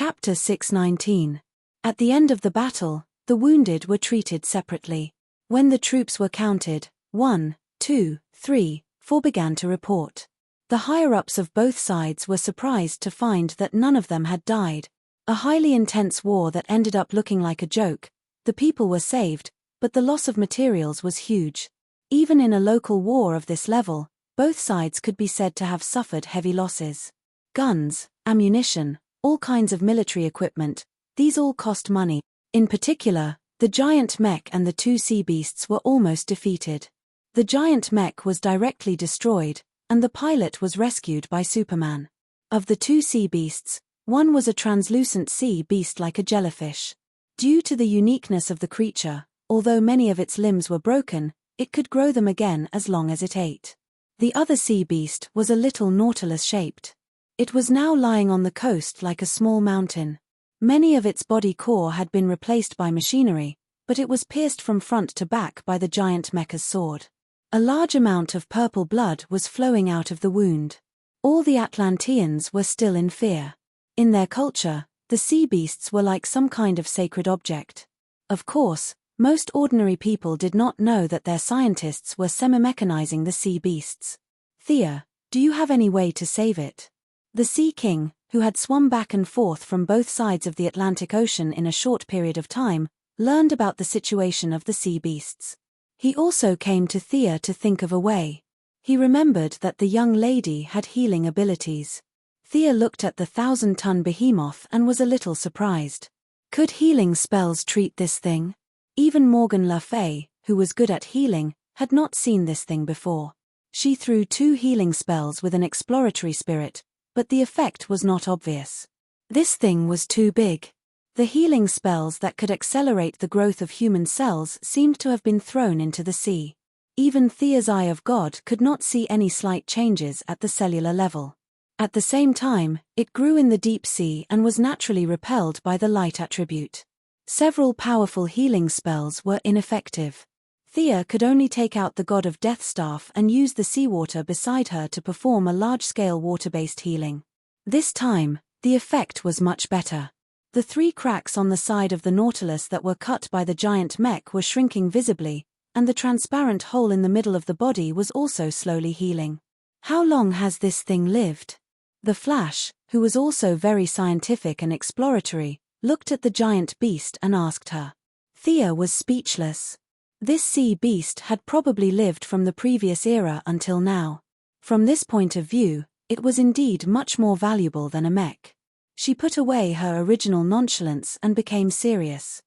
Chapter 619. At the end of the battle, the wounded were treated separately. When the troops were counted, 1, 2, 3, 4 began to report. The higher-ups of both sides were surprised to find that none of them had died. A highly intense war that ended up looking like a joke. The people were saved, but the loss of materials was huge. Even in a local war of this level, both sides could be said to have suffered heavy losses. Guns, ammunition, all kinds of military equipment, these all cost money. In particular, the giant mech and the two sea beasts were almost defeated. The giant mech was directly destroyed, and the pilot was rescued by Superman. Of the two sea beasts, one was a translucent sea beast like a jellyfish. Due to the uniqueness of the creature, although many of its limbs were broken, it could grow them again as long as it ate. The other sea beast was a little nautilus-shaped. It was now lying on the coast like a small mountain. Many of its body core had been replaced by machinery, but it was pierced from front to back by the giant mecha's sword. A large amount of purple blood was flowing out of the wound. All the Atlanteans were still in fear. In their culture, the sea beasts were like some kind of sacred object. Of course, most ordinary people did not know that their scientists were semi-mechanizing the sea beasts. "Thea, do you have any way to save it?" The Sea King, who had swum back and forth from both sides of the Atlantic Ocean in a short period of time, learned about the situation of the sea beasts. He also came to Thea to think of a way. He remembered that the young lady had healing abilities. Thea looked at the 1,000-ton behemoth and was a little surprised. Could healing spells treat this thing? Even Morgan Le Fay, who was good at healing, had not seen this thing before. She threw 2 healing spells with an exploratory spirit, but the effect was not obvious. This thing was too big. The healing spells that could accelerate the growth of human cells seemed to have been thrown into the sea. Even Thea's Eye of God could not see any slight changes at the cellular level. At the same time, it grew in the deep sea and was naturally repelled by the light attribute. Several powerful healing spells were ineffective. Thea could only take out the god of death staff and use the seawater beside her to perform a large-scale water-based healing. This time, the effect was much better. The 3 cracks on the side of the Nautilus that were cut by the giant mech were shrinking visibly, and the transparent hole in the middle of the body was also slowly healing. How long has this thing lived? The Flash, who was also very scientific and exploratory, looked at the giant beast and asked her. Thea was speechless. This sea beast had probably lived from the previous era until now. From this point of view, it was indeed much more valuable than a mech. She put away her original nonchalance and became serious.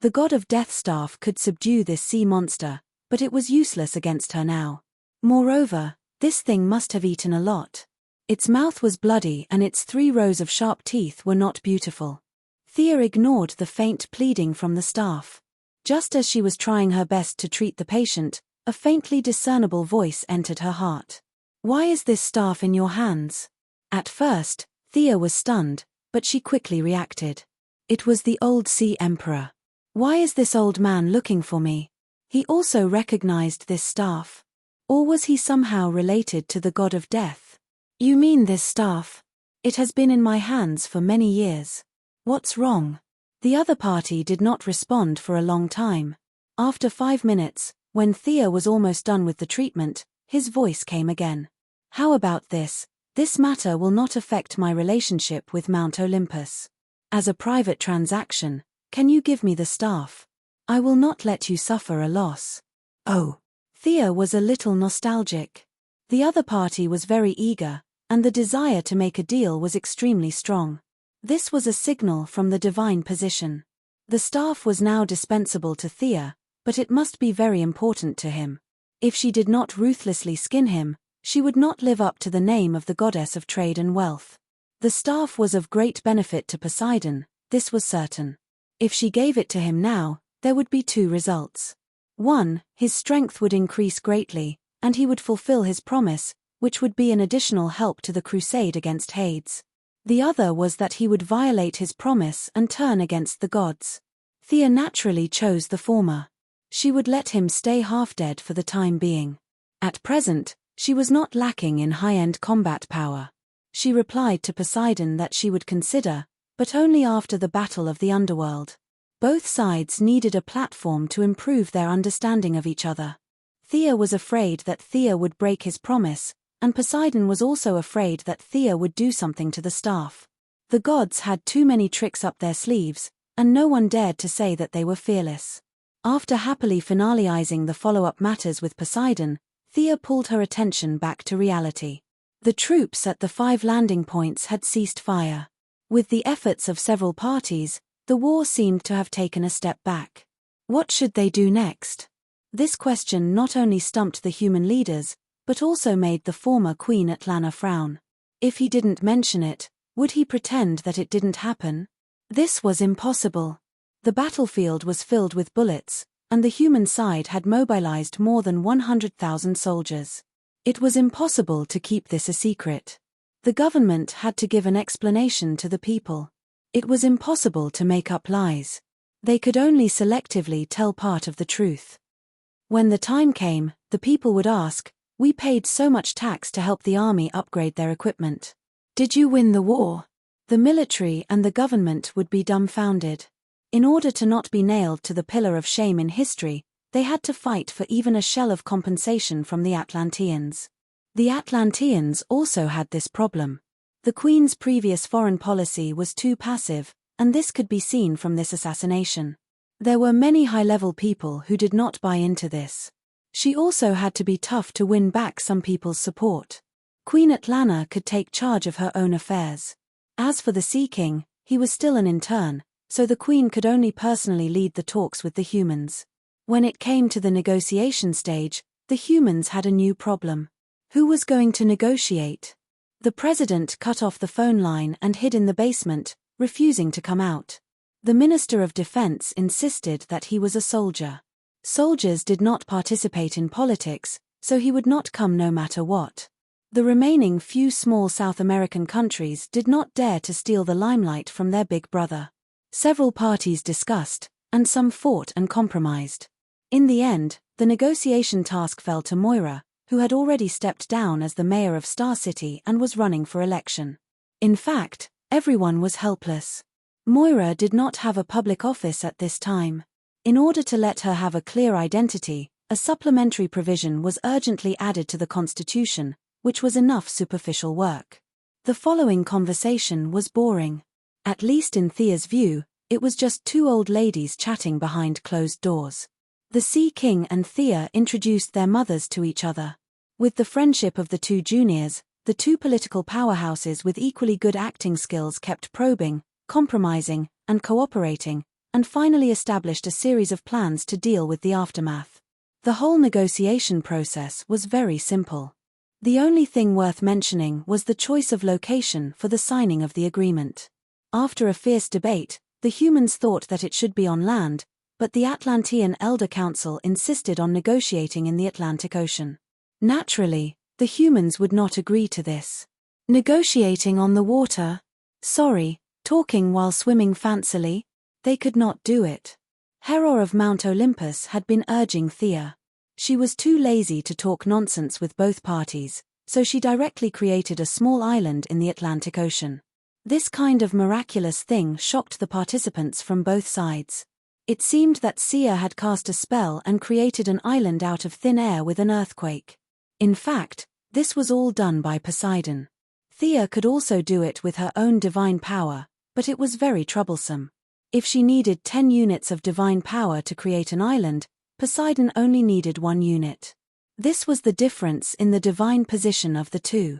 The god of death staff could subdue this sea monster, but it was useless against her now. Moreover, this thing must have eaten a lot. Its mouth was bloody and its 3 rows of sharp teeth were not beautiful. Thea ignored the faint pleading from the staff. Just as she was trying her best to treat the patient, a faintly discernible voice entered her heart. "Why is this staff in your hands?" At first, Thea was stunned, but she quickly reacted. It was the old Sea Emperor. Why is this old man looking for me? He also recognized this staff. Or was he somehow related to the god of death? "You mean this staff? It has been in my hands for many years. What's wrong?" The other party did not respond for a long time. After 5 minutes, when Thea was almost done with the treatment, his voice came again. "How about this? This matter will not affect my relationship with Mount Olympus. As a private transaction, can you give me the staff? I will not let you suffer a loss." Oh. Thea was a little nostalgic. The other party was very eager, and the desire to make a deal was extremely strong. This was a signal from the divine position. The staff was now dispensable to Thea, but it must be very important to him. If she did not ruthlessly skin him, she would not live up to the name of the goddess of trade and wealth. The staff was of great benefit to Poseidon, this was certain. If she gave it to him now, there would be 2 results. 1, his strength would increase greatly, and he would fulfill his promise, which would be an additional help to the crusade against Hades. The other was that he would violate his promise and turn against the gods. Thea naturally chose the former. She would let him stay half-dead for the time being. At present, she was not lacking in high-end combat power. She replied to Poseidon that she would consider, but only after the battle of the underworld. Both sides needed a platform to improve their understanding of each other. Thea was afraid that Thea would break his promise, and Poseidon was also afraid that Thea would do something to the staff. The gods had too many tricks up their sleeves, and no one dared to say that they were fearless. After happily finalizing the follow-up matters with Poseidon, Thea pulled her attention back to reality. The troops at the 5 landing points had ceased fire. With the efforts of several parties, the war seemed to have taken a step back. What should they do next? This question not only stumped the human leaders, but also made the former Queen Atlana frown. If he didn't mention it, would he pretend that it didn't happen? This was impossible. The battlefield was filled with bullets, and the human side had mobilized more than 100,000 soldiers. It was impossible to keep this a secret. The government had to give an explanation to the people. It was impossible to make up lies. They could only selectively tell part of the truth. When the time came, the people would ask, "We paid so much tax to help the army upgrade their equipment. Did you win the war?" The military and the government would be dumbfounded. In order to not be nailed to the pillar of shame in history, they had to fight for even a shell of compensation from the Atlanteans. The Atlanteans also had this problem. The Queen's previous foreign policy was too passive, and this could be seen from this assassination. There were many high-level people who did not buy into this. She also had to be tough to win back some people's support. Queen Atlana could take charge of her own affairs. As for the Sea King, he was still an intern, so the Queen could only personally lead the talks with the humans. When it came to the negotiation stage, the humans had a new problem. Who was going to negotiate? The president cut off the phone line and hid in the basement, refusing to come out. The Minister of Defense insisted that he was a soldier. Soldiers did not participate in politics, so he would not come no matter what. The remaining few small South American countries did not dare to steal the limelight from their big brother. Several parties discussed, and some fought and compromised. In the end, the negotiation task fell to Moira, who had already stepped down as the mayor of Star City and was running for election. In fact, everyone was helpless. Moira did not have a public office at this time. In order to let her have a clear identity, a supplementary provision was urgently added to the Constitution, which was enough superficial work. The following conversation was boring. At least in Thea's view, it was just 2 old ladies chatting behind closed doors. The Sea King and Thea introduced their mothers to each other. With the friendship of the 2 juniors, the 2 political powerhouses with equally good acting skills kept probing, compromising, and cooperating, and finally established a series of plans to deal with the aftermath. The whole negotiation process was very simple. The only thing worth mentioning was the choice of location for the signing of the agreement. After a fierce debate, the humans thought that it should be on land, but the Atlantean Elder Council insisted on negotiating in the Atlantic Ocean. Naturally, the humans would not agree to this. Negotiating on the water? Sorry, talking while swimming fancily? They could not do it. Hera of Mount Olympus had been urging Thea. She was too lazy to talk nonsense with both parties, so she directly created a small island in the Atlantic Ocean. This kind of miraculous thing shocked the participants from both sides. It seemed that Sia had cast a spell and created an island out of thin air with an earthquake. In fact, this was all done by Poseidon. Thea could also do it with her own divine power, but it was very troublesome. If she needed 10 units of divine power to create an island, Poseidon only needed 1 unit. This was the difference in the divine position of the 2.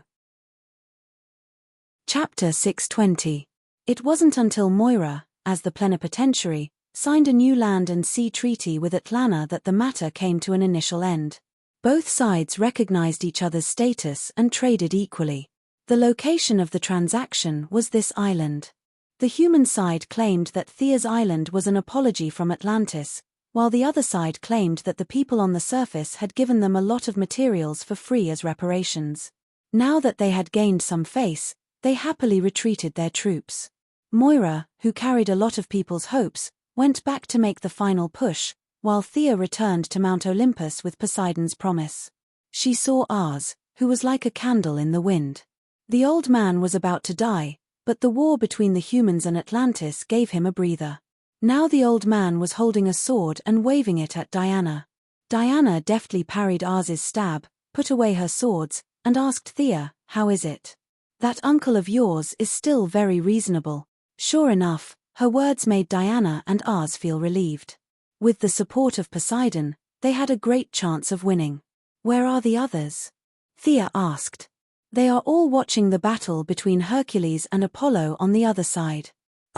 Chapter 620. It wasn't until Moira, as the plenipotentiary, signed a new land and sea treaty with Atlana that the matter came to an initial end. Both sides recognized each other's status and traded equally. The location of the transaction was this island. The human side claimed that Thea's island was an apology from Atlantis, while the other side claimed that the people on the surface had given them a lot of materials for free as reparations. Now that they had gained some face, they happily retreated their troops. Moira, who carried a lot of people's hopes, went back to make the final push, while Thea returned to Mount Olympus with Poseidon's promise. She saw Ars, who was like a candle in the wind. The old man was about to die, but the war between the humans and Atlantis gave him a breather. Now the old man was holding a sword and waving it at Diana. Diana deftly parried Ars's stab, put away her swords, and asked Thea, "How is it? That uncle of yours is still very reasonable." Sure enough, her words made Diana and Ars feel relieved. With the support of Poseidon, they had a great chance of winning. "Where are the others?" Thea asked. "They are all watching the battle between Hercules and Apollo on the other side."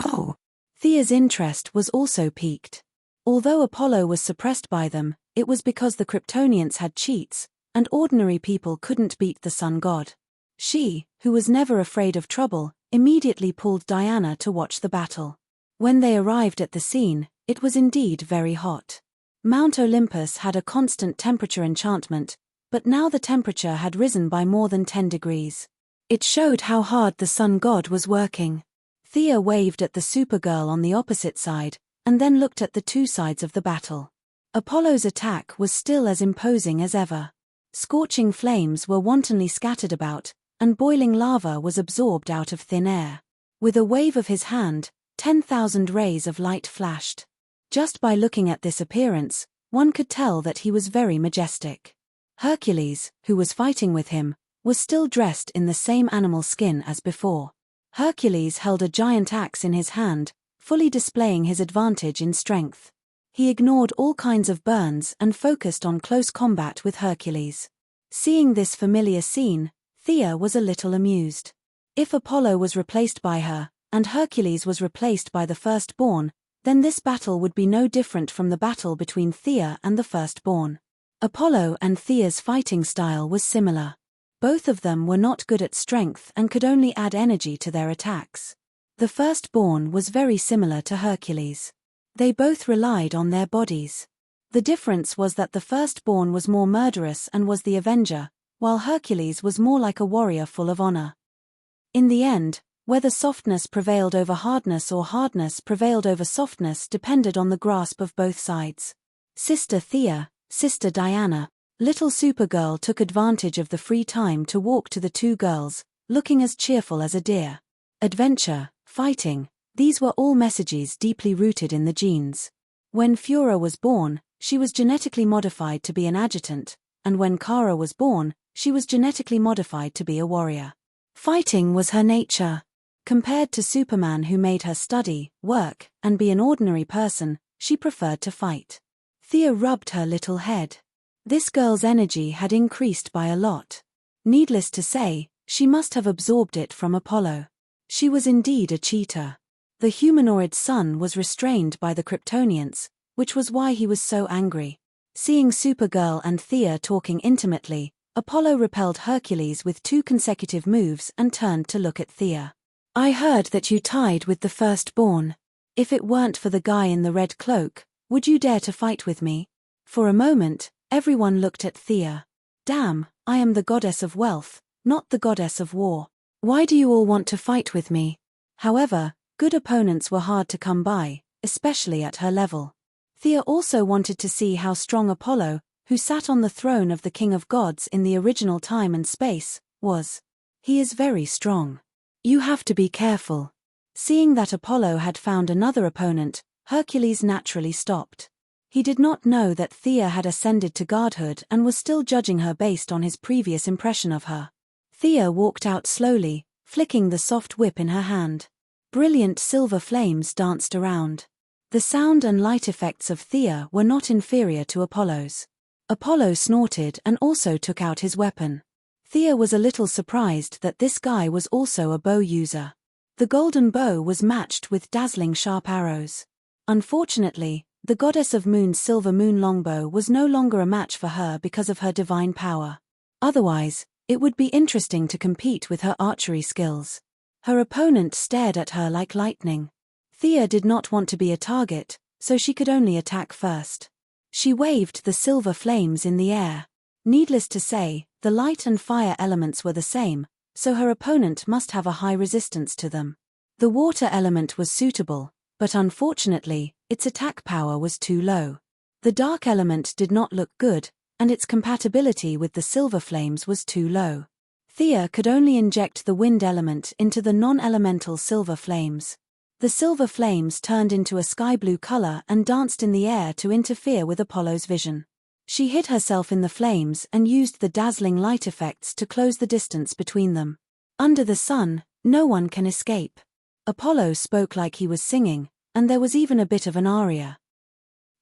"Oh." Thea's interest was also piqued. Although Apollo was suppressed by them, it was because the Kryptonians had cheats, and ordinary people couldn't beat the sun god. She, who was never afraid of trouble, immediately pulled Diana to watch the battle. When they arrived at the scene, it was indeed very hot. Mount Olympus had a constant temperature enchantment, but now the temperature had risen by more than 10 degrees. It showed how hard the sun god was working. Thea waved at the Supergirl on the opposite side, and then looked at the two sides of the battle. Apollo's attack was still as imposing as ever. Scorching flames were wantonly scattered about, and boiling lava was absorbed out of thin air. With a wave of his hand, 10,000 rays of light flashed. Just by looking at this appearance, one could tell that he was very majestic. Hercules, who was fighting with him, was still dressed in the same animal skin as before. Hercules held a giant axe in his hand, fully displaying his advantage in strength. He ignored all kinds of burns and focused on close combat with Hercules. Seeing this familiar scene, Thea was a little amused. If Apollo was replaced by her, and Hercules was replaced by the firstborn, then this battle would be no different from the battle between Thea and the firstborn. Apollo and Thea's fighting style was similar. Both of them were not good at strength and could only add energy to their attacks. The firstborn was very similar to Hercules. They both relied on their bodies. The difference was that the firstborn was more murderous and was the avenger, while Hercules was more like a warrior full of honor. In the end, whether softness prevailed over hardness or hardness prevailed over softness depended on the grasp of both sides. Sister Thea, Sister Diana, little Supergirl took advantage of the free time to walk to the two girls, looking as cheerful as a deer. Adventure, fighting, these were all messages deeply rooted in the genes. When Fura was born, she was genetically modified to be an adjutant, and when Kara was born, she was genetically modified to be a warrior. Fighting was her nature. Compared to Superman, who made her study, work, and be an ordinary person, she preferred to fight. Thea rubbed her little head. This girl's energy had increased by a lot. Needless to say, she must have absorbed it from Apollo. She was indeed a cheater. The humanoid sun was restrained by the Kryptonians, which was why he was so angry. Seeing Supergirl and Thea talking intimately, Apollo repelled Hercules with 2 consecutive moves and turned to look at Thea. "I heard that you tied with the firstborn. If it weren't for the guy in the red cloak, would you dare to fight with me?" For a moment, everyone looked at Thea. "Damn, I am the goddess of wealth, not the goddess of war. Why do you all want to fight with me?" However, good opponents were hard to come by, especially at her level. Thea also wanted to see how strong Apollo, who sat on the throne of the King of Gods in the original time and space, was. "He is very strong. You have to be careful." Seeing that Apollo had found another opponent, Hercules naturally stopped. He did not know that Thea had ascended to godhood and was still judging her based on his previous impression of her. Thea walked out slowly, flicking the soft whip in her hand. Brilliant silver flames danced around. The sound and light effects of Thea were not inferior to Apollo's. Apollo snorted and also took out his weapon. Thea was a little surprised that this guy was also a bow user. The golden bow was matched with dazzling sharp arrows. Unfortunately, the goddess of moon's silver moon longbow was no longer a match for her because of her divine power. Otherwise, it would be interesting to compete with her archery skills. Her opponent stared at her like lightning. Thea did not want to be a target, so she could only attack first. She waved the silver flames in the air. Needless to say, the light and fire elements were the same, so her opponent must have a high resistance to them. The water element was suitable, but unfortunately, its attack power was too low. The dark element did not look good, and its compatibility with the silver flames was too low. Thea could only inject the wind element into the non-elemental silver flames. The silver flames turned into a sky blue color and danced in the air to interfere with Apollo's vision. She hid herself in the flames and used the dazzling light effects to close the distance between them. Under the sun, no one can escape. Apollo spoke like he was singing, and there was even a bit of an aria.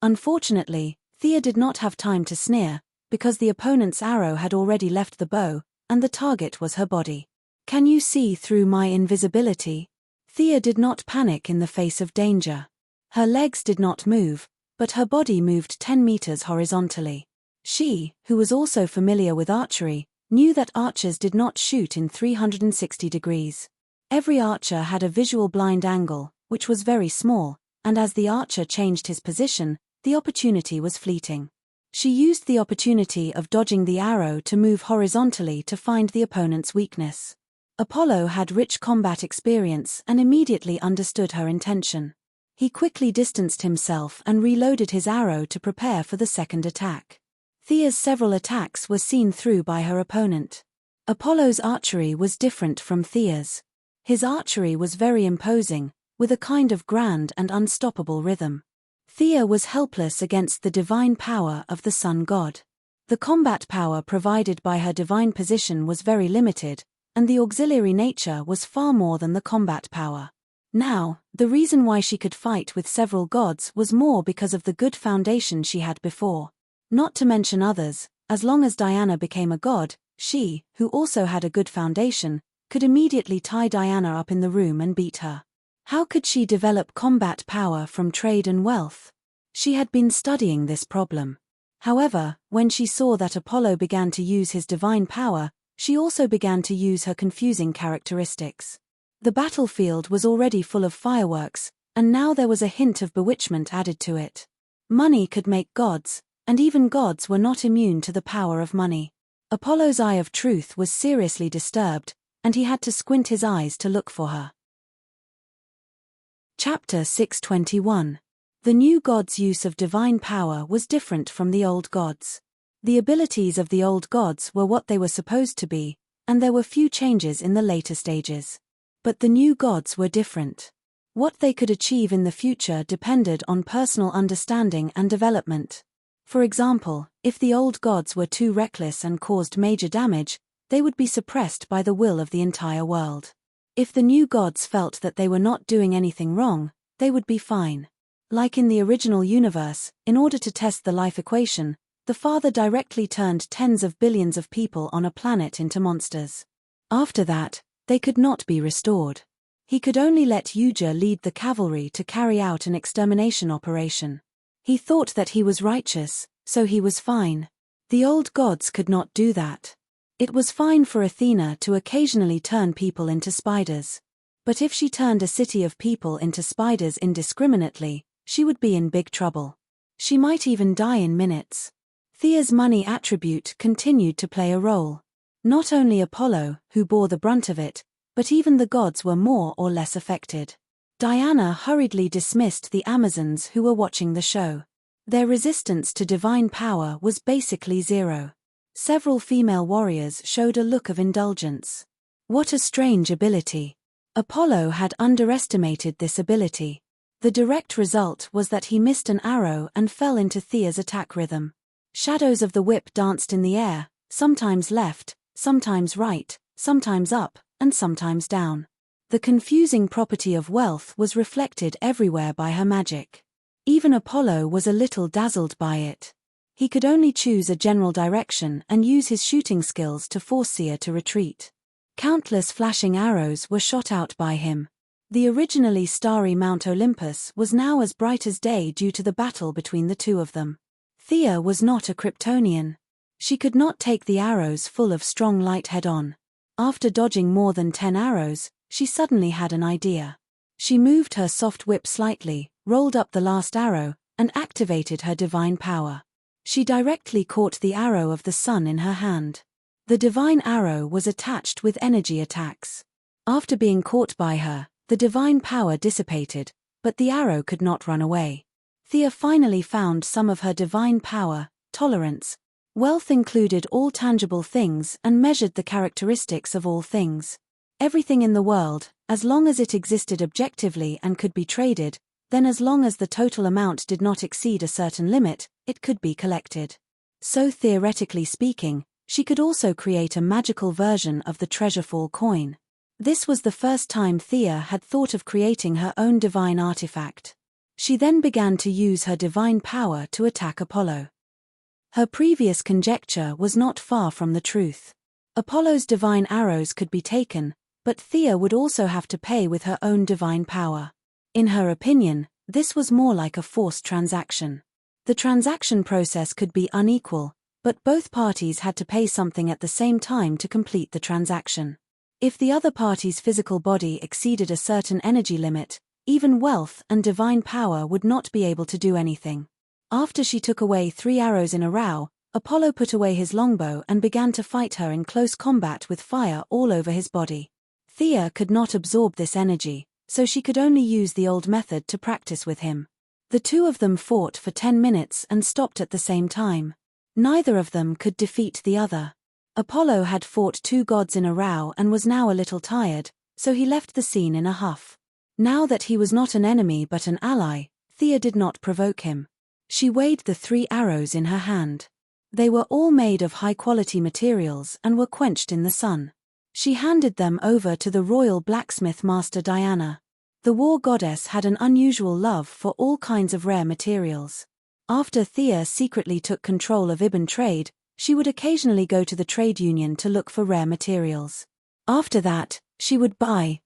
Unfortunately, Thea did not have time to sneer, because the opponent's arrow had already left the bow, and the target was her body. "Can you see through my invisibility?" Thea did not panic in the face of danger. Her legs did not move, but her body moved 10 meters horizontally. She, who was also familiar with archery, knew that archers did not shoot in 360 degrees. Every archer had a visual blind angle, which was very small, and as the archer changed his position, the opportunity was fleeting. She used the opportunity of dodging the arrow to move horizontally to find the opponent's weakness. Apollo had rich combat experience and immediately understood her intention. He quickly distanced himself and reloaded his arrow to prepare for the second attack. Thea's several attacks were seen through by her opponent. Apollo's archery was different from Thea's. His archery was very imposing, with a kind of grand and unstoppable rhythm. Thea was helpless against the divine power of the sun god. The combat power provided by her divine position was very limited, and the auxiliary nature was far more than the combat power. Now, the reason why she could fight with several gods was more because of the good foundation she had before. Not to mention others, as long as Diana became a god, she, who also had a good foundation, could immediately tie Diana up in the room and beat her. How could she develop combat power from trade and wealth? She had been studying this problem. However, when she saw that Apollo began to use his divine power, she also began to use her confusing characteristics. The battlefield was already full of fireworks, and now there was a hint of bewitchment added to it. Money could make gods, and even gods were not immune to the power of money. Apollo's eye of truth was seriously disturbed, and he had to squint his eyes to look for her. Chapter 621. The new god's use of divine power was different from the old gods. The abilities of the old gods were what they were supposed to be, and there were few changes in the later stages. But the new gods were different. What they could achieve in the future depended on personal understanding and development. For example, if the old gods were too reckless and caused major damage, they would be suppressed by the will of the entire world. If the new gods felt that they were not doing anything wrong, they would be fine. Like in the original universe, in order to test the life equation, the Father directly turned tens of billions of people on a planet into monsters. After that, they could not be restored. He could only let Yuja lead the cavalry to carry out an extermination operation. He thought that he was righteous, so he was fine. The old gods could not do that. It was fine for Athena to occasionally turn people into spiders. But if she turned a city of people into spiders indiscriminately, she would be in big trouble. She might even die in minutes. Thea's money attribute continued to play a role. Not only Apollo, who bore the brunt of it, but even the gods were more or less affected. Diana hurriedly dismissed the Amazons who were watching the show. Their resistance to divine power was basically zero. Several female warriors showed a look of indulgence. What a strange ability. Apollo had underestimated this ability. The direct result was that he missed an arrow and fell into Thea's attack rhythm. Shadows of the whip danced in the air, sometimes left, sometimes right, sometimes up, and sometimes down. The confusing property of wealth was reflected everywhere by her magic. Even Apollo was a little dazzled by it. He could only choose a general direction and use his shooting skills to force Thea to retreat. Countless flashing arrows were shot out by him. The originally starry Mount Olympus was now as bright as day due to the battle between the two of them. Thea was not a Kryptonian. She could not take the arrows full of strong light head-on. After dodging more than 10 arrows, she suddenly had an idea. She moved her soft whip slightly, rolled up the last arrow, and activated her divine power. She directly caught the arrow of the sun in her hand. The divine arrow was attached with energy attacks. After being caught by her, the divine power dissipated, but the arrow could not run away. Thea finally found some of her divine power, tolerance, Wealth included all tangible things and measured the characteristics of all things. Everything in the world, as long as it existed objectively and could be traded, then as long as the total amount did not exceed a certain limit, it could be collected. So theoretically speaking, she could also create a magical version of the treasurefall coin. This was the first time Thea had thought of creating her own divine artifact. She then began to use her divine power to attack Apollo. Her previous conjecture was not far from the truth. Apollo's divine arrows could be taken, but Thea would also have to pay with her own divine power. In her opinion, this was more like a forced transaction. The transaction process could be unequal, but both parties had to pay something at the same time to complete the transaction. If the other party's physical body exceeded a certain energy limit, even wealth and divine power would not be able to do anything. After she took away 3 arrows in a row, Apollo put away his longbow and began to fight her in close combat with fire all over his body. Thea could not absorb this energy, so she could only use the old method to practice with him. The two of them fought for 10 minutes and stopped at the same time. Neither of them could defeat the other. Apollo had fought 2 gods in a row and was now a little tired, so he left the scene in a huff. Now that he was not an enemy but an ally, Thea did not provoke him. She weighed the 3 arrows in her hand. They were all made of high-quality materials and were quenched in the sun. She handed them over to the royal blacksmith master Diana. The war goddess had an unusual love for all kinds of rare materials. After Thea secretly took control of Ibn trade, she would occasionally go to the trade union to look for rare materials. After that, she would buy.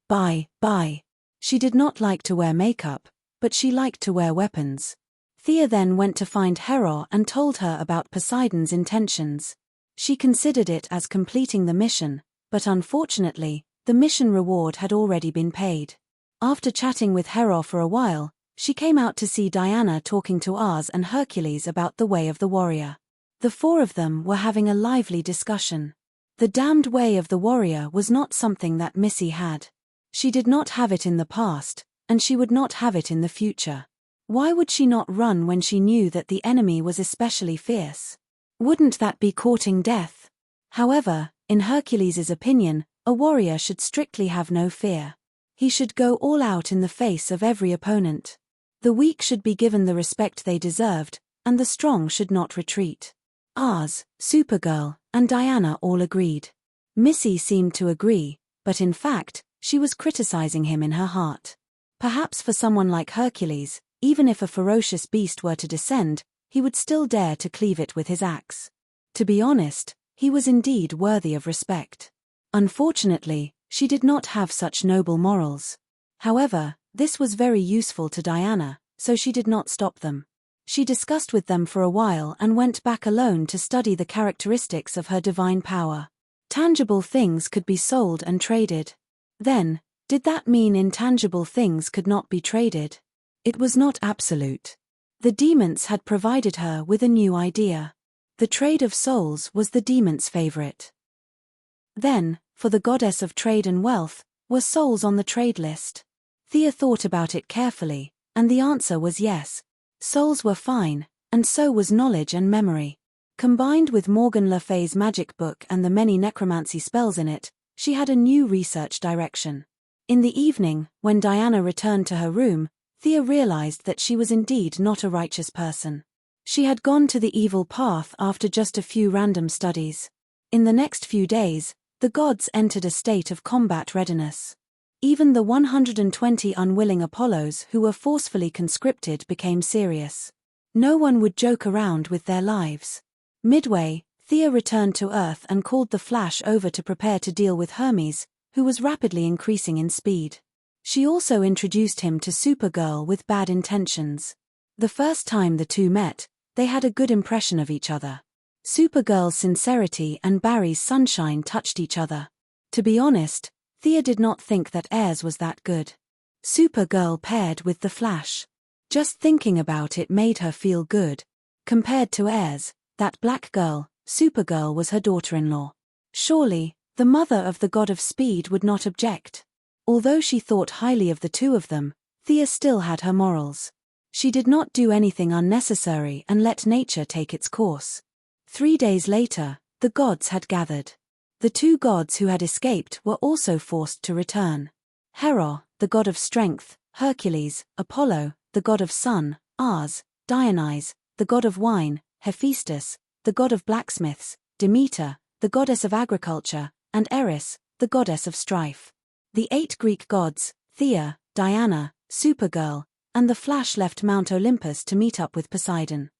She did not like to wear makeup, but she liked to wear weapons. Thea then went to find Hera and told her about Poseidon's intentions. She considered it as completing the mission, but unfortunately, the mission reward had already been paid. After chatting with Hera for a while, she came out to see Diana talking to Ars and Hercules about the way of the warrior. The 4 of them were having a lively discussion. The damned way of the warrior was not something that Missy had. She did not have it in the past, and she would not have it in the future. Why would she not run when she knew that the enemy was especially fierce? Wouldn't that be courting death? However, in Hercules' opinion, a warrior should strictly have no fear. He should go all out in the face of every opponent. The weak should be given the respect they deserved, and the strong should not retreat. Ars, Supergirl, and Diana all agreed. Missy seemed to agree, but in fact, she was criticizing him in her heart. Perhaps for someone like Hercules, even if a ferocious beast were to descend, he would still dare to cleave it with his axe. To be honest, he was indeed worthy of respect. Unfortunately, she did not have such noble morals. However, this was very useful to Diana, so she did not stop them. She discussed with them for a while and went back alone to study the characteristics of her divine power. Tangible things could be sold and traded. Then, did that mean intangible things could not be traded? It was not absolute. The demons had provided her with a new idea. The trade of souls was the demon's favorite. Then, for the goddess of trade and wealth, were souls on the trade list? Thea thought about it carefully, and the answer was yes. Souls were fine, and so was knowledge and memory. Combined with Morgan Le Fay's magic book and the many necromancy spells in it, she had a new research direction. In the evening, when Diana returned to her room, Thea realized that she was indeed not a righteous person. She had gone to the evil path after just a few random studies. In the next few days, the gods entered a state of combat readiness. Even the 120 unwilling Apollos who were forcefully conscripted became serious. No one would joke around with their lives. Midway, Thea returned to Earth and called the Flash over to prepare to deal with Hermes, who was rapidly increasing in speed. She also introduced him to Supergirl with bad intentions. The first time the two met, they had a good impression of each other. Supergirl's sincerity and Barry's sunshine touched each other. To be honest, Thea did not think that Ayres was that good. Supergirl paired with the Flash. Just thinking about it made her feel good. Compared to Ayres, that black girl, Supergirl was her daughter-in-law. Surely, the mother of the god of speed would not object. Although she thought highly of the two of them, Thea still had her morals. She did not do anything unnecessary and let nature take its course. 3 days later, the gods had gathered. The 2 gods who had escaped were also forced to return. Hera, the god of strength, Hercules, Apollo, the god of sun, Ars, Dionysus, the god of wine, Hephaestus, the god of blacksmiths, Demeter, the goddess of agriculture, and Eris, the goddess of strife. The 8 Greek gods, Thea, Diana, Supergirl, and the Flash left Mount Olympus to meet up with Poseidon.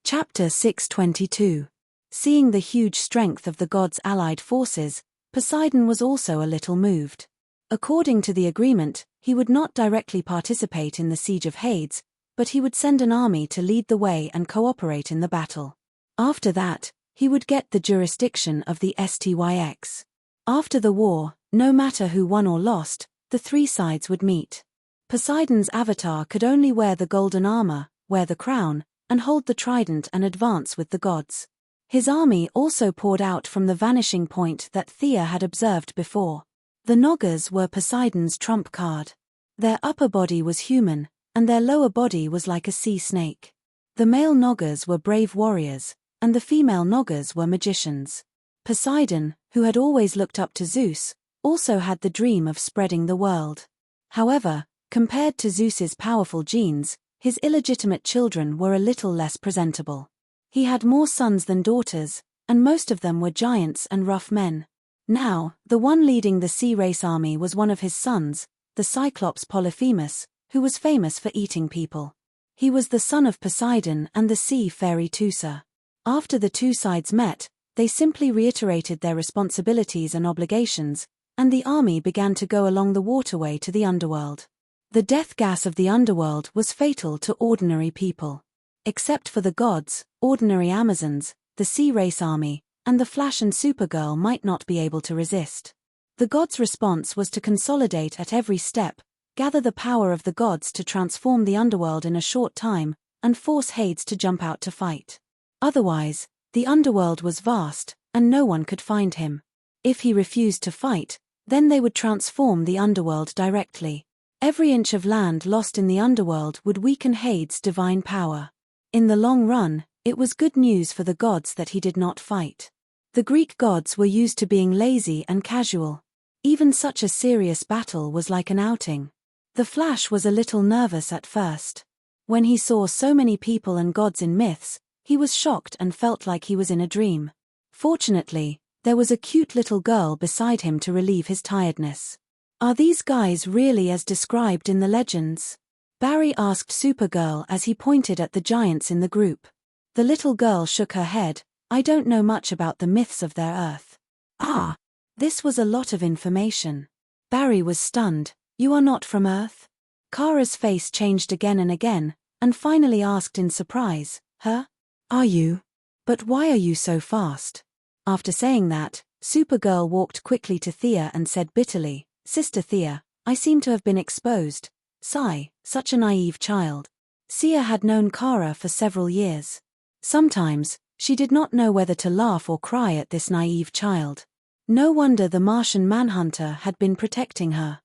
Chapter 622. Seeing the huge strength of the gods' allied forces, Poseidon was also a little moved. According to the agreement, he would not directly participate in the siege of Hades, but he would send an army to lead the way and cooperate in the battle. After that, he would get the jurisdiction of the Styx. After the war, no matter who won or lost, the 3 sides would meet. Poseidon's avatar could only wear the golden armor, wear the crown, and hold the trident and advance with the gods. His army also poured out from the vanishing point that Thea had observed before. The Nagas were Poseidon's trump card. Their upper body was human, and their lower body was like a sea snake. The male Nagas were brave warriors, and the female Nagas were magicians. Poseidon, who had always looked up to Zeus, also had the dream of spreading the world. However, compared to Zeus's powerful genes, his illegitimate children were a little less presentable. He had more sons than daughters, and most of them were giants and rough men. Now, the one leading the sea race army was one of his sons, the Cyclops Polyphemus, who was famous for eating people. He was the son of Poseidon and the sea fairy Teucer. After the 2 sides met, they simply reiterated their responsibilities and obligations, and the army began to go along the waterway to the underworld. The death gas of the underworld was fatal to ordinary people. Except for the gods, ordinary Amazons, the sea race army, and the Flash and Supergirl might not be able to resist. The gods' response was to consolidate at every step, gather the power of the gods to transform the underworld in a short time, and force Hades to jump out to fight. Otherwise, the underworld was vast, and no one could find him. If he refused to fight, then they would transform the underworld directly. Every inch of land lost in the underworld would weaken Hades' divine power. In the long run, it was good news for the gods that he did not fight. The Greek gods were used to being lazy and casual. Even such a serious battle was like an outing. The Flash was a little nervous at first. When he saw so many people and gods in myths, he was shocked and felt like he was in a dream. Fortunately, there was a cute little girl beside him to relieve his tiredness. Are these guys really as described in the legends? Barry asked Supergirl as he pointed at the giants in the group. The little girl shook her head. I don't know much about the myths of their Earth. Ah! This was a lot of information. Barry was stunned. You are not from Earth? Kara's face changed again and again, and finally asked in surprise, Huh? Are you? But why are you so fast? After saying that, Supergirl walked quickly to Thea and said bitterly, Sister Thea, I seem to have been exposed. Sigh, such a naive child. Sia had known Kara for several years. Sometimes, she did not know whether to laugh or cry at this naive child. No wonder the Martian Manhunter had been protecting her.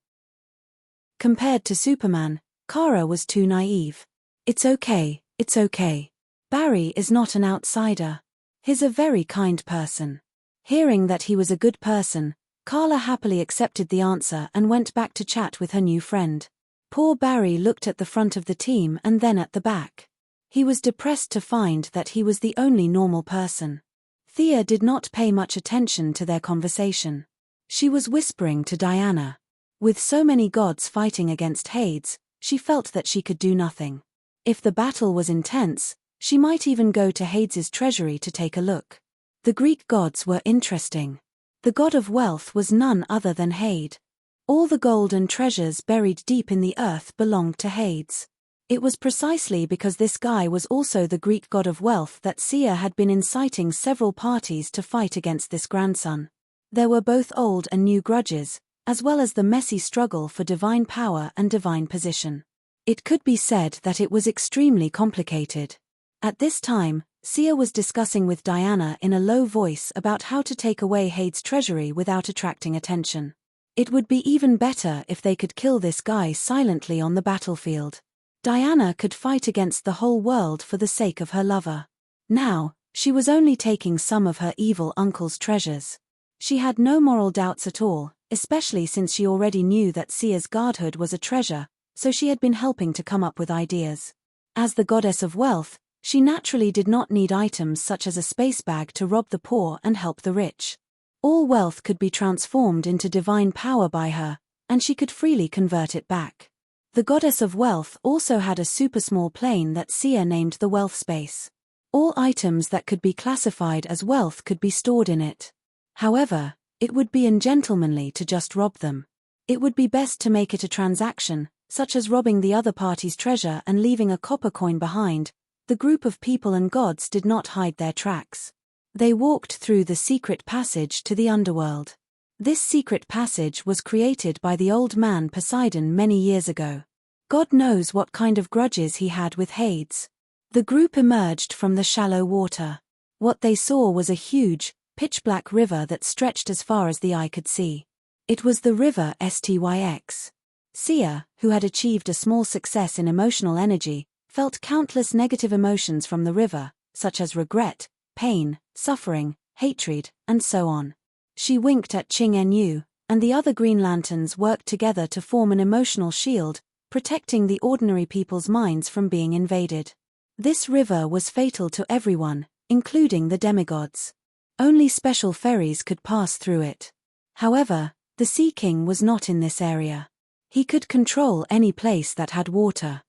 Compared to Superman, Kara was too naive. It's okay, it's okay. Barry is not an outsider. He's a very kind person. Hearing that he was a good person, Carla happily accepted the answer and went back to chat with her new friend. Poor Barry looked at the front of the team and then at the back. He was depressed to find that he was the only normal person. Thea did not pay much attention to their conversation. She was whispering to Diana. With so many gods fighting against Hades, she felt that she could do nothing. If the battle was intense, she might even go to Hades' treasury to take a look. The Greek gods were interesting. The god of wealth was none other than Hades. All the gold and treasures buried deep in the earth belonged to Hades. It was precisely because this guy was also the Greek god of wealth that Sia had been inciting several parties to fight against this grandson. There were both old and new grudges, as well as the messy struggle for divine power and divine position. It could be said that it was extremely complicated. At this time, Sia was discussing with Diana in a low voice about how to take away Hades' treasury without attracting attention. It would be even better if they could kill this guy silently on the battlefield. Diana could fight against the whole world for the sake of her lover. Now, she was only taking some of her evil uncle's treasures. She had no moral doubts at all, especially since she already knew that Sia's godhood was a treasure, so she had been helping to come up with ideas. As the goddess of wealth, she naturally did not need items such as a space bag to rob the poor and help the rich. All wealth could be transformed into divine power by her, and she could freely convert it back. The goddess of wealth also had a super small plane that Sia named the wealth space. All items that could be classified as wealth could be stored in it. However, it would be ungentlemanly to just rob them. It would be best to make it a transaction, such as robbing the other party's treasure and leaving a copper coin behind. The group of people and gods did not hide their tracks. They walked through the secret passage to the underworld. This secret passage was created by the old man Poseidon many years ago. God knows what kind of grudges he had with Hades. The group emerged from the shallow water. What they saw was a huge, pitch-black river that stretched as far as the eye could see. It was the river Styx. Sia, who had achieved a small success in emotional energy, felt countless negative emotions from the river, such as regret, pain, suffering, hatred, and so on. She winked at Ching Nu, and the other Green Lanterns worked together to form an emotional shield, protecting the ordinary people's minds from being invaded. This river was fatal to everyone, including the demigods. Only special ferries could pass through it. However, the Sea King was not in this area. He could control any place that had water.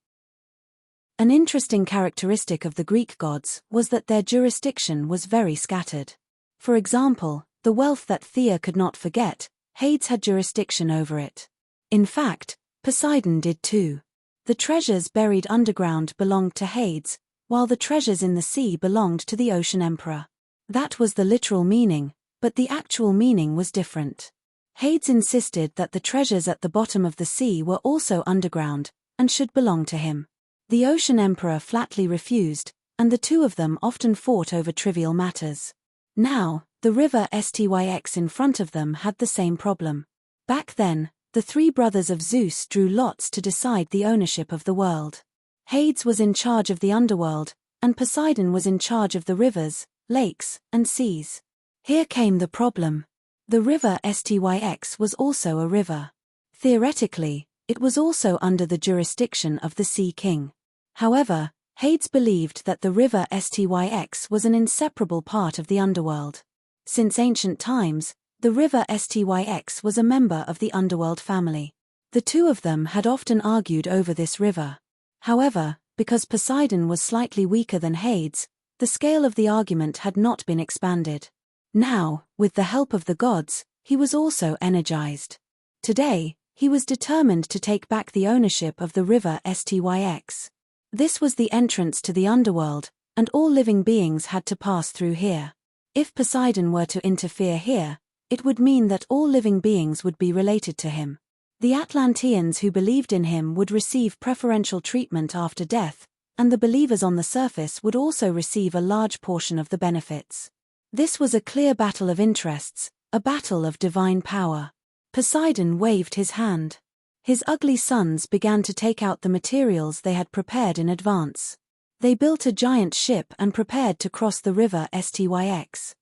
An interesting characteristic of the Greek gods was that their jurisdiction was very scattered. For example, the wealth that Thea could not forget, Hades had jurisdiction over it. In fact, Poseidon did too. The treasures buried underground belonged to Hades, while the treasures in the sea belonged to the Ocean Emperor. That was the literal meaning, but the actual meaning was different. Hades insisted that the treasures at the bottom of the sea were also underground, and should belong to him. The Ocean Emperor flatly refused, and the two of them often fought over trivial matters. Now, the river Styx in front of them had the same problem. Back then, the three brothers of Zeus drew lots to decide the ownership of the world. Hades was in charge of the underworld, and Poseidon was in charge of the rivers, lakes, and seas. Here came the problem. The river Styx was also a river. Theoretically, it was also under the jurisdiction of the Sea King. However, Hades believed that the river Styx was an inseparable part of the underworld. Since ancient times, the river Styx was a member of the underworld family. The two of them had often argued over this river. However, because Poseidon was slightly weaker than Hades, the scale of the argument had not been expanded. Now, with the help of the gods, he was also energized. Today, he was determined to take back the ownership of the river Styx. This was the entrance to the underworld, and all living beings had to pass through here. If Poseidon were to interfere here, it would mean that all living beings would be related to him. The Atlanteans who believed in him would receive preferential treatment after death, and the believers on the surface would also receive a large portion of the benefits. This was a clear battle of interests, a battle of divine power. Poseidon waved his hand. His ugly sons began to take out the materials they had prepared in advance. They built a giant ship and prepared to cross the river Styx.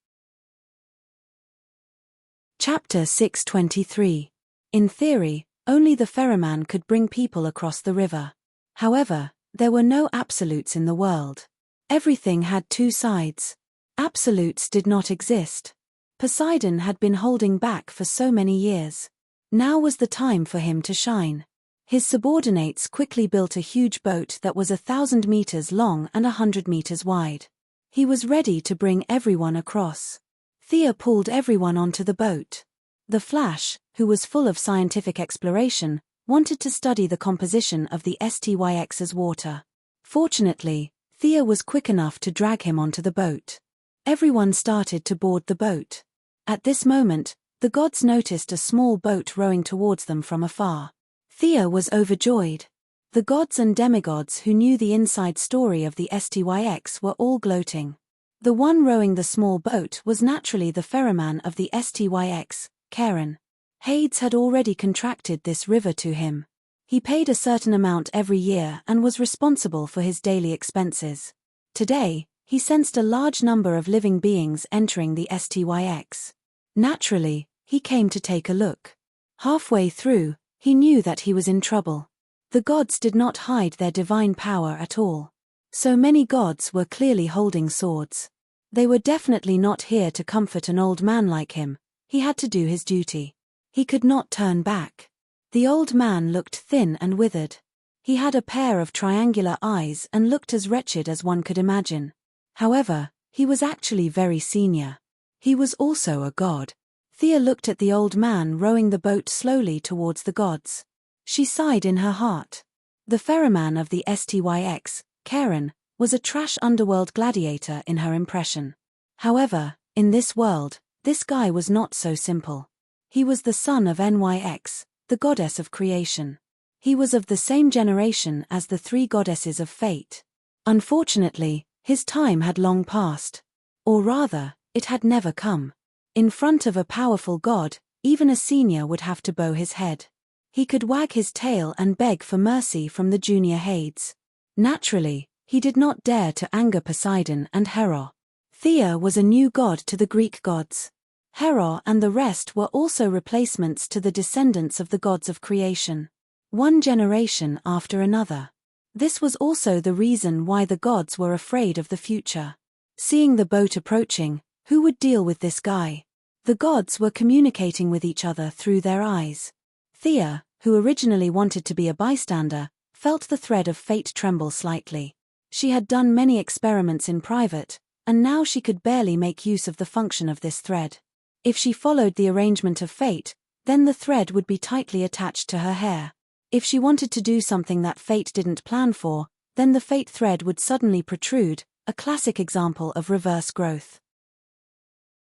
Chapter 623. In theory, only the ferryman could bring people across the river. However, there were no absolutes in the world. Everything had two sides. Absolutes did not exist. Poseidon had been holding back for so many years. Now was the time for him to shine. His subordinates quickly built a huge boat that was 1,000 meters long and 100 meters wide. He was ready to bring everyone across. Thea pulled everyone onto the boat. The Flash, who was full of scientific exploration, wanted to study the composition of the Styx's water. Fortunately, Thea was quick enough to drag him onto the boat. Everyone started to board the boat. At this moment, the gods noticed a small boat rowing towards them from afar. Thea was overjoyed. The gods and demigods who knew the inside story of the Styx were all gloating. The one rowing the small boat was naturally the ferryman of the Styx, Charon. Hades had already contracted this river to him. He paid a certain amount every year and was responsible for his daily expenses. Today, he sensed a large number of living beings entering the STYX. Naturally, he came to take a look. Halfway through, he knew that he was in trouble. The gods did not hide their divine power at all. So many gods were clearly holding swords. They were definitely not here to comfort an old man like him. He had to do his duty. He could not turn back. The old man looked thin and withered. He had a pair of triangular eyes and looked as wretched as one could imagine. However, he was actually very senior. He was also a god. Thea looked at the old man rowing the boat slowly towards the gods. She sighed in her heart. The ferryman of the STYX, Karen, was a trash underworld gladiator in her impression. However, in this world, this guy was not so simple. He was the son of NYX, the goddess of creation. He was of the same generation as the three goddesses of fate. Unfortunately, his time had long passed. Or rather, it had never come. In front of a powerful god, even a senior would have to bow his head. He could wag his tail and beg for mercy from the junior Hades. Naturally, he did not dare to anger Poseidon and Hera. Thea was a new god to the Greek gods. Hera and the rest were also replacements to the descendants of the gods of creation. One generation after another. This was also the reason why the gods were afraid of the future. Seeing the boat approaching, who would deal with this guy? The gods were communicating with each other through their eyes. Thea, who originally wanted to be a bystander, felt the thread of fate tremble slightly. She had done many experiments in private, and now she could barely make use of the function of this thread. If she followed the arrangement of fate, then the thread would be tightly attached to her hair. If she wanted to do something that fate didn't plan for, then the fate thread would suddenly protrude, a classic example of reverse growth.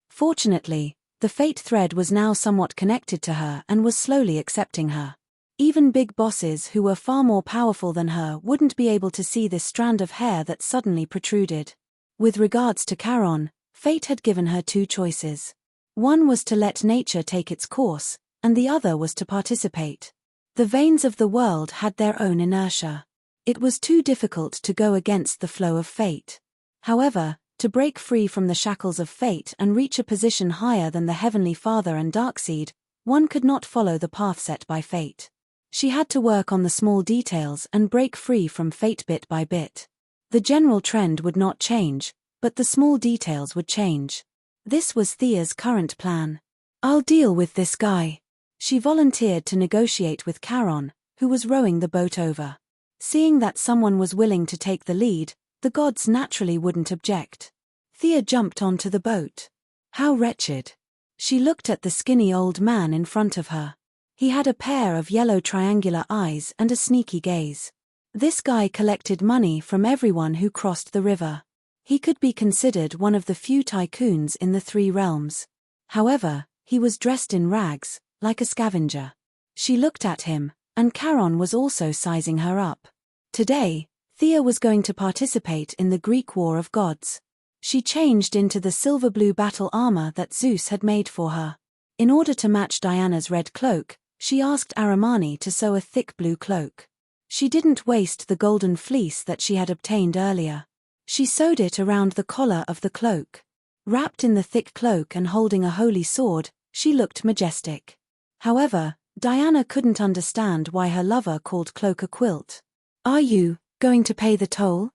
Fortunately, the fate thread was now somewhat connected to her and was slowly accepting her. Even big bosses who were far more powerful than her wouldn't be able to see this strand of hair that suddenly protruded. With regards to Charon, fate had given her two choices. One was to let nature take its course, and the other was to participate. The veins of the world had their own inertia. It was too difficult to go against the flow of fate. However, to break free from the shackles of fate and reach a position higher than the Heavenly Father and Darkseid, one could not follow the path set by fate. She had to work on the small details and break free from fate bit by bit. The general trend would not change, but the small details would change. This was Thea's current plan. I'll deal with this guy. She volunteered to negotiate with Charon, who was rowing the boat over. Seeing that someone was willing to take the lead, the gods naturally wouldn't object. Thea jumped onto the boat. How wretched. She looked at the skinny old man in front of her. He had a pair of yellow triangular eyes and a sneaky gaze. This guy collected money from everyone who crossed the river. He could be considered one of the few tycoons in the three realms. However, he was dressed in rags, like a scavenger. She looked at him, and Charon was also sizing her up. Today, Thea was going to participate in the Greek War of Gods. She changed into the silver-blue battle armor that Zeus had made for her. In order to match Diana's red cloak, she asked Aramani to sew a thick blue cloak. She didn't waste the golden fleece that she had obtained earlier. She sewed it around the collar of the cloak. Wrapped in the thick cloak and holding a holy sword, she looked majestic. However, Diana couldn't understand why her lover called cloak a quilt. Are you going to pay the toll?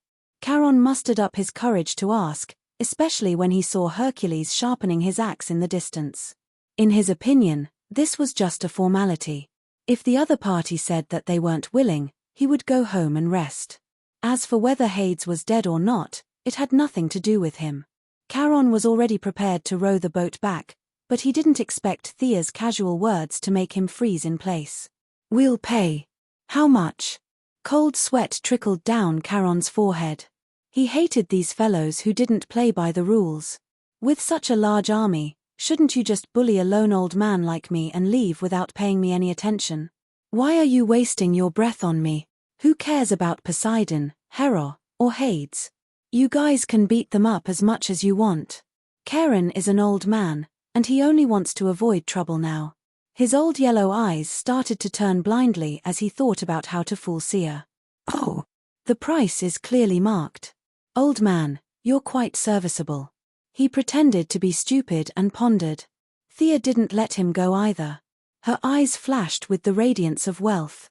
Charon mustered up his courage to ask, especially when he saw Hercules sharpening his axe in the distance. In his opinion, this was just a formality. If the other party said that they weren't willing, he would go home and rest. As for whether Hades was dead or not, it had nothing to do with him. Charon was already prepared to row the boat back, but he didn't expect Thea's casual words to make him freeze in place. We'll pay. How much? Cold sweat trickled down Charon's forehead. He hated these fellows who didn't play by the rules. With such a large army, shouldn't you just bully a lone old man like me and leave without paying me any attention? Why are you wasting your breath on me? Who cares about Poseidon, Hera, or Hades? You guys can beat them up as much as you want. Charon is an old man, and he only wants to avoid trouble now. His old yellow eyes started to turn blindly as he thought about how to fool Thea. Oh, the price is clearly marked. Old man, you're quite serviceable. He pretended to be stupid and pondered. Thea didn't let him go either. Her eyes flashed with the radiance of wealth.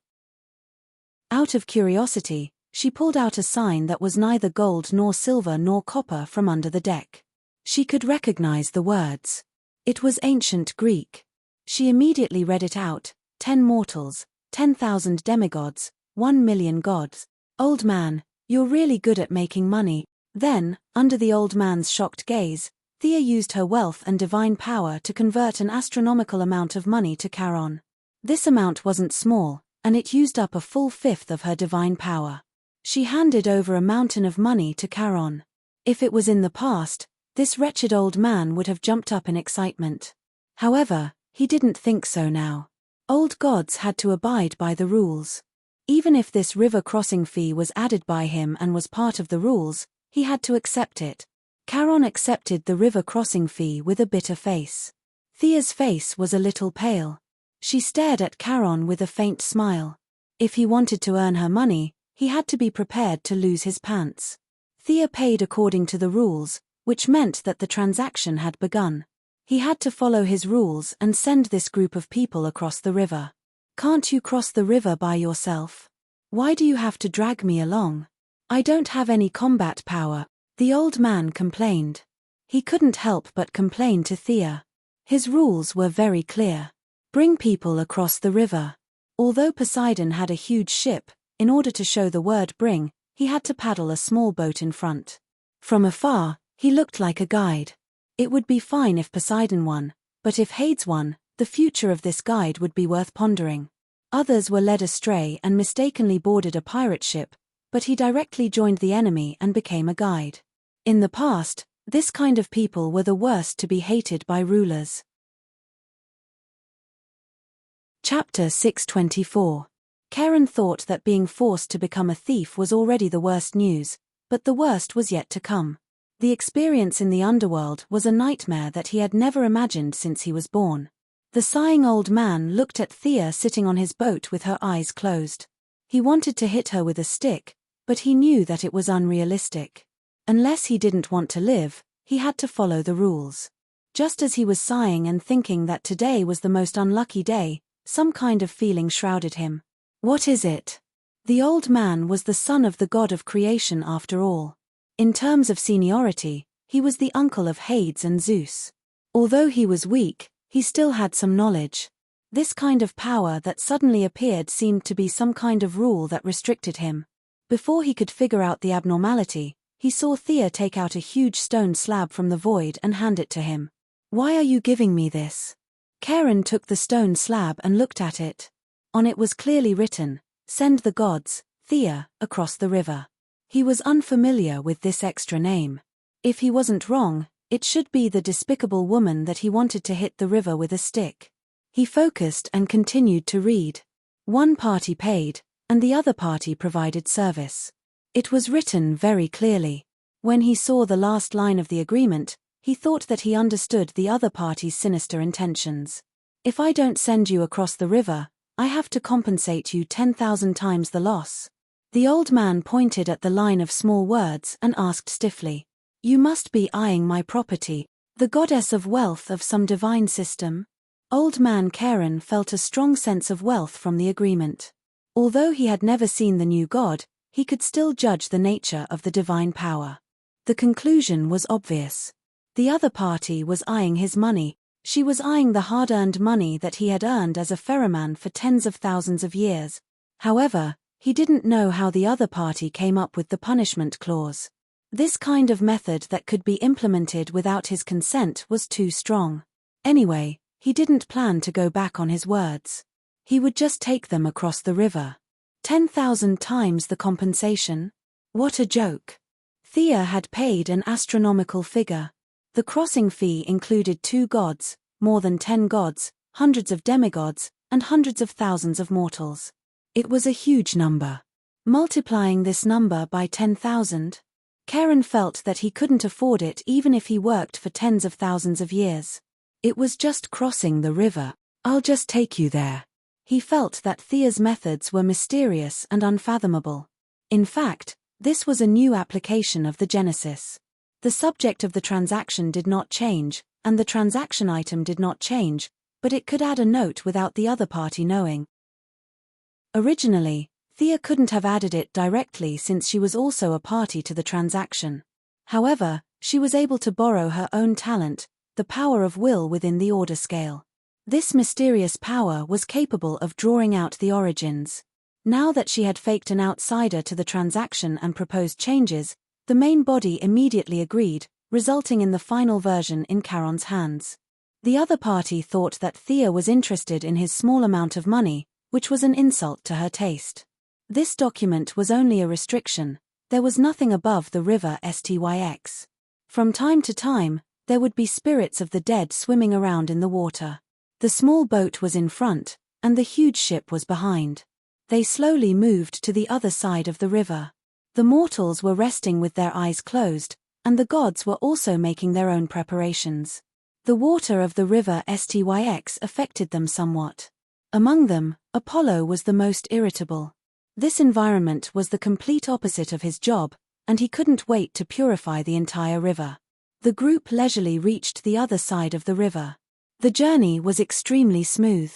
Out of curiosity, she pulled out a sign that was neither gold nor silver nor copper from under the deck. She could recognize the words. It was ancient Greek. She immediately read it out: 10 mortals, 10,000 demigods, 1 million gods. Old man, you're really good at making money. Then, under the old man's shocked gaze, Thea used her wealth and divine power to convert an astronomical amount of money to Charon. This amount wasn't small, and it used up a full fifth of her divine power. She handed over a mountain of money to Charon. If it was in the past, this wretched old man would have jumped up in excitement. However, he didn't think so now. Old gods had to abide by the rules. Even if this river crossing fee was added by him and was part of the rules, he had to accept it. Charon accepted the river crossing fee with a bitter face. Thea's face was a little pale. She stared at Charon with a faint smile. If he wanted to earn her money, he had to be prepared to lose his pants. Thea paid according to the rules, which meant that the transaction had begun. He had to follow his rules and send this group of people across the river. Can't you cross the river by yourself? Why do you have to drag me along? I don't have any combat power, the old man complained. He couldn't help but complain to Thea. His rules were very clear. Bring people across the river. Although Poseidon had a huge ship, in order to show the word bring, he had to paddle a small boat in front. From afar, he looked like a guide. It would be fine if Poseidon won, but if Hades won, the future of this guide would be worth pondering. Others were led astray and mistakenly boarded a pirate ship, but he directly joined the enemy and became a guide. In the past, this kind of people were the worst to be hated by rulers. Chapter 624. Karen thought that being forced to become a thief was already the worst news, but the worst was yet to come. The experience in the underworld was a nightmare that he had never imagined since he was born. The sighing old man looked at Thea sitting on his boat with her eyes closed. He wanted to hit her with a stick, but he knew that it was unrealistic. Unless he didn't want to live, he had to follow the rules. Just as he was sighing and thinking that today was the most unlucky day, some kind of feeling shrouded him. What is it? The old man was the son of the god of creation after all. In terms of seniority, he was the uncle of Hades and Zeus. Although he was weak, he still had some knowledge. This kind of power that suddenly appeared seemed to be some kind of rule that restricted him. Before he could figure out the abnormality, he saw Thea take out a huge stone slab from the void and hand it to him. Why are you giving me this? Karen took the stone slab and looked at it. On it was clearly written, "Send the gods, Thea, across the river." He was unfamiliar with this extra name. If he wasn't wrong, it should be the despicable woman that he wanted to hit the river with a stick. He focused and continued to read. One party paid, and the other party provided service. It was written very clearly. When he saw the last line of the agreement, he thought that he understood the other party's sinister intentions. If I don't send you across the river, I have to compensate you 10,000 times the loss. The old man pointed at the line of small words and asked stiffly, "You must be eyeing my property, the goddess of wealth of some divine system?" Old man Karen felt a strong sense of wealth from the agreement. Although he had never seen the new god, he could still judge the nature of the divine power. The conclusion was obvious. The other party was eyeing his money. She was eyeing the hard-earned money that he had earned as a ferryman for tens of thousands of years. However, he didn't know how the other party came up with the punishment clause. This kind of method that could be implemented without his consent was too strong. Anyway, he didn't plan to go back on his words. He would just take them across the river. 10,000 times the compensation? What a joke. Thea had paid an astronomical figure. The crossing fee included 2 gods, more than 10 gods, hundreds of demigods, and hundreds of thousands of mortals. It was a huge number. Multiplying this number by 10,000? Karen felt that he couldn't afford it even if he worked for tens of thousands of years. It was just crossing the river. I'll just take you there. He felt that Thea's methods were mysterious and unfathomable. In fact, this was a new application of the Genesis. The subject of the transaction did not change, and the transaction item did not change, but it could add a note without the other party knowing. Originally, Thea couldn't have added it directly since she was also a party to the transaction. However, she was able to borrow her own talent, the power of will within the order scale. This mysterious power was capable of drawing out the origins. Now that she had faked an outsider to the transaction and proposed changes, the main body immediately agreed, resulting in the final version in Charon's hands. The other party thought that Thea was interested in his small amount of money, which was an insult to her taste. This document was only a restriction. There was nothing above the river Styx. From time to time, there would be spirits of the dead swimming around in the water. The small boat was in front, and the huge ship was behind. They slowly moved to the other side of the river. The mortals were resting with their eyes closed, and the gods were also making their own preparations. The water of the river Styx affected them somewhat. Among them, Apollo was the most irritable. This environment was the complete opposite of his job, and he couldn't wait to purify the entire river. The group leisurely reached the other side of the river. The journey was extremely smooth.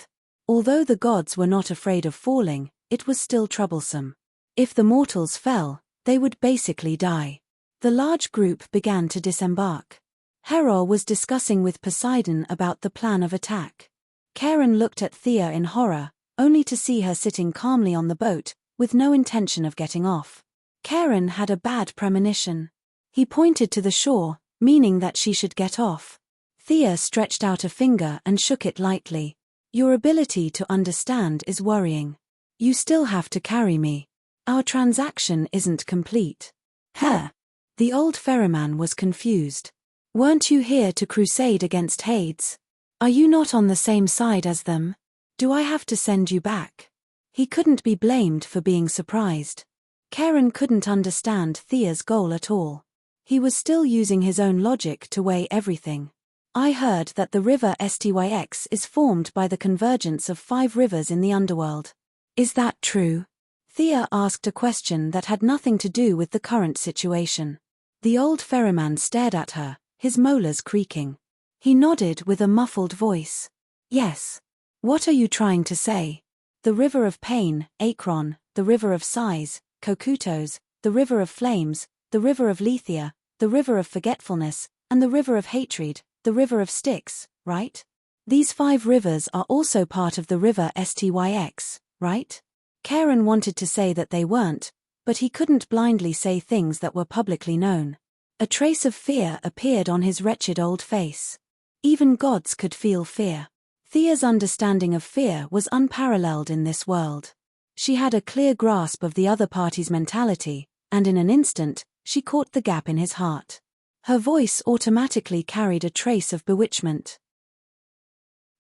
Although the gods were not afraid of falling, it was still troublesome. If the mortals fell, they would basically die. The large group began to disembark. Hera was discussing with Poseidon about the plan of attack. Charon looked at Thea in horror, only to see her sitting calmly on the boat, with no intention of getting off. Charon had a bad premonition. He pointed to the shore, meaning that she should get off. Thea stretched out a finger and shook it lightly. Your ability to understand is worrying. You still have to carry me. Our transaction isn't complete. Huh? The old ferryman was confused. Weren't you here to crusade against Hades? Are you not on the same side as them? Do I have to send you back? He couldn't be blamed for being surprised. Charon couldn't understand Thea's goal at all. He was still using his own logic to weigh everything. I heard that the river Styx is formed by the convergence of 5 rivers in the underworld. Is that true? Thea asked a question that had nothing to do with the current situation. The old ferryman stared at her, his molars creaking. He nodded with a muffled voice. Yes. What are you trying to say? The river of pain, Akron, the river of sighs, Kokutos, the river of flames, the river of Lethia, the river of forgetfulness, and the river of hatred, the river of Styx, right? These 5 rivers are also part of the river Styx, right? Charon wanted to say that they weren't, but he couldn't blindly say things that were publicly known. A trace of fear appeared on his wretched old face. Even gods could feel fear. Thea's understanding of fear was unparalleled in this world. She had a clear grasp of the other party's mentality, and in an instant, she caught the gap in his heart. Her voice automatically carried a trace of bewitchment.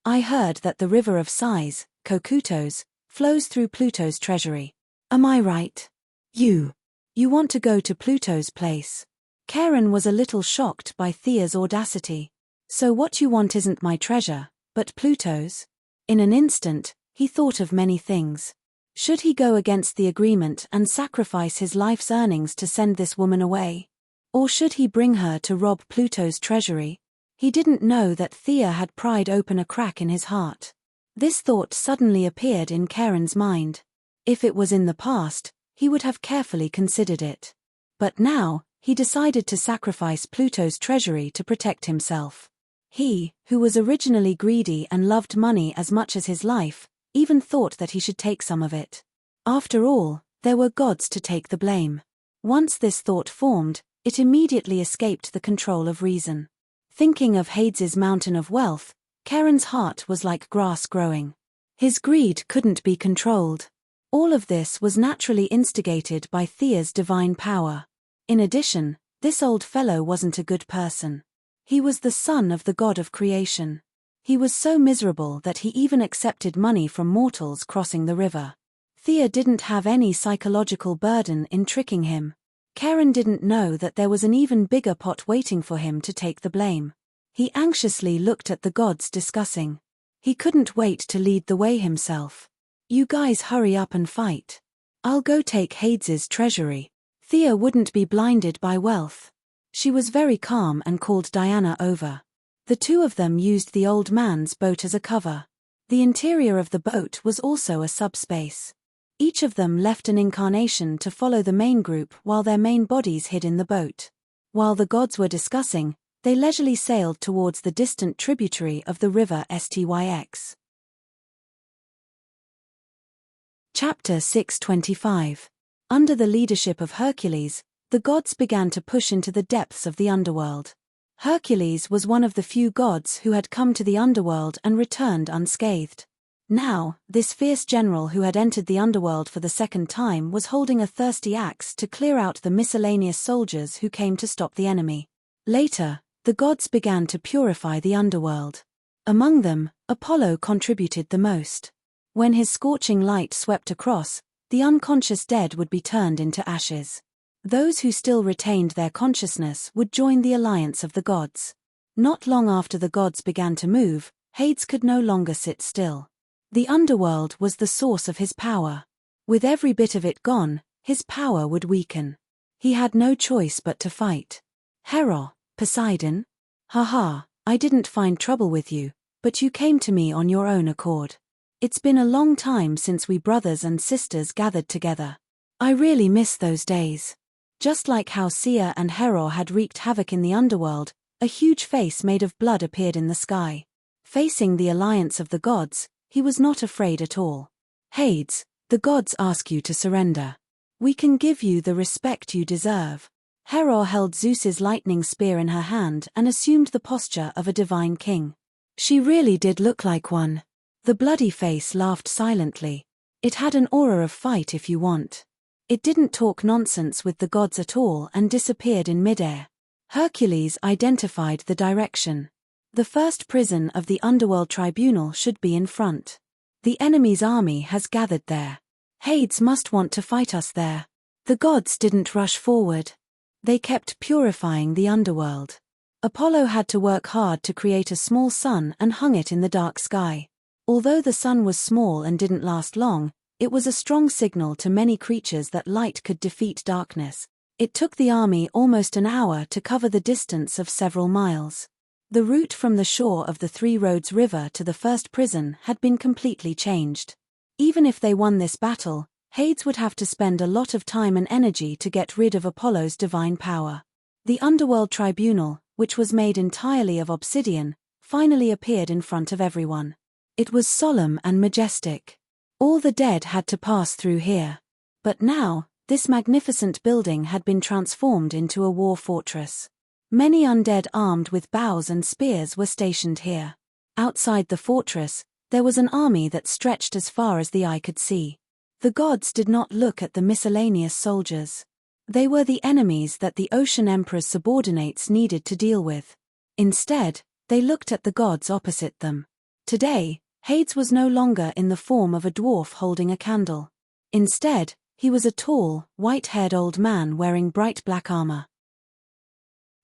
I heard that the river of sighs, Kokutos, flows through Pluto's treasury. Am I right? You want to go to Pluto's place? Charon was a little shocked by Thea's audacity. So what you want isn't my treasure, but Pluto's? In an instant, he thought of many things. Should he go against the agreement and sacrifice his life's earnings to send this woman away? Or should he bring her to rob Pluto's treasury? He didn't know that Thea had pried open a crack in his heart. This thought suddenly appeared in Charon's mind. If it was in the past, he would have carefully considered it. But now, he decided to sacrifice Pluto's treasury to protect himself. He, who was originally greedy and loved money as much as his life, even thought that he should take some of it. After all, there were gods to take the blame. Once this thought formed, it immediately escaped the control of reason. Thinking of Hades's mountain of wealth, Charon's heart was like grass growing. His greed couldn't be controlled. All of this was naturally instigated by Thea's divine power. In addition, this old fellow wasn't a good person. He was the son of the god of creation. He was so miserable that he even accepted money from mortals crossing the river. Thea didn't have any psychological burden in tricking him. Charon didn't know that there was an even bigger pot waiting for him to take the blame. He anxiously looked at the gods discussing. He couldn't wait to lead the way himself. You guys hurry up and fight. I'll go take Hades's treasury. Thea wouldn't be blinded by wealth. She was very calm and called Diana over. The two of them used the old man's boat as a cover. The interior of the boat was also a subspace. Each of them left an incarnation to follow the main group while their main bodies hid in the boat. While the gods were discussing, they leisurely sailed towards the distant tributary of the river Styx. Chapter 625. Under the leadership of Hercules, the gods began to push into the depths of the underworld. Hercules was one of the few gods who had come to the underworld and returned unscathed. Now, this fierce general who had entered the underworld for the second time was holding a thirsty axe to clear out the miscellaneous soldiers who came to stop the enemy. Later, the gods began to purify the underworld. Among them, Apollo contributed the most. When his scorching light swept across, the unconscious dead would be turned into ashes. Those who still retained their consciousness would join the alliance of the gods. Not long after the gods began to move, Hades could no longer sit still. The underworld was the source of his power. With every bit of it gone, his power would weaken. He had no choice but to fight. Hera, Poseidon? Haha, I didn't find trouble with you, but you came to me on your own accord. It's been a long time since we brothers and sisters gathered together. I really miss those days. Just like how Sia and Hera had wreaked havoc in the underworld, a huge face made of blood appeared in the sky. Facing the alliance of the gods, he was not afraid at all. Hades, the gods ask you to surrender. We can give you the respect you deserve. Hera held Zeus's lightning spear in her hand and assumed the posture of a divine king. She really did look like one. The bloody face laughed silently. It had an aura of fight if you want. It didn't talk nonsense with the gods at all and disappeared in midair. Hercules identified the direction. The first prison of the underworld tribunal should be in front. The enemy's army has gathered there. Hades must want to fight us there. The gods didn't rush forward. They kept purifying the underworld. Apollo had to work hard to create a small sun and hung it in the dark sky. Although the sun was small and didn't last long, it was a strong signal to many creatures that light could defeat darkness. It took the army almost an hour to cover the distance of several miles. The route from the shore of the Three Roads River to the first prison had been completely changed. Even if they won this battle, Hades would have to spend a lot of time and energy to get rid of Apollo's divine power. The underworld tribunal, which was made entirely of obsidian, finally appeared in front of everyone. It was solemn and majestic. All the dead had to pass through here. But now, this magnificent building had been transformed into a war fortress. Many undead armed with bows and spears were stationed here. Outside the fortress, there was an army that stretched as far as the eye could see. The gods did not look at the miscellaneous soldiers. They were the enemies that the Ocean Emperor's subordinates needed to deal with. Instead, they looked at the gods opposite them. Today, Hades was no longer in the form of a dwarf holding a candle. Instead, he was a tall, white-haired old man wearing bright black armor.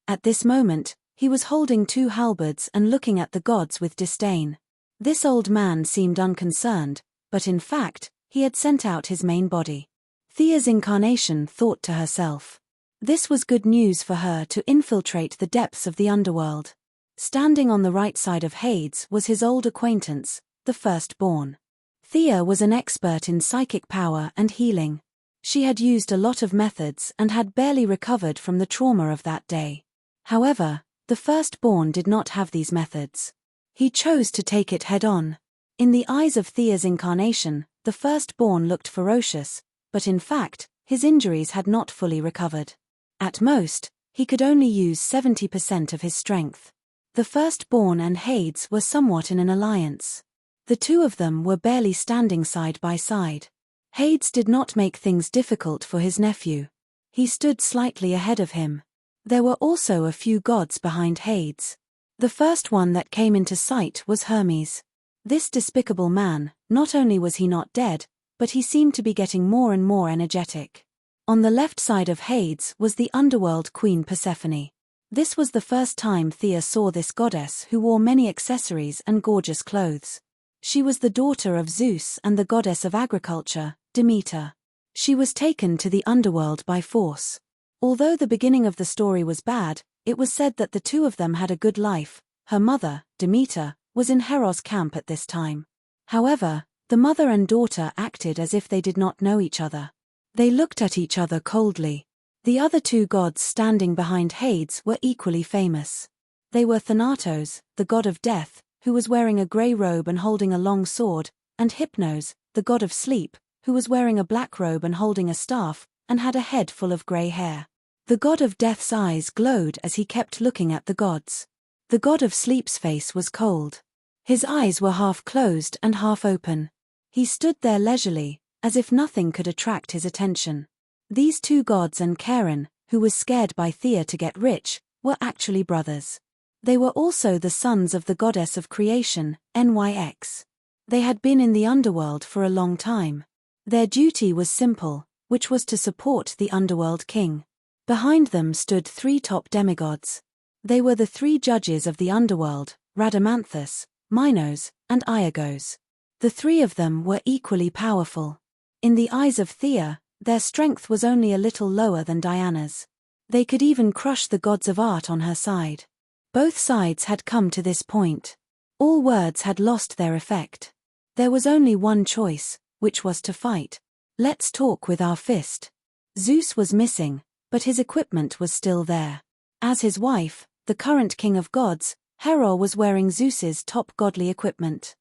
At this moment, he was holding two halberds and looking at the gods with disdain. This old man seemed unconcerned, but in fact, he had sent out his main body. Thea's incarnation thought to herself. This was good news for her to infiltrate the depths of the underworld. Standing on the right side of Hades was his old acquaintance, the firstborn. Thea was an expert in psychic power and healing. She had used a lot of methods and had barely recovered from the trauma of that day. However, the firstborn did not have these methods. He chose to take it head-on. In the eyes of Thea's incarnation, the firstborn looked ferocious, but in fact, his injuries had not fully recovered. At most, he could only use 70% of his strength. The firstborn and Hades were somewhat in an alliance. The two of them were barely standing side by side. Hades did not make things difficult for his nephew. He stood slightly ahead of him. There were also a few gods behind Hades. The first one that came into sight was Hermes. This despicable man, not only was he not dead, but he seemed to be getting more and more energetic. On the left side of Hades was the underworld queen Persephone. This was the first time Thea saw this goddess who wore many accessories and gorgeous clothes. She was the daughter of Zeus and the goddess of agriculture, Demeter. She was taken to the underworld by force. Although the beginning of the story was bad, it was said that the two of them had a good life. Her mother, Demeter, was in Heros' camp at this time. However, the mother and daughter acted as if they did not know each other. They looked at each other coldly. The other two gods standing behind Hades were equally famous. They were Thanatos, the god of death, who was wearing a grey robe and holding a long sword, and Hypnos, the god of sleep, who was wearing a black robe and holding a staff, and had a head full of grey hair. The god of death's eyes glowed as he kept looking at the gods. The god of sleep's face was cold. His eyes were half closed and half open. He stood there leisurely, as if nothing could attract his attention. These two gods and Charon, who was scared by Thea to get rich, were actually brothers. They were also the sons of the goddess of creation, Nyx. They had been in the underworld for a long time. Their duty was simple, which was to support the underworld king. Behind them stood three top demigods. They were the three judges of the underworld, Rhadamanthus, Minos, and Iagos. The three of them were equally powerful. In the eyes of Thea, their strength was only a little lower than Diana's. They could even crush the gods of art on her side. Both sides had come to this point. All words had lost their effect. There was only one choice, which was to fight. Let's talk with our fist. Zeus was missing, but his equipment was still there. As his wife, the current king of gods, Hera was wearing Zeus's top godly equipment.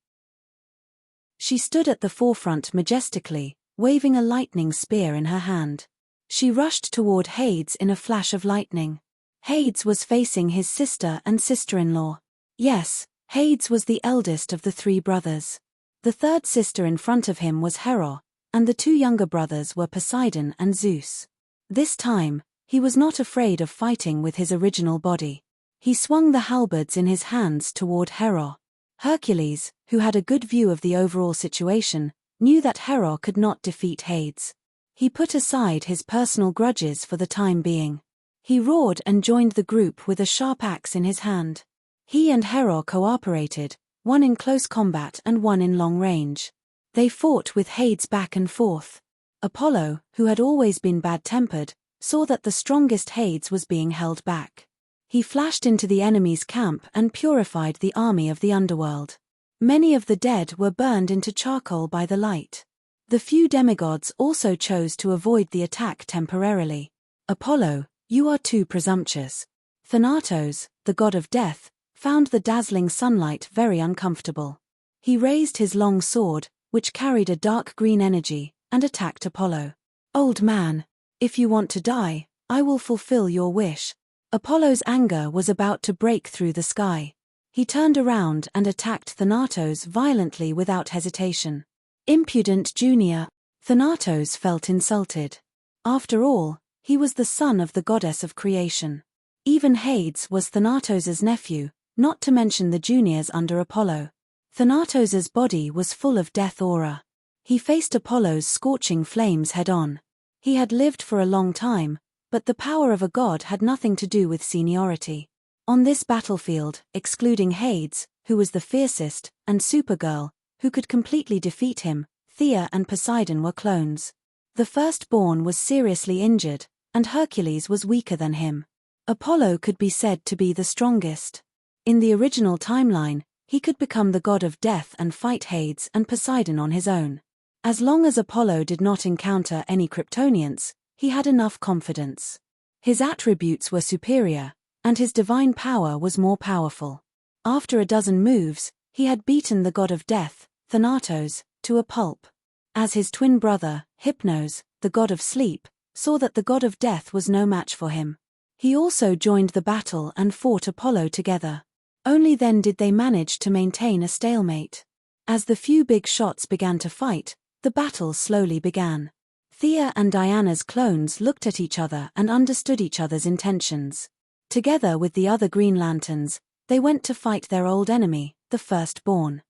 She stood at the forefront majestically, waving a lightning spear in her hand. She rushed toward Hades in a flash of lightning. Hades was facing his sister and sister-in-law. Yes, Hades was the eldest of the three brothers. The third sister in front of him was Hera, and the two younger brothers were Poseidon and Zeus. This time, he was not afraid of fighting with his original body. He swung the halberds in his hands toward Hera. Hercules, who had a good view of the overall situation, knew that Hera could not defeat Hades. He put aside his personal grudges for the time being. He roared and joined the group with a sharp axe in his hand. He and Hera cooperated, one in close combat and one in long range. They fought with Hades back and forth. Apollo, who had always been bad-tempered, saw that the strongest Hades was being held back. He flashed into the enemy's camp and purified the army of the underworld. Many of the dead were burned into charcoal by the light. The few demigods also chose to avoid the attack temporarily. Apollo, you are too presumptuous. Thanatos, the god of death, found the dazzling sunlight very uncomfortable. He raised his long sword, which carried a dark green energy, and attacked Apollo. Old man, if you want to die, I will fulfill your wish. Apollo's anger was about to break through the sky. He turned around and attacked Thanatos violently without hesitation. Impudent junior. Thanatos felt insulted. After all, he was the son of the goddess of creation. Even Hades was Thanatos's nephew, not to mention the juniors under Apollo. Thanatos's body was full of death aura. He faced Apollo's scorching flames head-on. He had lived for a long time, but the power of a god had nothing to do with seniority. On this battlefield, excluding Hades, who was the fiercest, and Supergirl, who could completely defeat him, Thea and Poseidon were clones. The firstborn was seriously injured, and Hercules was weaker than him. Apollo could be said to be the strongest. In the original timeline, he could become the god of death and fight Hades and Poseidon on his own. As long as Apollo did not encounter any Kryptonians, he had enough confidence. His attributes were superior, and his divine power was more powerful. After a dozen moves, he had beaten the god of death, Thanatos, to a pulp. As his twin brother, Hypnos, the god of sleep, saw that the god of death was no match for him. He also joined the battle and fought Apollo together. Only then did they manage to maintain a stalemate. As the few big shots began to fight, the battle slowly began. Thea and Diana's clones looked at each other and understood each other's intentions. Together with the other Green Lanterns, they went to fight their old enemy, the Firstborn.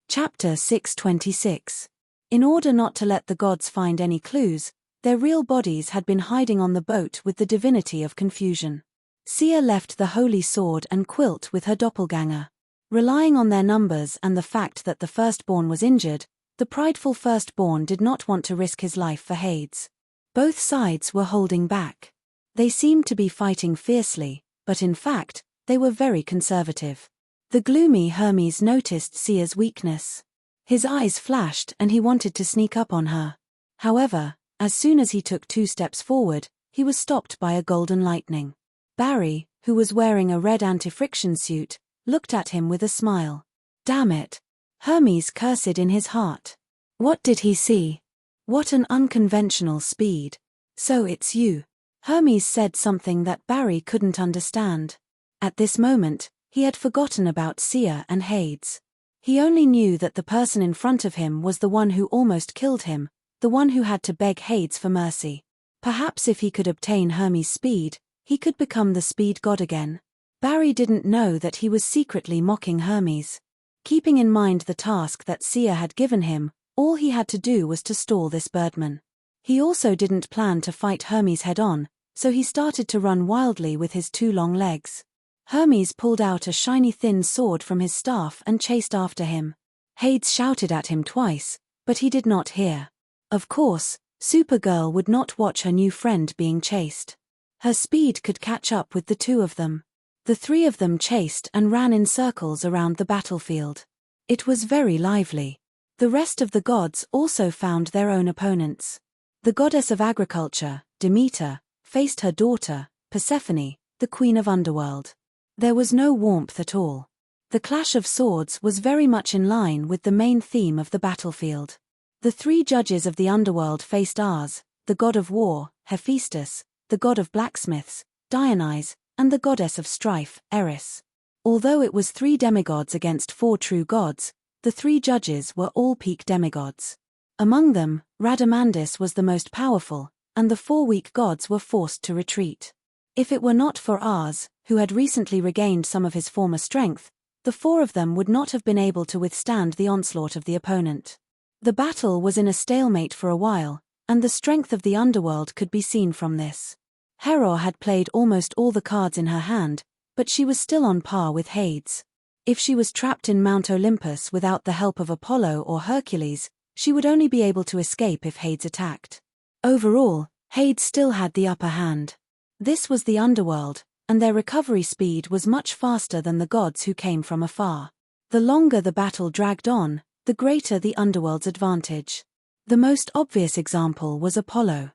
Chapter 626. In order not to let the gods find any clues, their real bodies had been hiding on the boat with the divinity of confusion. Sia left the holy sword and quilt with her doppelganger. Relying on their numbers and the fact that the firstborn was injured, the prideful firstborn did not want to risk his life for Hades. Both sides were holding back. They seemed to be fighting fiercely, but in fact, they were very conservative. The gloomy Hermes noticed Sia's weakness. His eyes flashed and he wanted to sneak up on her. However, as soon as he took 2 steps forward, he was stopped by a golden lightning. Barry, who was wearing a red anti-friction suit, looked at him with a smile. Damn it! Hermes cursed in his heart. What did he see? What an unconventional speed. So it's you. Hermes said something that Barry couldn't understand. At this moment, he had forgotten about Sia and Hades. He only knew that the person in front of him was the one who almost killed him, the one who had to beg Hades for mercy. Perhaps if he could obtain Hermes' speed, he could become the speed god again. Barry didn't know that he was secretly mocking Hermes. Keeping in mind the task that Sia had given him, all he had to do was to stall this birdman. He also didn't plan to fight Hermes head-on, so he started to run wildly with his 2 long legs. Hermes pulled out a shiny thin sword from his staff and chased after him. Hades shouted at him twice, but he did not hear. Of course, Supergirl would not watch her new friend being chased. Her speed could catch up with the 2 of them. The 3 of them chased and ran in circles around the battlefield. It was very lively. The rest of the gods also found their own opponents. The goddess of agriculture, Demeter, faced her daughter, Persephone, the queen of underworld. There was no warmth at all. The clash of swords was very much in line with the main theme of the battlefield. The 3 judges of the underworld faced Ars, the god of war, Hephaestus, the god of blacksmiths, Dionysus, and the goddess of strife, Eris. Although it was 3 demigods against 4 true gods, the 3 judges were all peak demigods. Among them, Rhadamanthus was the most powerful, and the 4 weak gods were forced to retreat. If it were not for Ars, who had recently regained some of his former strength, the 4 of them would not have been able to withstand the onslaught of the opponent. The battle was in a stalemate for a while, and the strength of the underworld could be seen from this. Hera had played almost all the cards in her hand, but she was still on par with Hades. If she was trapped in Mount Olympus without the help of Apollo or Hercules, she would only be able to escape if Hades attacked. Overall, Hades still had the upper hand. This was the underworld, and their recovery speed was much faster than the gods who came from afar. The longer the battle dragged on, the greater the underworld's advantage. The most obvious example was Apollo.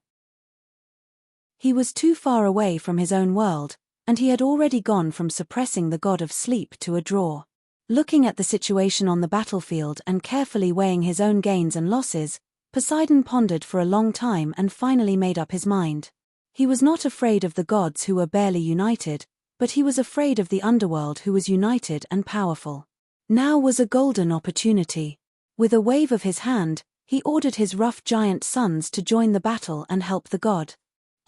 He was too far away from his own world, and he had already gone from suppressing the god of sleep to a draw. Looking at the situation on the battlefield and carefully weighing his own gains and losses, Poseidon pondered for a long time and finally made up his mind. He was not afraid of the gods who were barely united, but he was afraid of the underworld who was united and powerful. Now was a golden opportunity. With a wave of his hand, he ordered his rough giant sons to join the battle and help the god.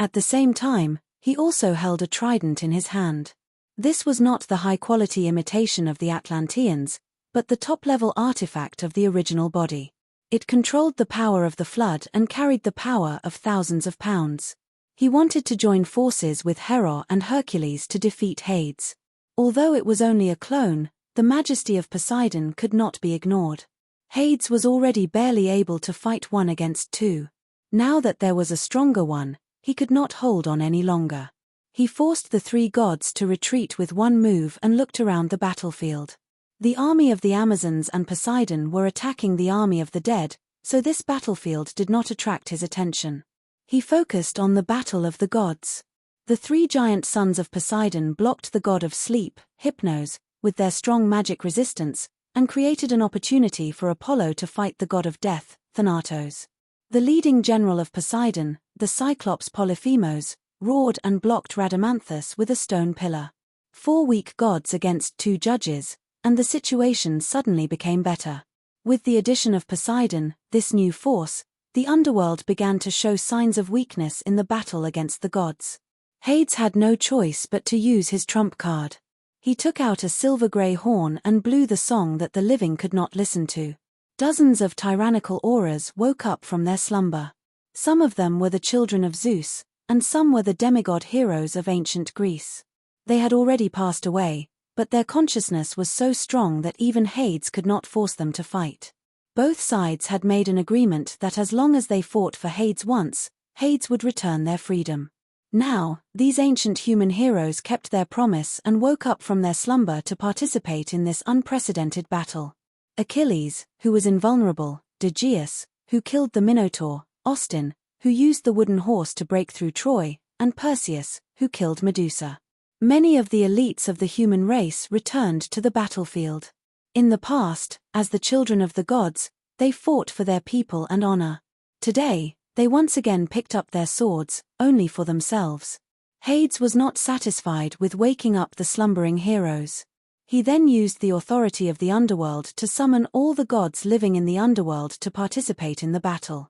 At the same time, he also held a trident in his hand. This was not the high-quality imitation of the Atlanteans, but the top-level artifact of the original body. It controlled the power of the flood and carried the power of thousands of pounds. He wanted to join forces with Hera and Hercules to defeat Hades. Although it was only a clone, the majesty of Poseidon could not be ignored. Hades was already barely able to fight 1 against 2. Now that there was a stronger one, he could not hold on any longer. He forced the 3 gods to retreat with 1 move and looked around the battlefield. The army of the Amazons and Poseidon were attacking the army of the dead, so this battlefield did not attract his attention. He focused on the battle of the gods. The 3 giant sons of Poseidon blocked the god of sleep, Hypnos, with their strong magic resistance, and created an opportunity for Apollo to fight the god of death, Thanatos. The leading general of Poseidon, the Cyclops Polyphemos, roared and blocked Rhadamanthus with a stone pillar. 4 weak gods against 2 judges, and the situation suddenly became better. With the addition of Poseidon, this new force, the underworld began to show signs of weakness in the battle against the gods. Hades had no choice but to use his trump card. He took out a silver-grey horn and blew the song that the living could not listen to. Dozens of tyrannical auras woke up from their slumber. Some of them were the children of Zeus, and some were the demigod heroes of ancient Greece. They had already passed away, but their consciousness was so strong that even Hades could not force them to fight. Both sides had made an agreement that as long as they fought for Hades once, Hades would return their freedom. Now, these ancient human heroes kept their promise and woke up from their slumber to participate in this unprecedented battle. Achilles, who was invulnerable, Dageus, who killed the Minotaur, Austin, who used the wooden horse to break through Troy, and Perseus, who killed Medusa. Many of the elites of the human race returned to the battlefield. In the past, as the children of the gods, they fought for their people and honor. Today, they once again picked up their swords, only for themselves. Hades was not satisfied with waking up the slumbering heroes. He then used the authority of the underworld to summon all the gods living in the underworld to participate in the battle.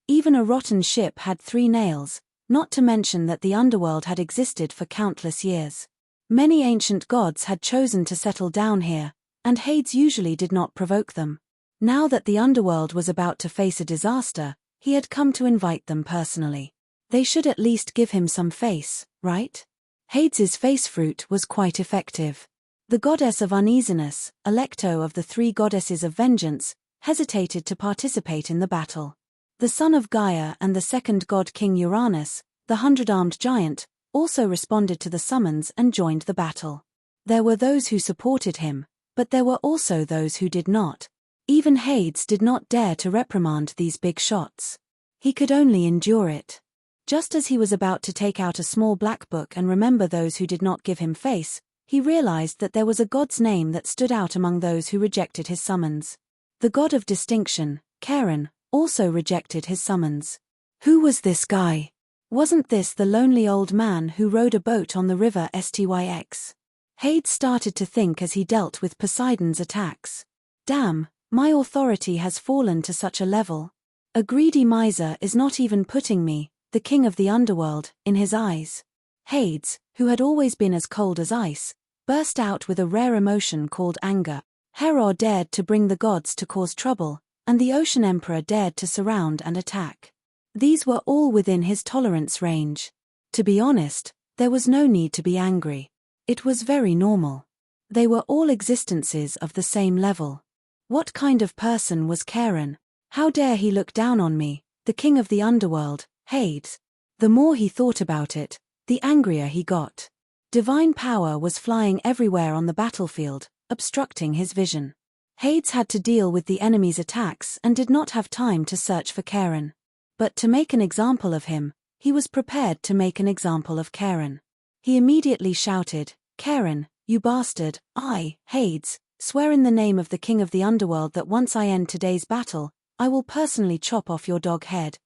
Even a rotten ship had 3 nails, not to mention that the underworld had existed for countless years. Many ancient gods had chosen to settle down here, and Hades usually did not provoke them. Now that the underworld was about to face a disaster, he had come to invite them personally. They should at least give him some face, right? Hades's face fruit was quite effective. The goddess of uneasiness, Alecto of the 3 goddesses of vengeance, hesitated to participate in the battle. The son of Gaia and the second god King Uranus, the 100-armed giant, also responded to the summons and joined the battle. There were those who supported him, but there were also those who did not. Even Hades did not dare to reprimand these big shots. He could only endure it. Just as he was about to take out a small black book and remember those who did not give him face, he realized that there was a god's name that stood out among those who rejected his summons. The god of distinction, Charon, also rejected his summons. Who was this guy? Wasn't this the lonely old man who rowed a boat on the river Styx? Hades started to think as he dealt with Poseidon's attacks. Damn, my authority has fallen to such a level. A greedy miser is not even putting me, the king of the underworld, in his eyes. Hades, who had always been as cold as ice, burst out with a rare emotion called anger. Hera dared to bring the gods to cause trouble, and the Ocean Emperor dared to surround and attack. These were all within his tolerance range. To be honest, there was no need to be angry. It was very normal. They were all existences of the same level. What kind of person was Charon? How dare he look down on me, the king of the underworld, Hades? The more he thought about it, the angrier he got. Divine power was flying everywhere on the battlefield, obstructing his vision. Hades had to deal with the enemy's attacks and did not have time to search for Charon. But to make an example of him, he was prepared to make an example of Charon. He immediately shouted, "Charon, you bastard, I, Hades, swear in the name of the king of the underworld that once I end today's battle, I will personally chop off your dog head."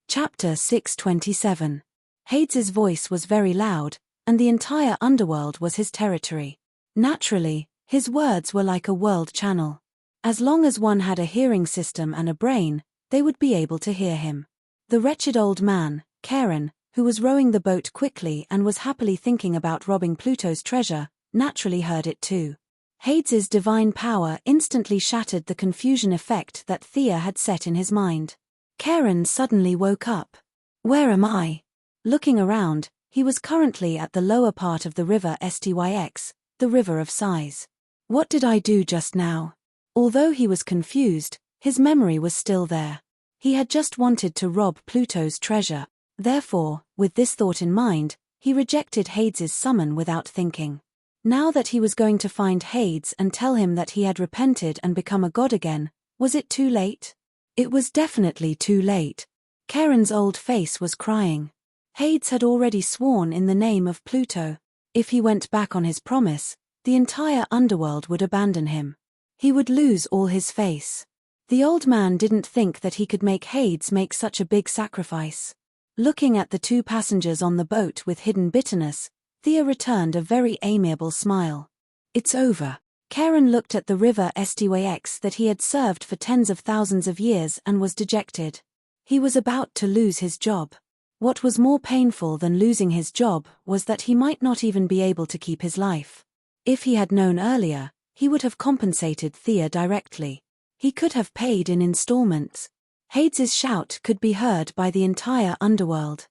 Chapter 627. Hades's voice was very loud, and the entire underworld was his territory. Naturally, his words were like a world channel. As long as one had a hearing system and a brain, they would be able to hear him. The wretched old man, Charon, who was rowing the boat quickly and was happily thinking about robbing Pluto's treasure, naturally heard it too. Hades's divine power instantly shattered the confusion effect that Thea had set in his mind. Charon suddenly woke up. Where am I? Looking around, he was currently at the lower part of the river Styx, the river of sighs. What did I do just now? Although he was confused, his memory was still there. He had just wanted to rob Pluto's treasure. Therefore, with this thought in mind, he rejected Hades's summon without thinking. Now that he was going to find Hades and tell him that he had repented and become a god again, was it too late? It was definitely too late. Charon's old face was crying. Hades had already sworn in the name of Pluto. If he went back on his promise, the entire underworld would abandon him. He would lose all his face. The old man didn't think that he could make Hades make such a big sacrifice. Looking at the 2 passengers on the boat with hidden bitterness, Thea returned a very amiable smile. It's over. Charon looked at the river Styx that he had served for tens of thousands of years and was dejected. He was about to lose his job. What was more painful than losing his job was that he might not even be able to keep his life. If he had known earlier, he would have compensated Thea directly. He could have paid in installments. Hades's shout could be heard by the entire underworld.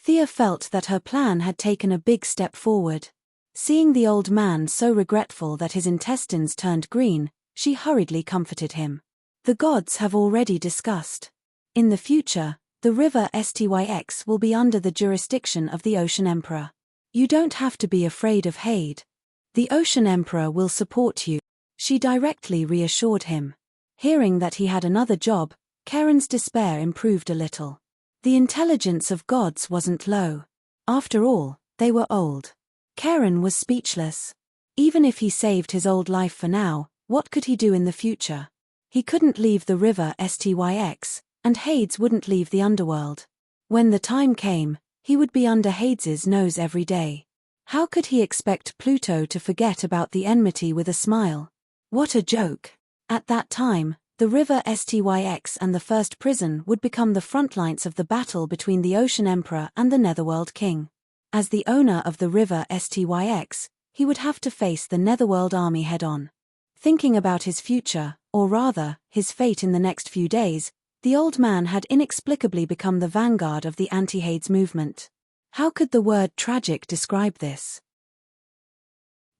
Thea felt that her plan had taken a big step forward. Seeing the old man so regretful that his intestines turned green, she hurriedly comforted him. The gods have already discussed. In the future, the river Styx will be under the jurisdiction of the Ocean Emperor. You don't have to be afraid of Hade. The Ocean Emperor will support you, she directly reassured him. Hearing that he had another job, Karen's despair improved a little. The intelligence of gods wasn't low. After all, they were old. Karen was speechless. Even if he saved his old life for now, what could he do in the future? He couldn't leave the river Styx, and Hades wouldn't leave the underworld. When the time came, he would be under Hades's nose every day. How could he expect Pluto to forget about the enmity with a smile? What a joke! At that time, the river Styx and the first prison would become the front lines of the battle between the Ocean Emperor and the Netherworld King. As the owner of the river Styx, he would have to face the Netherworld army head-on. Thinking about his future, or rather, his fate in the next few days, the old man had inexplicably become the vanguard of the anti-Hades movement. How could the word tragic describe this?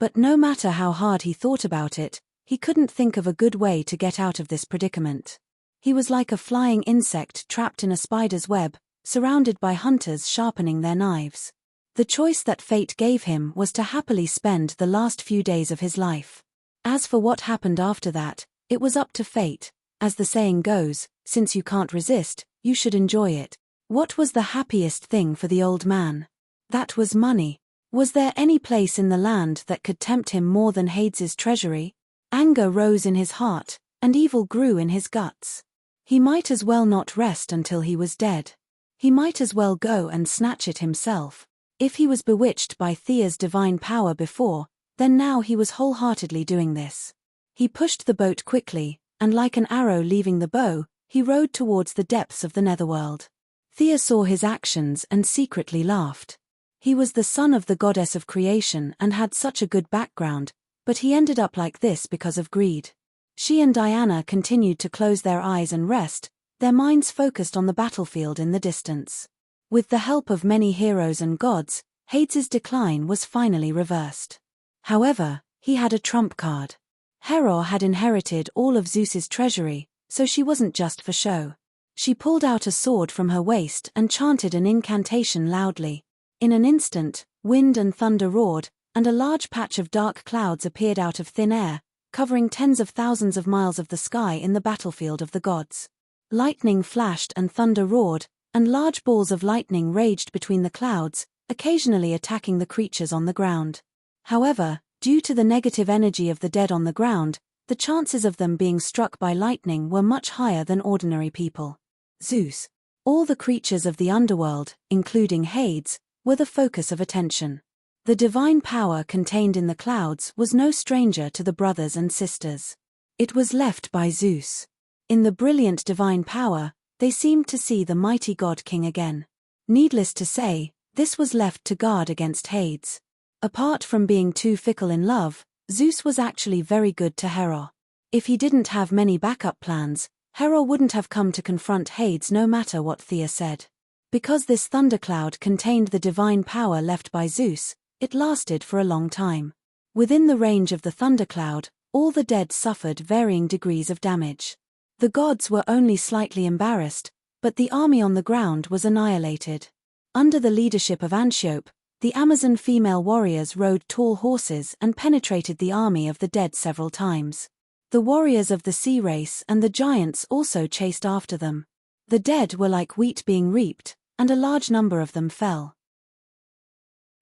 But no matter how hard he thought about it, he couldn't think of a good way to get out of this predicament. He was like a flying insect trapped in a spider's web, surrounded by hunters sharpening their knives. The choice that fate gave him was to happily spend the last few days of his life. As for what happened after that, it was up to fate. As the saying goes, since you can't resist, you should enjoy it. What was the happiest thing for the old man? That was money. Was there any place in the land that could tempt him more than Hades's treasury? Anger rose in his heart, and evil grew in his guts. He might as well not rest until he was dead. He might as well go and snatch it himself. If he was bewitched by Thea's divine power before, then now he was wholeheartedly doing this. He pushed the boat quickly, and like an arrow leaving the bow, he rowed towards the depths of the Netherworld. Thea saw his actions and secretly laughed. He was the son of the goddess of creation and had such a good background, but he ended up like this because of greed. She and Diana continued to close their eyes and rest, their minds focused on the battlefield in the distance. With the help of many heroes and gods, Hades's decline was finally reversed. However, he had a trump card. Hera had inherited all of Zeus's treasury, so she wasn't just for show. She pulled out a sword from her waist and chanted an incantation loudly. In an instant, wind and thunder roared, and a large patch of dark clouds appeared out of thin air, covering tens of thousands of miles of the sky in the battlefield of the gods. Lightning flashed and thunder roared, and large balls of lightning raged between the clouds, occasionally attacking the creatures on the ground. However, due to the negative energy of the dead on the ground, the chances of them being struck by lightning were much higher than ordinary people. Zeus. All the creatures of the underworld, including Hades, were the focus of attention. The divine power contained in the clouds was no stranger to the brothers and sisters. It was left by Zeus. In the brilliant divine power, they seemed to see the mighty god king again. Needless to say, this was left to guard against Hades. Apart from being too fickle in love, Zeus was actually very good to Hera. If he didn't have many backup plans, Hera wouldn't have come to confront Hades no matter what Thea said. Because this thundercloud contained the divine power left by Zeus, it lasted for a long time. Within the range of the thundercloud, all the dead suffered varying degrees of damage. The gods were only slightly embarrassed, but the army on the ground was annihilated. Under the leadership of Antiope, the Amazon female warriors rode tall horses and penetrated the army of the dead several times. The warriors of the sea race and the giants also chased after them. The dead were like wheat being reaped, and a large number of them fell.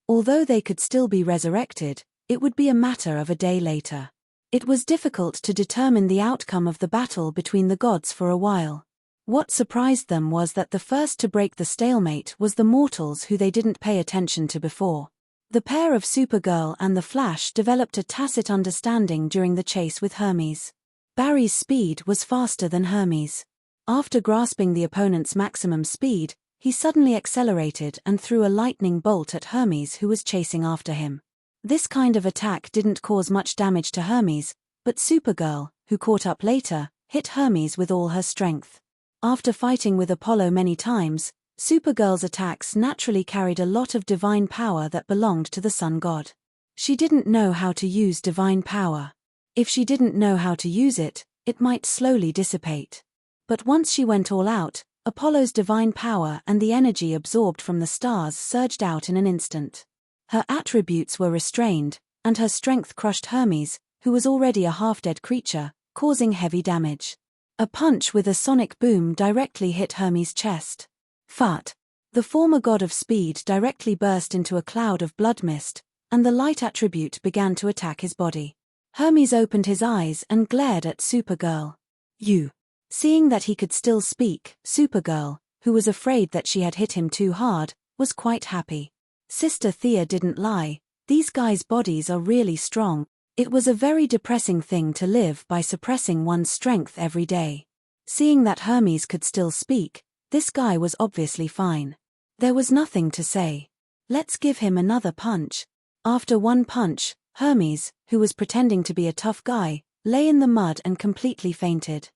Although they could still be resurrected, it would be a matter of a day later. It was difficult to determine the outcome of the battle between the gods for a while. What surprised them was that the first to break the stalemate was the mortals who they didn't pay attention to before. The pair of Supergirl and the Flash developed a tacit understanding during the chase with Hermes. Barry's speed was faster than Hermes. After grasping the opponent's maximum speed, he suddenly accelerated and threw a lightning bolt at Hermes who was chasing after him. This kind of attack didn't cause much damage to Hermes, but Supergirl, who caught up later, hit Hermes with all her strength. After fighting with Apollo many times, Supergirl's attacks naturally carried a lot of divine power that belonged to the sun god. She didn't know how to use divine power. If she didn't know how to use it, it might slowly dissipate. But once she went all out, Apollo's divine power and the energy absorbed from the stars surged out in an instant. Her attributes were restrained, and her strength crushed Hermes, who was already a half-dead creature, causing heavy damage. A punch with a sonic boom directly hit Hermes' chest. Fat. The former god of speed directly burst into a cloud of blood mist, and the light attribute began to attack his body. Hermes opened his eyes and glared at Supergirl. You. Seeing that he could still speak, Supergirl, who was afraid that she had hit him too hard, was quite happy. Sister Thea didn't lie, these guys' bodies are really strong. It was a very depressing thing to live by suppressing one's strength every day. Seeing that Hermes could still speak, this guy was obviously fine. There was nothing to say. Let's give him another punch. After one punch, Hermes, who was pretending to be a tough guy, lay in the mud and completely fainted.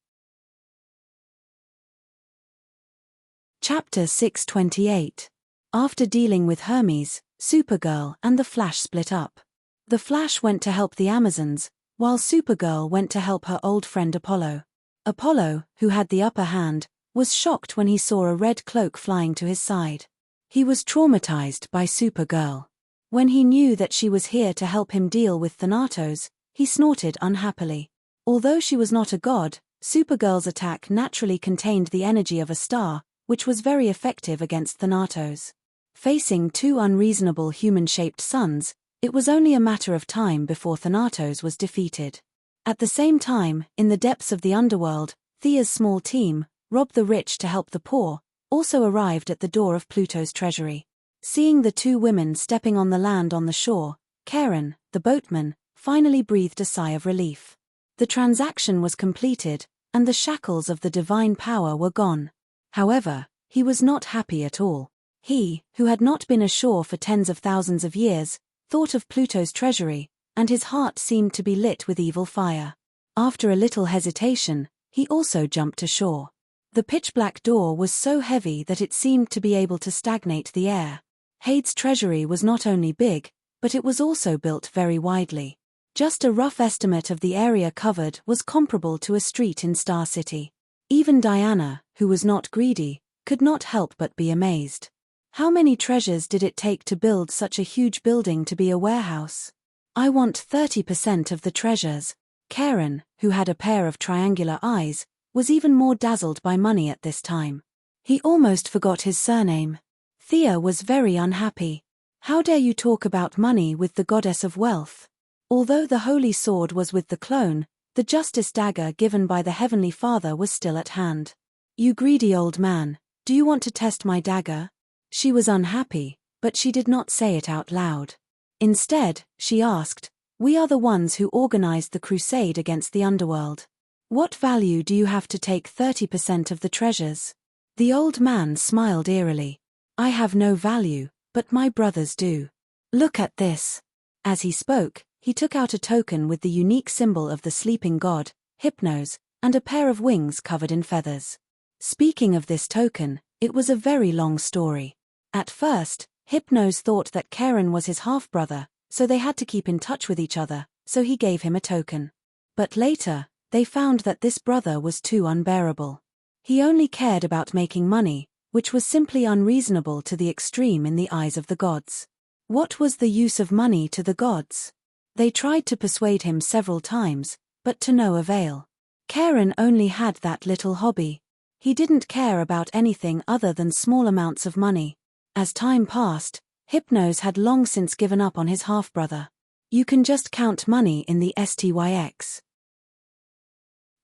Chapter 628. After dealing with Hermes, Supergirl and the Flash split up. The Flash went to help the Amazons, while Supergirl went to help her old friend Apollo. Apollo, who had the upper hand, was shocked when he saw a red cloak flying to his side. He was traumatized by Supergirl. When he knew that she was here to help him deal with Thanatos, he snorted unhappily. Although she was not a god, Supergirl's attack naturally contained the energy of a star, which was very effective against Thanatos. Facing two unreasonable human-shaped suns, it was only a matter of time before Thanatos was defeated. At the same time, in the depths of the underworld, Thea's small team, Rob the Rich to help the poor, also arrived at the door of Pluto's treasury. Seeing the two women stepping on the land on the shore, Karen, the boatman, finally breathed a sigh of relief. The transaction was completed, and the shackles of the divine power were gone. However, he was not happy at all. He, who had not been ashore for tens of thousands of years, thought of Pluto's treasury, and his heart seemed to be lit with evil fire. After a little hesitation, he also jumped ashore. The pitch-black door was so heavy that it seemed to be able to stagnate the air. Hade's treasury was not only big, but it was also built very widely. Just a rough estimate of the area covered was comparable to a street in Star City. Even Diana, who was not greedy, could not help but be amazed. How many treasures did it take to build such a huge building to be a warehouse? I want 30% of the treasures. Karen, who had a pair of triangular eyes, was even more dazzled by money at this time. He almost forgot his surname. Thea was very unhappy. How dare you talk about money with the goddess of wealth? Although the holy sword was with the clone, the justice dagger given by the Heavenly Father was still at hand. You greedy old man, do you want to test my dagger? She was unhappy, but she did not say it out loud. Instead, she asked, we are the ones who organized the crusade against the underworld. What value do you have to take 30% of the treasures? The old man smiled eerily. I have no value, but my brothers do. Look at this. As he spoke, he took out a token with the unique symbol of the sleeping god, Hypnos, and a pair of wings covered in feathers. Speaking of this token, it was a very long story. At first, Hypnos thought that Karen was his half-brother, so they had to keep in touch with each other, so he gave him a token. But later, they found that this brother was too unbearable. He only cared about making money, which was simply unreasonable to the extreme in the eyes of the gods. What was the use of money to the gods? They tried to persuade him several times, but to no avail. Karen only had that little hobby. He didn't care about anything other than small amounts of money. As time passed, Hypnos had long since given up on his half-brother. You can just count money in the STYX.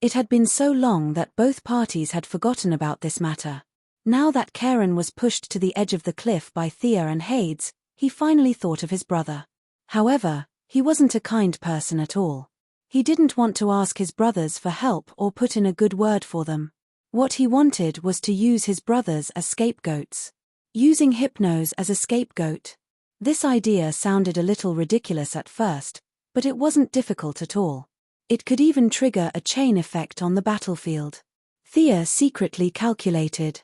It had been so long that both parties had forgotten about this matter. Now that Karen was pushed to the edge of the cliff by Thea and Hades, he finally thought of his brother. However, he wasn't a kind person at all. He didn't want to ask his brothers for help or put in a good word for them. What he wanted was to use his brothers as scapegoats. Using Hypnos as a scapegoat. This idea sounded a little ridiculous at first, but it wasn't difficult at all. It could even trigger a chain effect on the battlefield. Thea secretly calculated.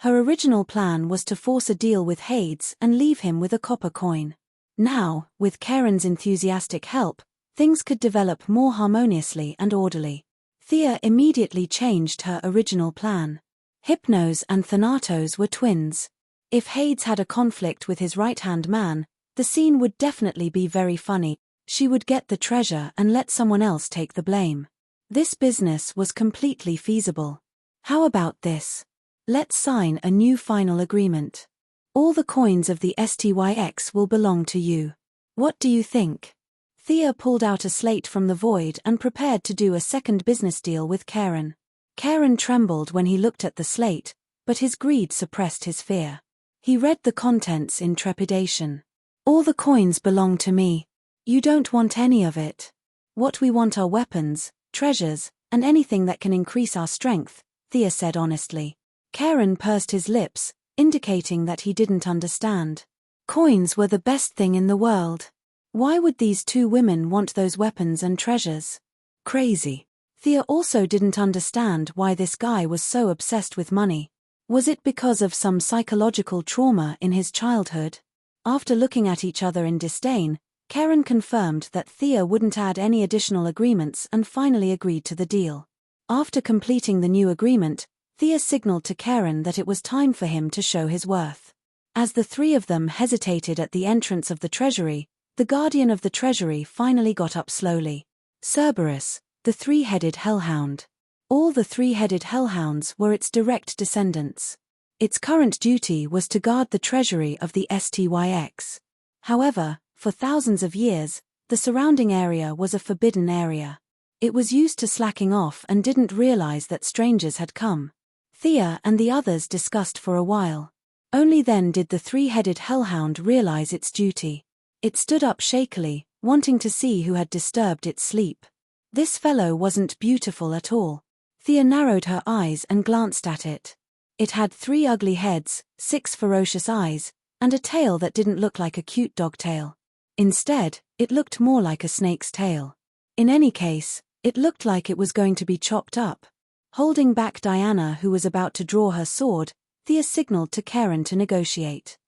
Her original plan was to force a deal with Hades and leave him with a copper coin. Now, with Karen's enthusiastic help, things could develop more harmoniously and orderly. Thea immediately changed her original plan. Hypnos and Thanatos were twins. If Hades had a conflict with his right-hand man, the scene would definitely be very funny. She would get the treasure and let someone else take the blame. This business was completely feasible. How about this? Let's sign a new final agreement. All the coins of the STYX will belong to you. What do you think? Thea pulled out a slate from the void and prepared to do a second business deal with Karen. Karen trembled when he looked at the slate, but his greed suppressed his fear. He read the contents in trepidation. All the coins belong to me. You don't want any of it. What we want are weapons, treasures, and anything that can increase our strength, Thea said honestly. Karen pursed his lips, indicating that he didn't understand. Coins were the best thing in the world. Why would these two women want those weapons and treasures? Crazy. Thea also didn't understand why this guy was so obsessed with money. Was it because of some psychological trauma in his childhood? After looking at each other in disdain, Karen confirmed that Thea wouldn't add any additional agreements and finally agreed to the deal. After completing the new agreement, Thea signaled to Karen that it was time for him to show his worth. As the three of them hesitated at the entrance of the treasury, the guardian of the treasury finally got up slowly. Cerberus, the three-headed hellhound. All the three-headed hellhounds were its direct descendants. Its current duty was to guard the treasury of the STYX. However, for thousands of years, the surrounding area was a forbidden area. It was used to slacking off and didn't realize that strangers had come. Thea and the others discussed for a while. Only then did the three-headed hellhound realize its duty. It stood up shakily, wanting to see who had disturbed its sleep. This fellow wasn't beautiful at all. Thea narrowed her eyes and glanced at it. It had 3 ugly heads, 6 ferocious eyes, and a tail that didn't look like a cute dog tail. Instead, it looked more like a snake's tail. In any case, it looked like it was going to be chopped up. Holding back Diana, who was about to draw her sword, Thea signaled to Karen to negotiate.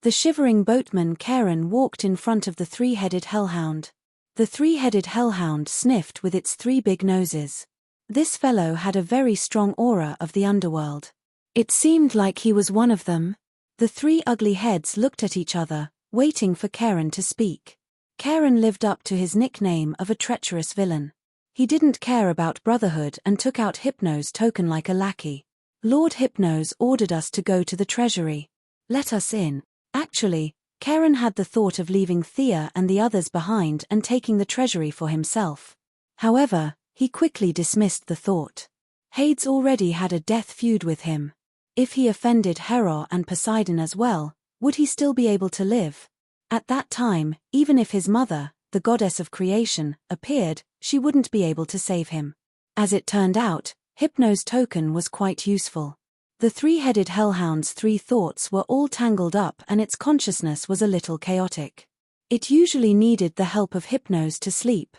The shivering boatman Karen walked in front of the three-headed hellhound. The three-headed hellhound sniffed with its 3 big noses. This fellow had a very strong aura of the underworld. It seemed like he was one of them. The 3 ugly heads looked at each other, waiting for Karen to speak. Karen lived up to his nickname of a treacherous villain. He didn't care about brotherhood and took out Hypno's token like a lackey. Lord Hypnos ordered us to go to the treasury. Let us in. Actually, Karen had the thought of leaving Thea and the others behind and taking the treasury for himself. However, he quickly dismissed the thought. Hades already had a death feud with him. If he offended Hera and Poseidon as well, would he still be able to live? At that time, even if his mother, the goddess of creation, appeared, she wouldn't be able to save him. As it turned out, Hypno's token was quite useful. The three-headed hellhound's 3 thoughts were all tangled up and its consciousness was a little chaotic. It usually needed the help of Hypnos to sleep.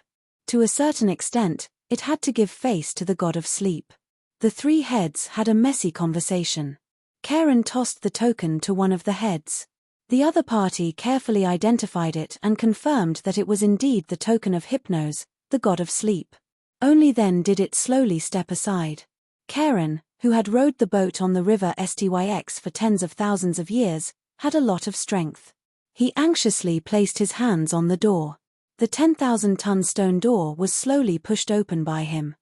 To a certain extent, it had to give face to the god of sleep. The 3 heads had a messy conversation. Karen tossed the token to one of the heads. The other party carefully identified it and confirmed that it was indeed the token of Hypnos, the god of sleep. Only then did it slowly step aside. Karen, who had rowed the boat on the river STYX for tens of thousands of years, had a lot of strength. He anxiously placed his hands on the door. The 10,000-ton stone door was slowly pushed open by him.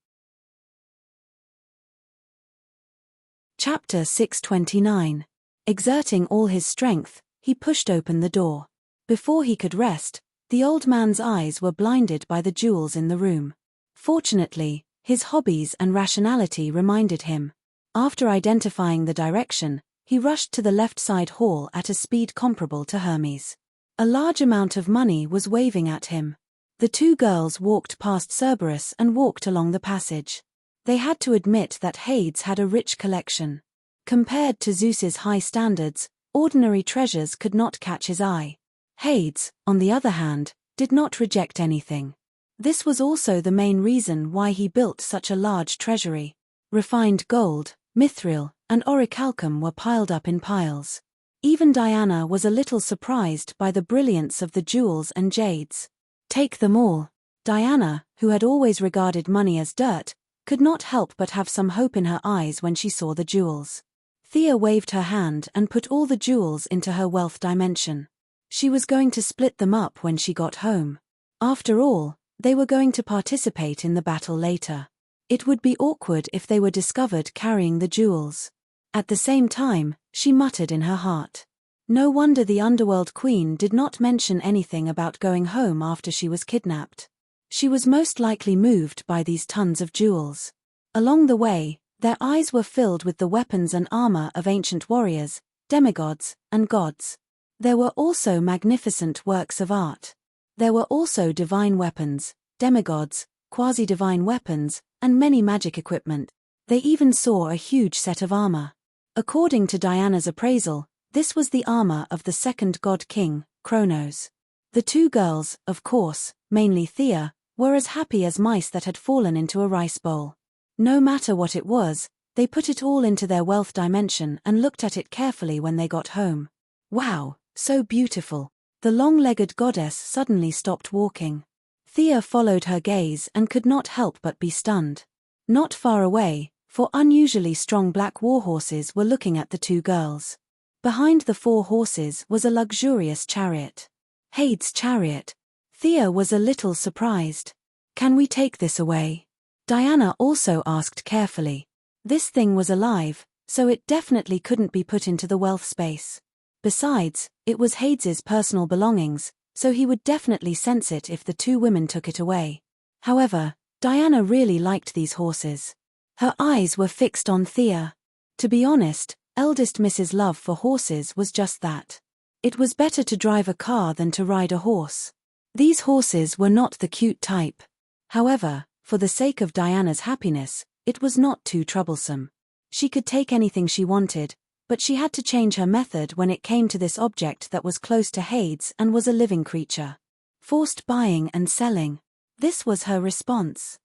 Chapter 629. Exerting all his strength, he pushed open the door. Before he could rest, the old man's eyes were blinded by the jewels in the room. Fortunately, his hobbies and rationality reminded him. After identifying the direction, he rushed to the left side hall at a speed comparable to Hermes. A large amount of money was waving at him. The 2 girls walked past Cerberus and walked along the passage. They had to admit that Hades had a rich collection. Compared to Zeus's high standards, ordinary treasures could not catch his eye. Hades, on the other hand, did not reject anything. This was also the main reason why he built such a large treasury. Refined gold, mithril, and orichalcum were piled up in piles. Even Diana was a little surprised by the brilliance of the jewels and jades. "Take them all." Diana, who had always regarded money as dirt, could not help but have some hope in her eyes when she saw the jewels. Thea waved her hand and put all the jewels into her wealth dimension. She was going to split them up when she got home. After all, they were going to participate in the battle later. It would be awkward if they were discovered carrying the jewels. At the same time, she muttered in her heart. No wonder the underworld queen did not mention anything about going home after she was kidnapped. She was most likely moved by these tons of jewels. Along the way, their eyes were filled with the weapons and armor of ancient warriors, demigods, and gods. There were also magnificent works of art. There were also divine weapons, demigods, quasi-divine weapons, and many magic equipment. They even saw a huge set of armor. According to Diana's appraisal, this was the armor of the second god king, Kronos. The two girls, of course, mainly Thea, were as happy as mice that had fallen into a rice bowl. No matter what it was, they put it all into their wealth dimension and looked at it carefully when they got home. Wow, so beautiful. The long-legged goddess suddenly stopped walking. Thea followed her gaze and could not help but be stunned. Not far away, four unusually strong black warhorses were looking at the two girls. Behind the four horses was a luxurious chariot. Hade's chariot. Thea was a little surprised. "Can we take this away?" Diana also asked carefully. This thing was alive, so it definitely couldn't be put into the wealth space. Besides, it was Hades's personal belongings, so he would definitely sense it if the two women took it away. However, Diana really liked these horses. Her eyes were fixed on Thea. To be honest, eldest Mrs. Love for horses was just that. It was better to drive a car than to ride a horse. These horses were not the cute type. However, for the sake of Diana's happiness, it was not too troublesome. She could take anything she wanted, but she had to change her method when it came to this object that was close to Hades and was a living creature. Forced buying and selling. This was her response.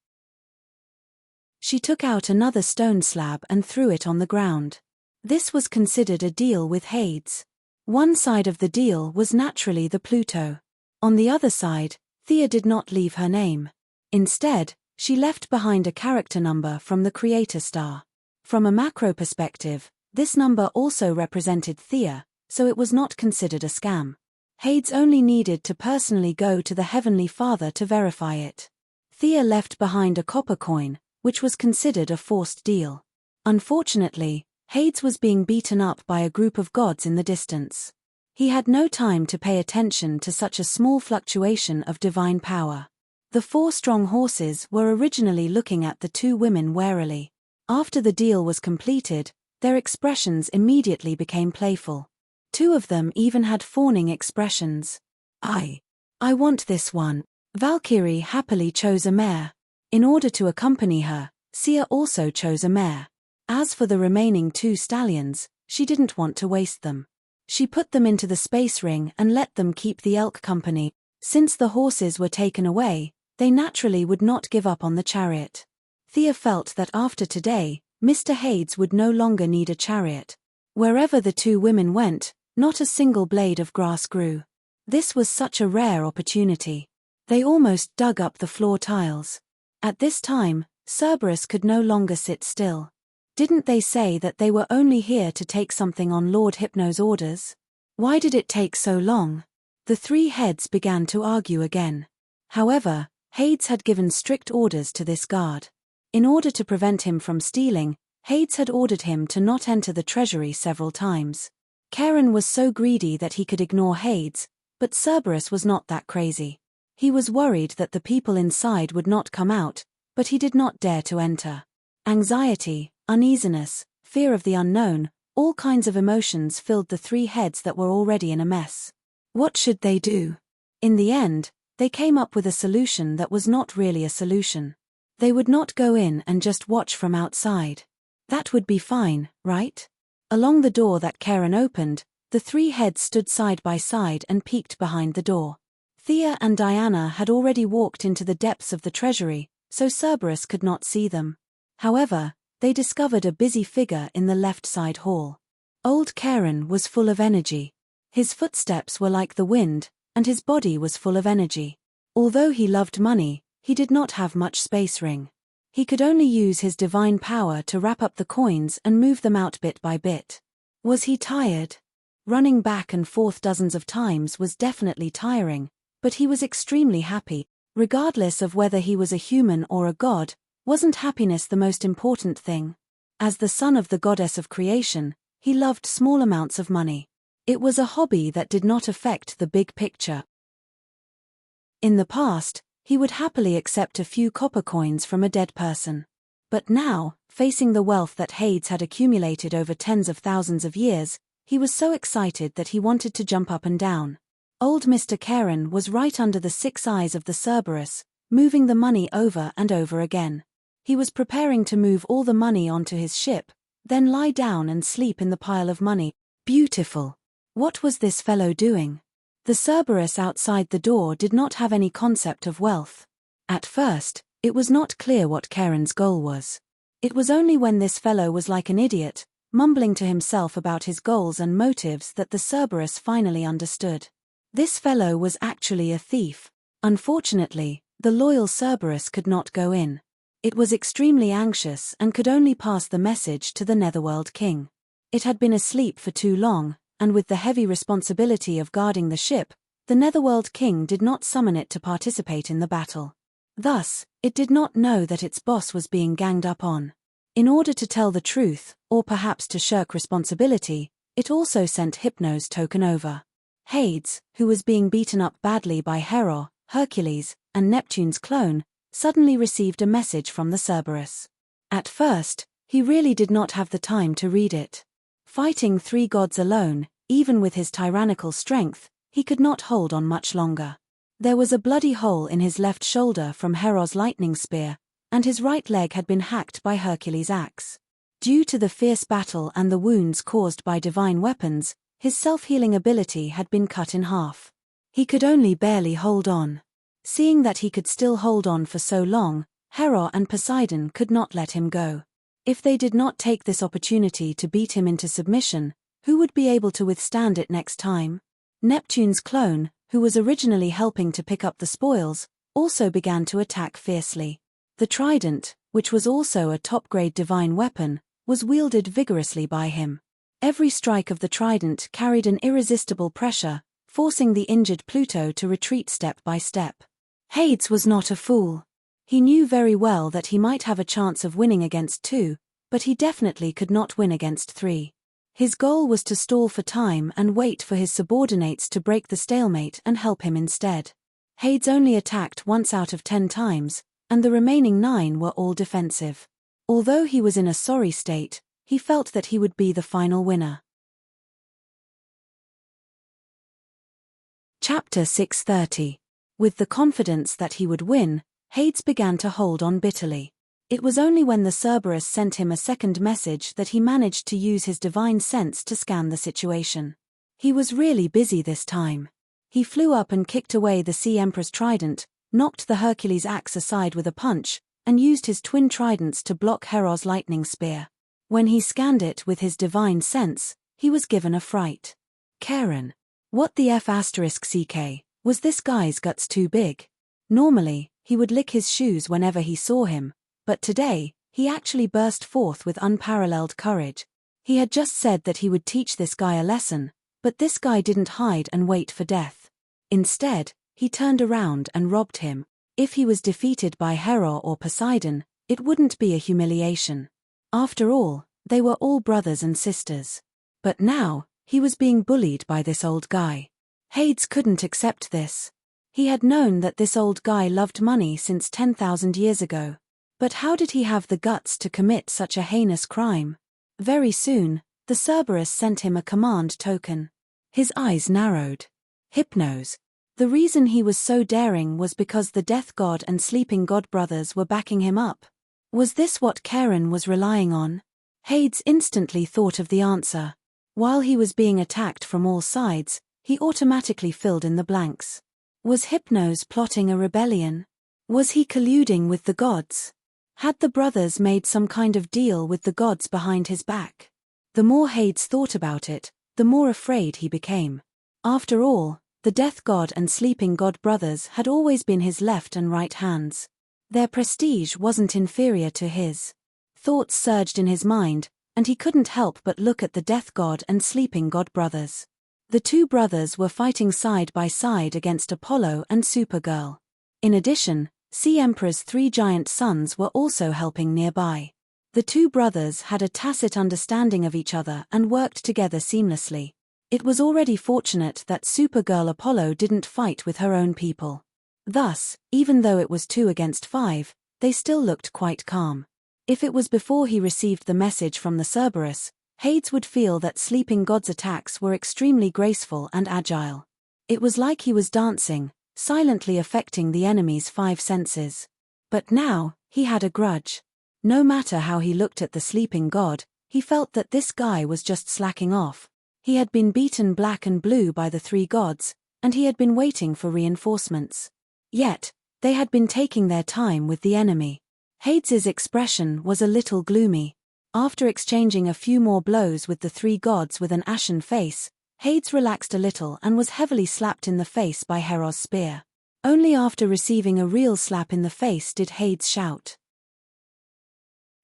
She took out another stone slab and threw it on the ground. This was considered a deal with Hades. One side of the deal was naturally the Pluto. On the other side, Thea did not leave her name. Instead, she left behind a character number from the creator star. From a macro perspective, this number also represented Thea, so it was not considered a scam. Hades only needed to personally go to the Heavenly Father to verify it. Thea left behind a copper coin, which was considered a forced deal. Unfortunately, Hades was being beaten up by a group of gods in the distance. He had no time to pay attention to such a small fluctuation of divine power. The four strong horses were originally looking at the two women warily. After the deal was completed, their expressions immediately became playful. Two of them even had fawning expressions. I want this one." Valkyrie happily chose a mare. In order to accompany her, Sia also chose a mare. As for the remaining two stallions, she didn't want to waste them. She put them into the space ring and let them keep the elk company. Since the horses were taken away, they naturally would not give up on the chariot. Thea felt that after today, Mr. Hades would no longer need a chariot. Wherever the two women went, not a single blade of grass grew. This was such a rare opportunity. They almost dug up the floor tiles. At this time, Cerberus could no longer sit still. Didn't they say that they were only here to take something on Lord Hypno's orders? Why did it take so long? The three heads began to argue again. However, Hades had given strict orders to this guard. In order to prevent him from stealing, Hades had ordered him to not enter the treasury several times. Karen was so greedy that he could ignore Hades, but Cerberus was not that crazy. He was worried that the people inside would not come out, but he did not dare to enter. Anxiety, uneasiness, fear of the unknown, all kinds of emotions filled the three heads that were already in a mess. What should they do? In the end, they came up with a solution that was not really a solution. They would not go in and just watch from outside. That would be fine, right? Along the door that Karen opened, the three heads stood side by side and peeked behind the door. Thea and Diana had already walked into the depths of the treasury, so Cerberus could not see them. However, they discovered a busy figure in the left side hall. Old Karen was full of energy. His footsteps were like the wind, and his body was full of energy. Although he loved money, he did not have much space ring. He could only use his divine power to wrap up the coins and move them out bit by bit. Was he tired? Running back and forth dozens of times was definitely tiring, but he was extremely happy. Regardless of whether he was a human or a god, wasn't happiness the most important thing? As the son of the goddess of creation, he loved small amounts of money. It was a hobby that did not affect the big picture. In the past, he would happily accept a few copper coins from a dead person. But now, facing the wealth that Hades had accumulated over tens of thousands of years, he was so excited that he wanted to jump up and down. Old Mr. Karen was right under the 6 eyes of the Cerberus, moving the money over and over again. He was preparing to move all the money onto his ship, then lie down and sleep in the pile of money. Beautiful. What was this fellow doing? The Cerberus outside the door did not have any concept of wealth. At first, it was not clear what Karen's goal was. It was only when this fellow was like an idiot, mumbling to himself about his goals and motives, that the Cerberus finally understood. This fellow was actually a thief. Unfortunately, the loyal Cerberus could not go in. It was extremely anxious and could only pass the message to the Netherworld King. It had been asleep for too long, and with the heavy responsibility of guarding the ship, the Netherworld King did not summon it to participate in the battle. Thus, it did not know that its boss was being ganged up on. In order to tell the truth, or perhaps to shirk responsibility, it also sent Hypno's token over. Hades, who was being beaten up badly by Hera, Hercules, and Neptune's clone, suddenly received a message from the Cerberus. At first, he really did not have the time to read it. Fighting 3 gods alone, even with his tyrannical strength, he could not hold on much longer. There was a bloody hole in his left shoulder from Hera's lightning spear, and his right leg had been hacked by Hercules' axe. Due to the fierce battle and the wounds caused by divine weapons, his self-healing ability had been cut in half. He could only barely hold on. Seeing that he could still hold on for so long, Hera and Poseidon could not let him go. If they did not take this opportunity to beat him into submission, who would be able to withstand it next time? Neptune's clone, who was originally helping to pick up the spoils, also began to attack fiercely. The trident, which was also a top-grade divine weapon, was wielded vigorously by him. Every strike of the trident carried an irresistible pressure, forcing the injured Pluto to retreat step by step. Hades was not a fool. He knew very well that he might have a chance of winning against 2, but he definitely could not win against 3. His goal was to stall for time and wait for his subordinates to break the stalemate and help him instead. Hades only attacked once out of 10 times, and the remaining 9 were all defensive. Although he was in a sorry state, he felt that he would be the final winner. Chapter 630. With the confidence that he would win, Hades began to hold on bitterly. It was only when the Cerberus sent him a second message that he managed to use his divine sense to scan the situation. He was really busy this time. He flew up and kicked away the Sea Emperor's trident, knocked the Hercules axe aside with a punch, and used his twin tridents to block Hera's lightning spear. When he scanned it with his divine sense, he was given a fright. Karen. What the F***ck, was this guy's guts too big? Normally, he would lick his shoes whenever he saw him, but today, he actually burst forth with unparalleled courage. He had just said that he would teach this guy a lesson, but this guy didn't hide and wait for death. Instead, he turned around and robbed him. If he was defeated by Hera or Poseidon, it wouldn't be a humiliation. After all, they were all brothers and sisters. But now, he was being bullied by this old guy. Hades couldn't accept this. He had known that this old guy loved money since 10,000 years ago. But how did he have the guts to commit such a heinous crime? Very soon, the Cerberus sent him a command token. His eyes narrowed. Hypnos. The reason he was so daring was because the Death God and Sleeping God brothers were backing him up. Was this what Karen was relying on? Hades instantly thought of the answer. While he was being attacked from all sides, he automatically filled in the blanks. Was Hypnos plotting a rebellion? Was he colluding with the gods? Had the brothers made some kind of deal with the gods behind his back? The more Hades thought about it, the more afraid he became. After all, the death god and sleeping god brothers had always been his left and right hands. Their prestige wasn't inferior to his. Thoughts surged in his mind, and he couldn't help but look at the death god and sleeping god brothers. The two brothers were fighting side by side against Apollo and Supergirl. In addition, Sea Emperor's 3 giant sons were also helping nearby. The two brothers had a tacit understanding of each other and worked together seamlessly. It was already fortunate that Supergirl Apollo didn't fight with her own people. Thus, even though it was 2 against 5, they still looked quite calm. If it was before he received the message from the Cerberus, Hades would feel that sleeping god's attacks were extremely graceful and agile. It was like he was dancing, silently affecting the enemy's 5 senses. But now, he had a grudge. No matter how he looked at the sleeping god, he felt that this guy was just slacking off. He had been beaten black and blue by the 3 gods, and he had been waiting for reinforcements. Yet, they had been taking their time with the enemy. Hades's expression was a little gloomy. After exchanging a few more blows with the 3 gods with an ashen face, Hades relaxed a little and was heavily slapped in the face by Hero's spear. Only after receiving a real slap in the face did Hades shout,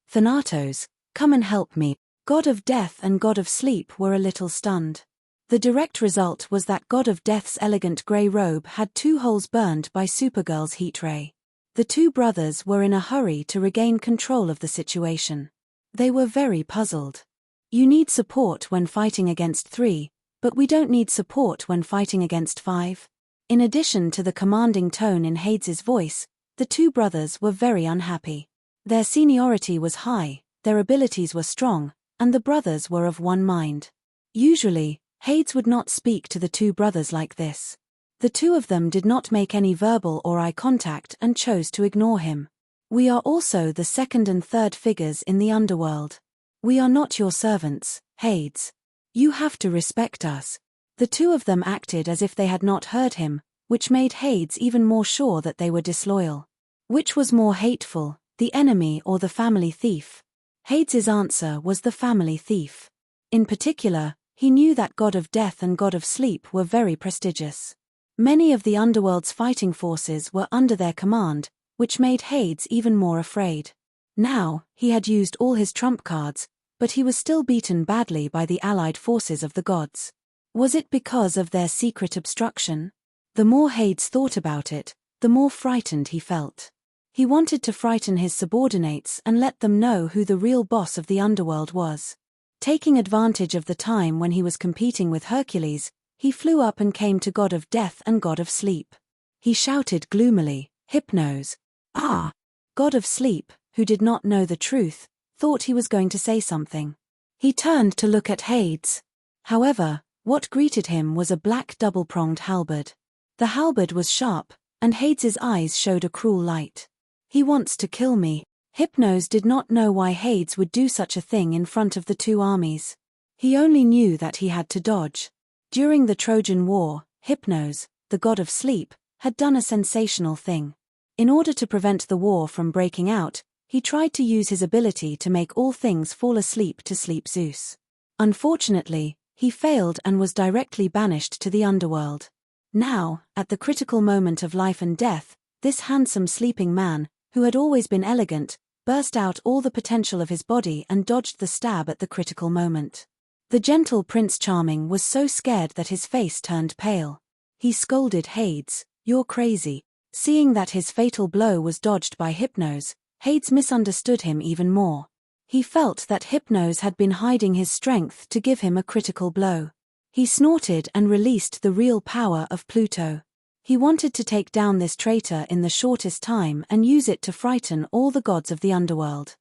"Thanatos, come and help me." God of Death and God of Sleep were a little stunned. The direct result was that God of Death's elegant grey robe had 2 holes burned by Supergirl's heat ray. The 2 brothers were in a hurry to regain control of the situation. They were very puzzled. You need support when fighting against 3, but we don't need support when fighting against 5. In addition to the commanding tone in Hades's voice, the 2 brothers were very unhappy. Their seniority was high, their abilities were strong, and the brothers were of one mind. Usually, Hades would not speak to the 2 brothers like this. The 2 of them did not make any verbal or eye contact and chose to ignore him. "We are also the 2nd and 3rd figures in the underworld. We are not your servants, Hades. You have to respect us." The 2 of them acted as if they had not heard him, which made Hades even more sure that they were disloyal. Which was more hateful, the enemy or the family thief? Hades's answer was the family thief. In particular, he knew that God of Death and God of Sleep were very prestigious. Many of the underworld's fighting forces were under their command, which made Hades even more afraid. Now, he had used all his trump cards, but he was still beaten badly by the allied forces of the gods. Was it because of their secret obstruction? The more Hades thought about it, the more frightened he felt. He wanted to frighten his subordinates and let them know who the real boss of the underworld was. Taking advantage of the time when he was competing with Hercules, he flew up and came to God of Death and God of Sleep. He shouted gloomily, "Hypnos!" "Ah!" God of Sleep, who did not know the truth, thought he was going to say something. He turned to look at Hades. However, what greeted him was a black double-pronged halberd. The halberd was sharp, and Hades's eyes showed a cruel light. "He wants to kill me." Hypnos did not know why Hades would do such a thing in front of the 2 armies. He only knew that he had to dodge. During the Trojan War, Hypnos, the god of sleep, had done a sensational thing. In order to prevent the war from breaking out, he tried to use his ability to make all things fall asleep to sleep Zeus. Unfortunately, he failed and was directly banished to the underworld. Now, at the critical moment of life and death, this handsome sleeping man, who had always been elegant, burst out all the potential of his body and dodged the stab at the critical moment. The gentle Prince Charming was so scared that his face turned pale. He scolded Hades, "You're crazy." Seeing that his fatal blow was dodged by Hypnos, Hades misunderstood him even more. He felt that Hypnos had been hiding his strength to give him a critical blow. He snorted and released the real power of Pluto. He wanted to take down this traitor in the shortest time and use it to frighten all the gods of the underworld.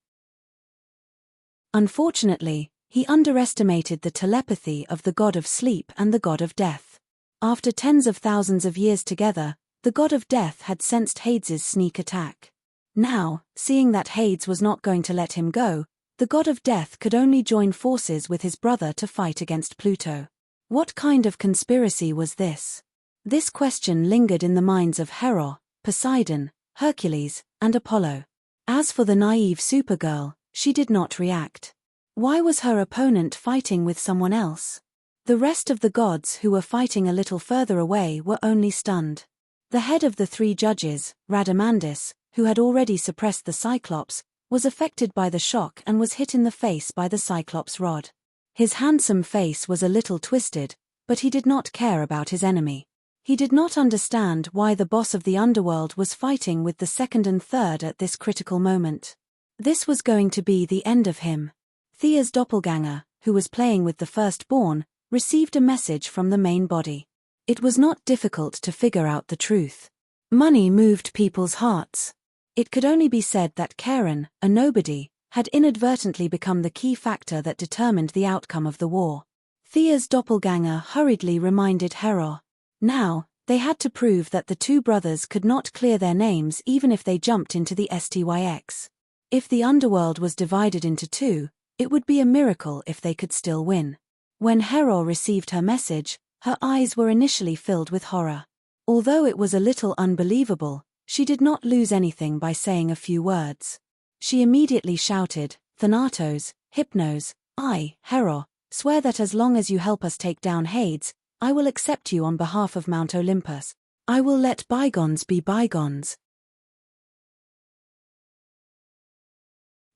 Unfortunately, he underestimated the telepathy of the god of sleep and the god of death. After tens of thousands of years together, the god of death had sensed Hades's sneak attack. Now, seeing that Hades was not going to let him go, the god of death could only join forces with his brother to fight against Pluto. What kind of conspiracy was this? This question lingered in the minds of Hera, Poseidon, Hercules, and Apollo. As for the naive Supergirl, she did not react. Why was her opponent fighting with someone else? The rest of the gods who were fighting a little further away were only stunned. The head of the 3 judges, Radamandis, who had already suppressed the Cyclops, was affected by the shock and was hit in the face by the Cyclops rod. His handsome face was a little twisted, but he did not care about his enemy. He did not understand why the boss of the underworld was fighting with the 2nd and 3rd at this critical moment. This was going to be the end of him. Thea's doppelganger, who was playing with the firstborn, received a message from the main body. It was not difficult to figure out the truth. Money moved people's hearts. It could only be said that Karen, a nobody, had inadvertently become the key factor that determined the outcome of the war. Thea's doppelganger hurriedly reminded Hera. Now, they had to prove that the 2 brothers could not clear their names even if they jumped into the STYX. If the underworld was divided into 2, it would be a miracle if they could still win. When Hera received her message, her eyes were initially filled with horror. Although it was a little unbelievable, she did not lose anything by saying a few words. She immediately shouted, "Thanatos, Hypnos, I, Hera, swear that as long as you help us take down Hades, I will accept you on behalf of Mount Olympus. I will let bygones be bygones."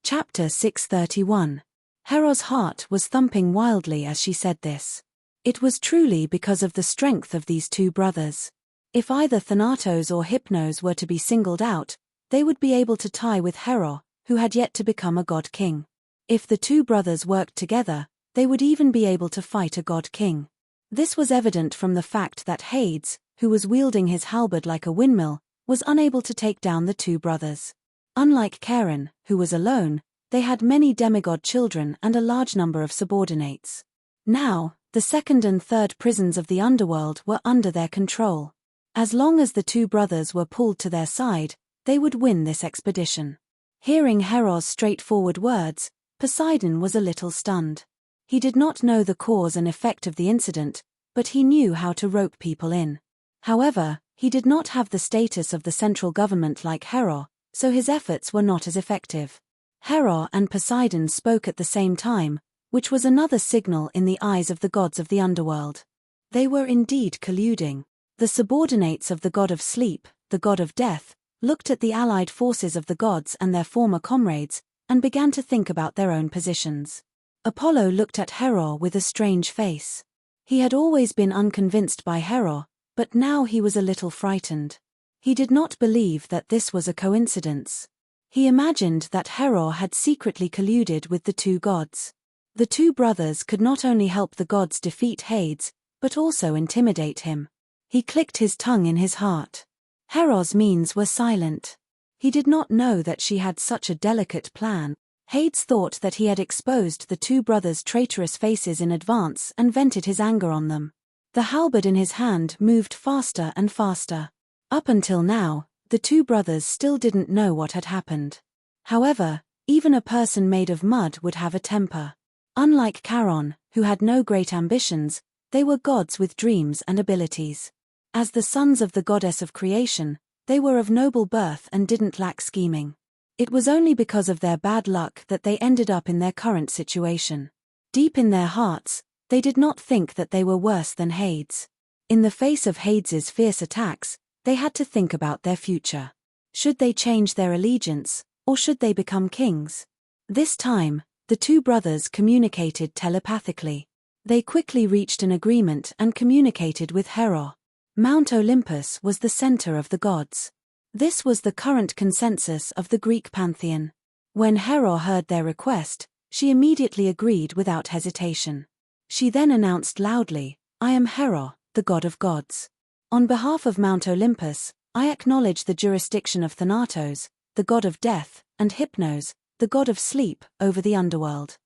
Chapter 631. Hera's heart was thumping wildly as she said this. It was truly because of the strength of these 2 brothers. If either Thanatos or Hypnos were to be singled out, they would be able to tie with Hera, who had yet to become a god king. If the 2 brothers worked together, they would even be able to fight a god king. This was evident from the fact that Hades, who was wielding his halberd like a windmill, was unable to take down the 2 brothers. Unlike Karen, who was alone, they had many demigod children and a large number of subordinates. Now, the 2nd and 3rd prisons of the underworld were under their control. As long as the 2 brothers were pulled to their side, they would win this expedition. Hearing Hera's straightforward words, Poseidon was a little stunned. He did not know the cause and effect of the incident, but he knew how to rope people in. However, he did not have the status of the central government like Hera, so his efforts were not as effective. Hera and Poseidon spoke at the same time, which was another signal in the eyes of the gods of the underworld. They were indeed colluding. The subordinates of the god of sleep, the god of death, looked at the allied forces of the gods and their former comrades, and began to think about their own positions. Apollo looked at Hera with a strange face. He had always been unconvinced by Hera, but now he was a little frightened. He did not believe that this was a coincidence. He imagined that Hera had secretly colluded with the 2 gods. The 2 brothers could not only help the gods defeat Hades, but also intimidate him. He clicked his tongue in his heart. Hera's means were silent. He did not know that she had such a delicate plan. Hades thought that he had exposed the 2 brothers' traitorous faces in advance and vented his anger on them. The halberd in his hand moved faster and faster. Up until now, the 2 brothers still didn't know what had happened. However, even a person made of mud would have a temper. Unlike Charon, who had no great ambitions, they were gods with dreams and abilities. As the sons of the goddess of creation, they were of noble birth and didn't lack scheming. It was only because of their bad luck that they ended up in their current situation. Deep in their hearts, they did not think that they were worse than Hades. In the face of Hades's fierce attacks, they had to think about their future. Should they change their allegiance, or should they become kings? This time, the 2 brothers communicated telepathically. They quickly reached an agreement and communicated with Hera. Mount Olympus was the center of the gods. This was the current consensus of the Greek pantheon. When Hera heard their request, she immediately agreed without hesitation. She then announced loudly, "I am Hera, the god of gods. On behalf of Mount Olympus, I acknowledge the jurisdiction of Thanatos, the god of death, and Hypnos, the god of sleep, over the underworld.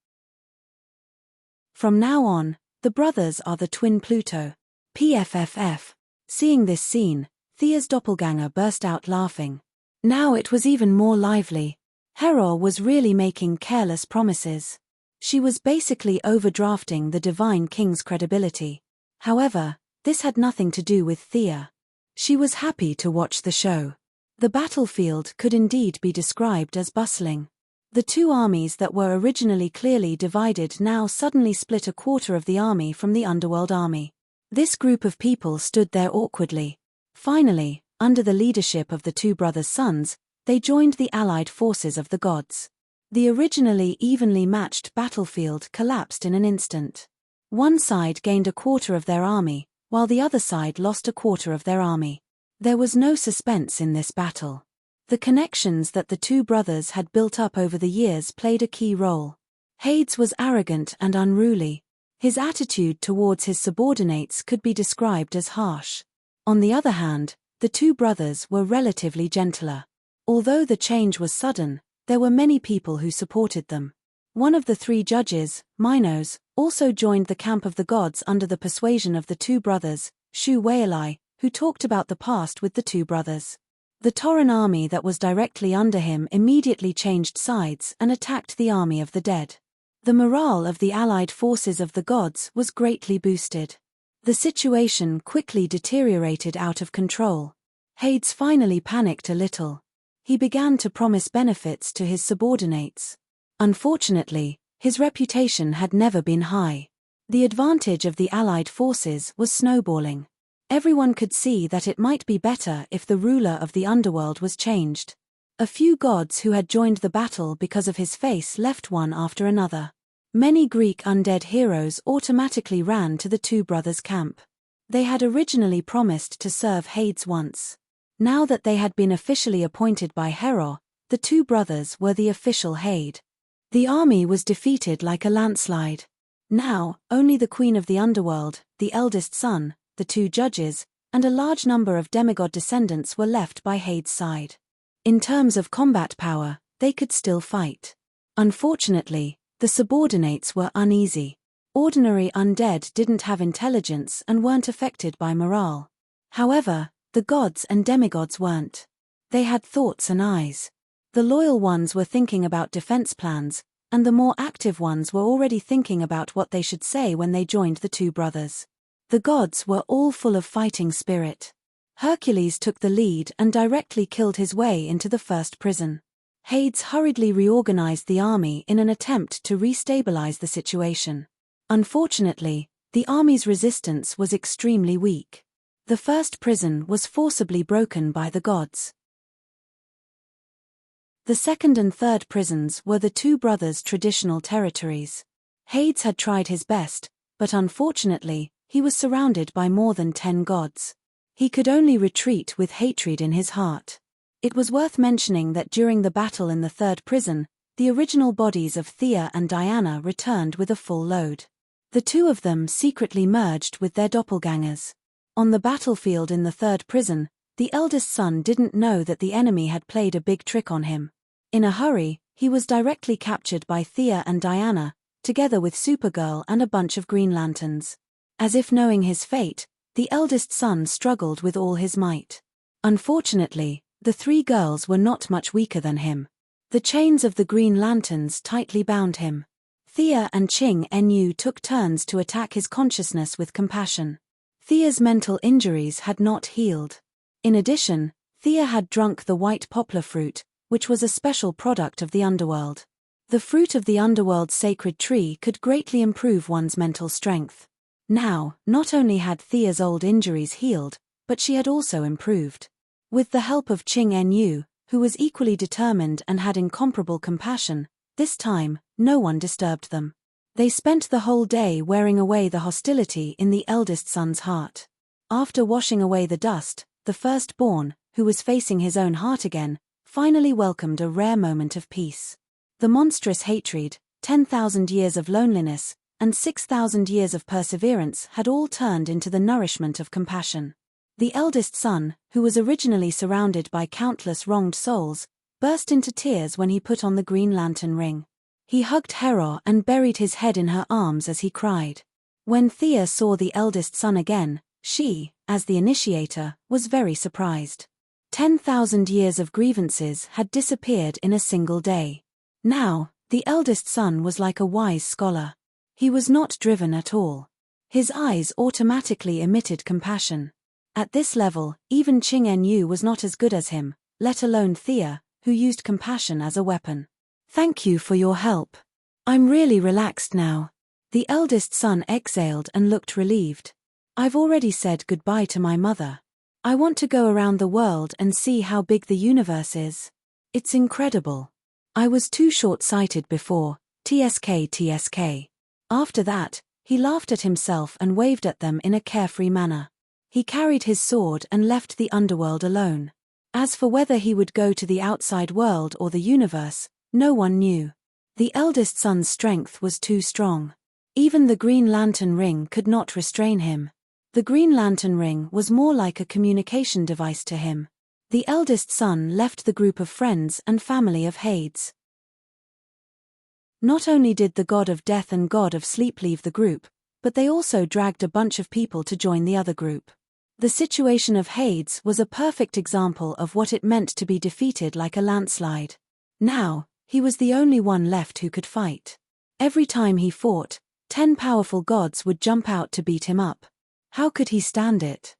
From now on, the brothers are the twin Pluto. PFFF. Seeing this scene, Thea's doppelganger burst out laughing. Now it was even more lively. Hera was really making careless promises. She was basically overdrafting the divine king's credibility. However, this had nothing to do with Thea. She was happy to watch the show. The battlefield could indeed be described as bustling. The two armies that were originally clearly divided now suddenly split a quarter of the army from the underworld army. This group of people stood there awkwardly. Finally, under the leadership of the two brothers' sons, they joined the allied forces of the gods. The originally evenly matched battlefield collapsed in an instant. One side gained a quarter of their army, while the other side lost a quarter of their army. There was no suspense in this battle. The connections that the two brothers had built up over the years played a key role. Hades was arrogant and unruly. His attitude towards his subordinates could be described as harsh. On the other hand, the two brothers were relatively gentler. Although the change was sudden, there were many people who supported them. One of the three judges, Minos, also joined the camp of the gods under the persuasion of the two brothers, Shu Weilai, who talked about the past with the two brothers. The Tauran army that was directly under him immediately changed sides and attacked the army of the dead. The morale of the allied forces of the gods was greatly boosted. The situation quickly deteriorated out of control. Hades finally panicked a little. He began to promise benefits to his subordinates. Unfortunately, his reputation had never been high. The advantage of the allied forces was snowballing. Everyone could see that it might be better if the ruler of the underworld was changed. A few gods who had joined the battle because of his face left one after another. Many Greek undead heroes automatically ran to the two brothers' camp. They had originally promised to serve Hades once. Now that they had been officially appointed by Hera, the two brothers were the official Hade. The army was defeated like a landslide. Now, only the queen of the underworld, the eldest son, the two judges, and a large number of demigod descendants were left by Hades' side. In terms of combat power, they could still fight. Unfortunately, the subordinates were uneasy. Ordinary undead didn't have intelligence and weren't affected by morale. However, the gods and demigods weren't. They had thoughts and eyes. The loyal ones were thinking about defense plans, and the more active ones were already thinking about what they should say when they joined the two brothers. The gods were all full of fighting spirit. Hercules took the lead and directly killed his way into the first prison. Hades hurriedly reorganized the army in an attempt to restabilize the situation. Unfortunately, the army's resistance was extremely weak. The first prison was forcibly broken by the gods. The second and third prisons were the two brothers' traditional territories. Hades had tried his best, but unfortunately, he was surrounded by more than 10 gods. He could only retreat with hatred in his heart. It was worth mentioning that during the battle in the third prison, the original bodies of Thea and Diana returned with a full load. The two of them secretly merged with their doppelgangers. On the battlefield in the third prison, the eldest son didn't know that the enemy had played a big trick on him. In a hurry, he was directly captured by Thea and Diana, together with Supergirl and a bunch of Green Lanterns. As if knowing his fate, the eldest son struggled with all his might. Unfortunately, the three girls were not much weaker than him. The chains of the Green Lanterns tightly bound him. Thea and Ching Nu took turns to attack his consciousness with compassion. Thea's mental injuries had not healed. In addition, Thea had drunk the white poplar fruit, which was a special product of the underworld. The fruit of the underworld's sacred tree could greatly improve one's mental strength. Now, not only had Thea's old injuries healed, but she had also improved. With the help of Ching Nu, who was equally determined and had incomparable compassion, this time, no one disturbed them. They spent the whole day wearing away the hostility in the eldest son's heart. After washing away the dust, the firstborn, who was facing his own heart again, finally welcomed a rare moment of peace. The monstrous hatred, 10,000 years of loneliness, and 6,000 years of perseverance had all turned into the nourishment of compassion. The eldest son, who was originally surrounded by countless wronged souls, burst into tears when he put on the Green Lantern ring. He hugged Hera and buried his head in her arms as he cried. When Thea saw the eldest son again, she, as the initiator, was very surprised. 10,000 years of grievances had disappeared in a single day. Now, the eldest son was like a wise scholar. He was not driven at all. His eyes automatically emitted compassion. At this level, even Ching Nu was not as good as him, let alone Thea, who used compassion as a weapon. "Thank you for your help. I'm really relaxed now." The eldest son exhaled and looked relieved. "I've already said goodbye to my mother. I want to go around the world and see how big the universe is. It's incredible. I was too short-sighted before, TSK. After that, he laughed at himself and waved at them in a carefree manner. He carried his sword and left the underworld alone. As for whether he would go to the outside world or the universe, no one knew. The eldest son's strength was too strong. Even the Green Lantern ring could not restrain him. The Green Lantern ring was more like a communication device to him. The eldest son left the group of friends and family of Hades. Not only did the god of death and god of sleep leave the group, but they also dragged a bunch of people to join the other group. The situation of Hades was a perfect example of what it meant to be defeated like a landslide. Now, he was the only one left who could fight. Every time he fought, 10 powerful gods would jump out to beat him up. How could he stand it?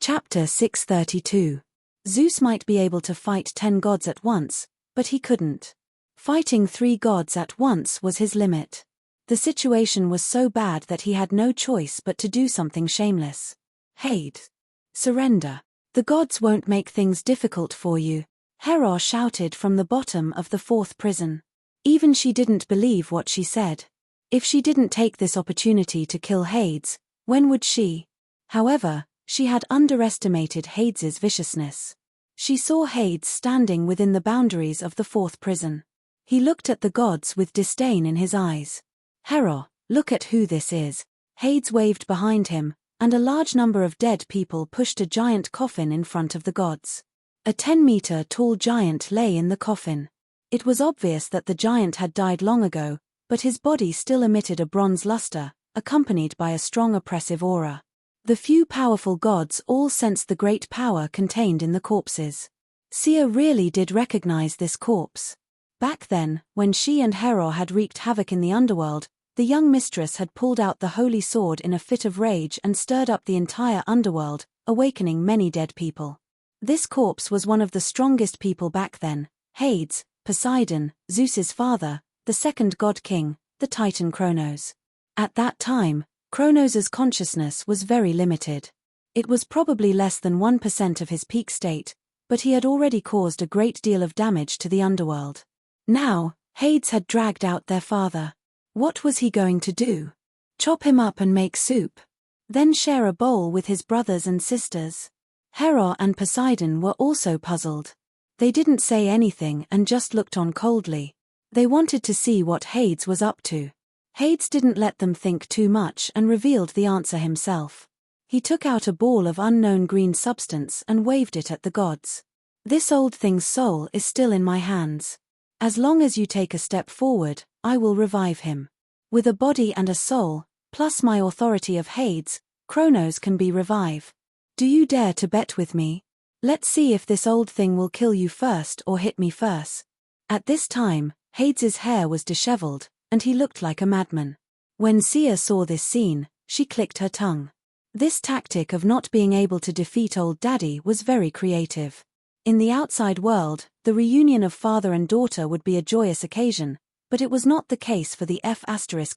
Chapter 632. Zeus might be able to fight 10 gods at once, but he couldn't. Fighting 3 gods at once was his limit. The situation was so bad that he had no choice but to do something shameless. Hades. Surrender. The gods won't make things difficult for you, Hera shouted from the bottom of the 4th prison. Even she didn't believe what she said. If she didn't take this opportunity to kill Hades, when would she? However, she had underestimated Hades's viciousness. She saw Hades standing within the boundaries of the 4th prison. He looked at the gods with disdain in his eyes. "Hera, look at who this is." Hades waved behind him, and a large number of dead people pushed a giant coffin in front of the gods. A 10-meter-tall giant lay in the coffin. It was obvious that the giant had died long ago, but his body still emitted a bronze luster, accompanied by a strong oppressive aura. The few powerful gods all sensed the great power contained in the corpses. Sia really did recognize this corpse. Back then, when she and Hera had wreaked havoc in the underworld, the young mistress had pulled out the holy sword in a fit of rage and stirred up the entire underworld, awakening many dead people. This corpse was one of the strongest people back then: Hades, Poseidon, Zeus's father, the second god king, the Titan Kronos. At that time, Kronos's consciousness was very limited. It was probably less than 1% of his peak state, but he had already caused a great deal of damage to the underworld. Now, Hades had dragged out their father. What was he going to do? Chop him up and make soup? Then share a bowl with his brothers and sisters? Hera and Poseidon were also puzzled. They didn't say anything and just looked on coldly. They wanted to see what Hades was up to. Hades didn't let them think too much and revealed the answer himself. He took out a ball of unknown green substance and waved it at the gods. "This old thing's soul is still in my hands. As long as you take a step forward, I will revive him. With a body and a soul, plus my authority of Hades, Kronos can be revived. Do you dare to bet with me? Let's see if this old thing will kill you first or hit me first." At this time, Hades's hair was disheveled, and he looked like a madman. When Sia saw this scene, she clicked her tongue. This tactic of not being able to defeat old daddy was very creative. In the outside world, the reunion of father and daughter would be a joyous occasion, but it was not the case for the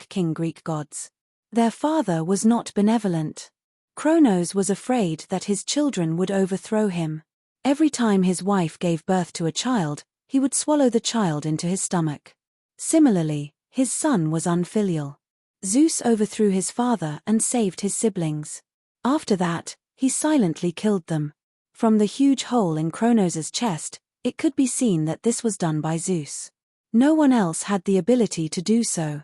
King Greek gods. Their father was not benevolent. Kronos was afraid that his children would overthrow him. Every time his wife gave birth to a child, he would swallow the child into his stomach. Similarly, his son was unfilial. Zeus overthrew his father and saved his siblings. After that, he silently killed them. From the huge hole in Kronos's chest, it could be seen that this was done by Zeus. No one else had the ability to do so.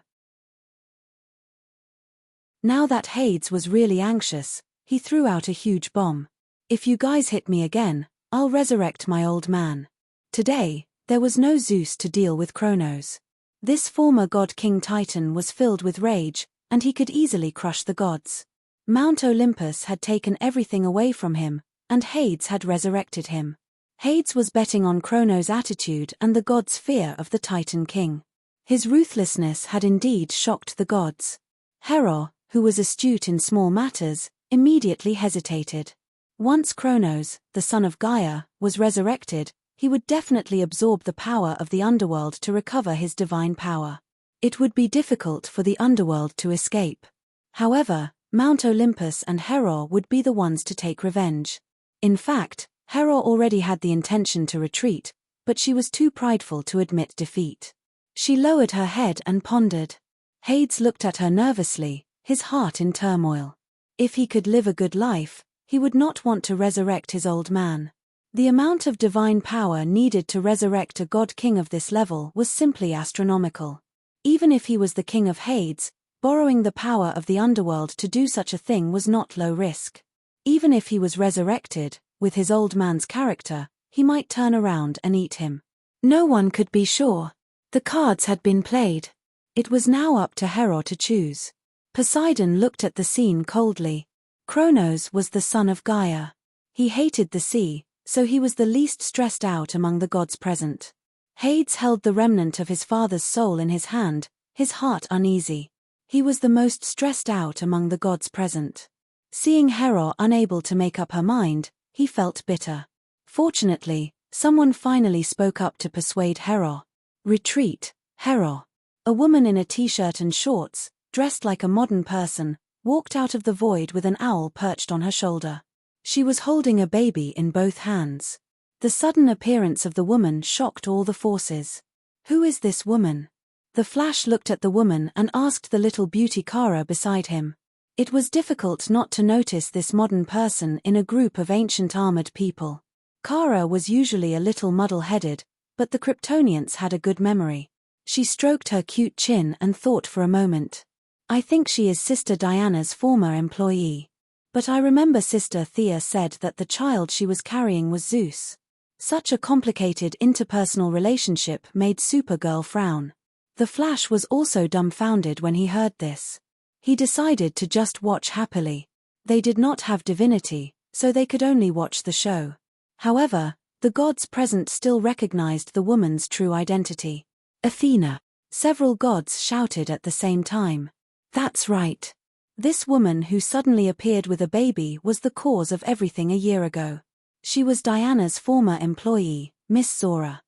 Now that Hades was really anxious, he threw out a huge bomb. "If you guys hit me again, I'll resurrect my old man." Today, there was no Zeus to deal with Kronos. This former god King Titan was filled with rage, and he could easily crush the gods. Mount Olympus had taken everything away from him, and Hades had resurrected him. Hades was betting on Kronos' attitude and the gods' fear of the Titan King. His ruthlessness had indeed shocked the gods. Hera, who was astute in small matters, immediately hesitated. Once Kronos, the son of Gaia, was resurrected, he would definitely absorb the power of the underworld to recover his divine power. It would be difficult for the underworld to escape. However, Mount Olympus and Hera would be the ones to take revenge. In fact, Hera already had the intention to retreat, but she was too prideful to admit defeat. She lowered her head and pondered. Hades looked at her nervously, his heart in turmoil. If he could live a good life, he would not want to resurrect his old man. The amount of divine power needed to resurrect a god king of this level was simply astronomical. Even if he was the king of Hades, borrowing the power of the underworld to do such a thing was not low risk. Even if he was resurrected, with his old man's character, he might turn around and eat him. No one could be sure. The cards had been played. It was now up to Hera to choose. Poseidon looked at the scene coldly. Kronos was the son of Gaia. He hated the sea, so he was the least stressed out among the gods present. Hades held the remnant of his father's soul in his hand, his heart uneasy. He was the most stressed out among the gods present. Seeing Hera unable to make up her mind, he felt bitter. Fortunately, someone finally spoke up to persuade Hera. Retreat, Hera. A woman in a t-shirt and shorts, dressed like a modern person, walked out of the void with an owl perched on her shoulder. She was holding a baby in both hands. The sudden appearance of the woman shocked all the forces. Who is this woman? The Flash looked at the woman and asked the little beauty Kara beside him. It was difficult not to notice this modern person in a group of ancient armored people. Kara was usually a little muddle-headed, but the Kryptonians had a good memory. She stroked her cute chin and thought for a moment. I think she is Sister Diana's former employee. But I remember Sister Thea said that the child she was carrying was Zeus. Such a complicated interpersonal relationship made Supergirl frown. The Flash was also dumbfounded when he heard this. He decided to just watch happily. They did not have divinity, so they could only watch the show. However, the gods present still recognized the woman's true identity. Athena. Several gods shouted at the same time. That's right. This woman who suddenly appeared with a baby was the cause of everything a year ago. She was Diana's former employee, Miss Zora.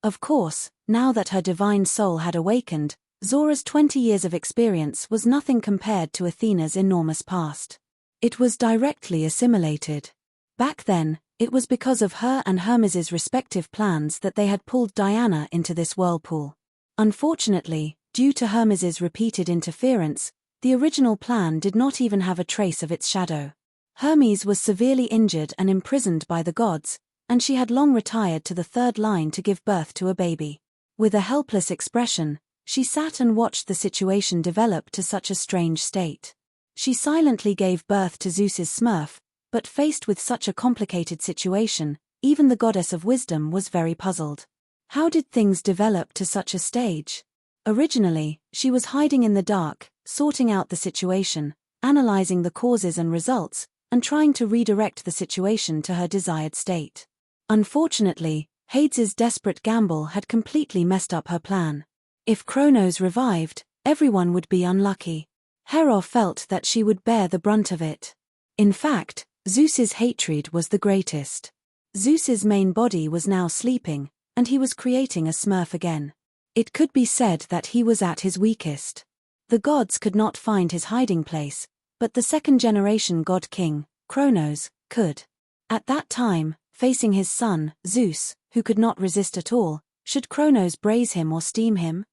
Of course, now that her divine soul had awakened, Zora's 20 years of experience was nothing compared to Athena's enormous past. It was directly assimilated. Back then, it was because of her and Hermes's respective plans that they had pulled Diana into this whirlpool. Unfortunately, due to Hermes's repeated interference, the original plan did not even have a trace of its shadow. Hermes was severely injured and imprisoned by the gods, and she had long retired to the third line to give birth to a baby. With a helpless expression, she sat and watched the situation develop to such a strange state. She silently gave birth to Zeus's Smurf, but faced with such a complicated situation, even the goddess of wisdom was very puzzled. How did things develop to such a stage? Originally, she was hiding in the dark, sorting out the situation, analyzing the causes and results, and trying to redirect the situation to her desired state. Unfortunately, Hades's desperate gamble had completely messed up her plan. If Kronos revived, everyone would be unlucky. Hera felt that she would bear the brunt of it. In fact, Zeus's hatred was the greatest. Zeus's main body was now sleeping, and he was creating a Smurf again. It could be said that he was at his weakest. The gods could not find his hiding place, but the second-generation god king, Kronos, could. At that time, facing his son, Zeus, who could not resist at all, should Kronos braise him or steam him?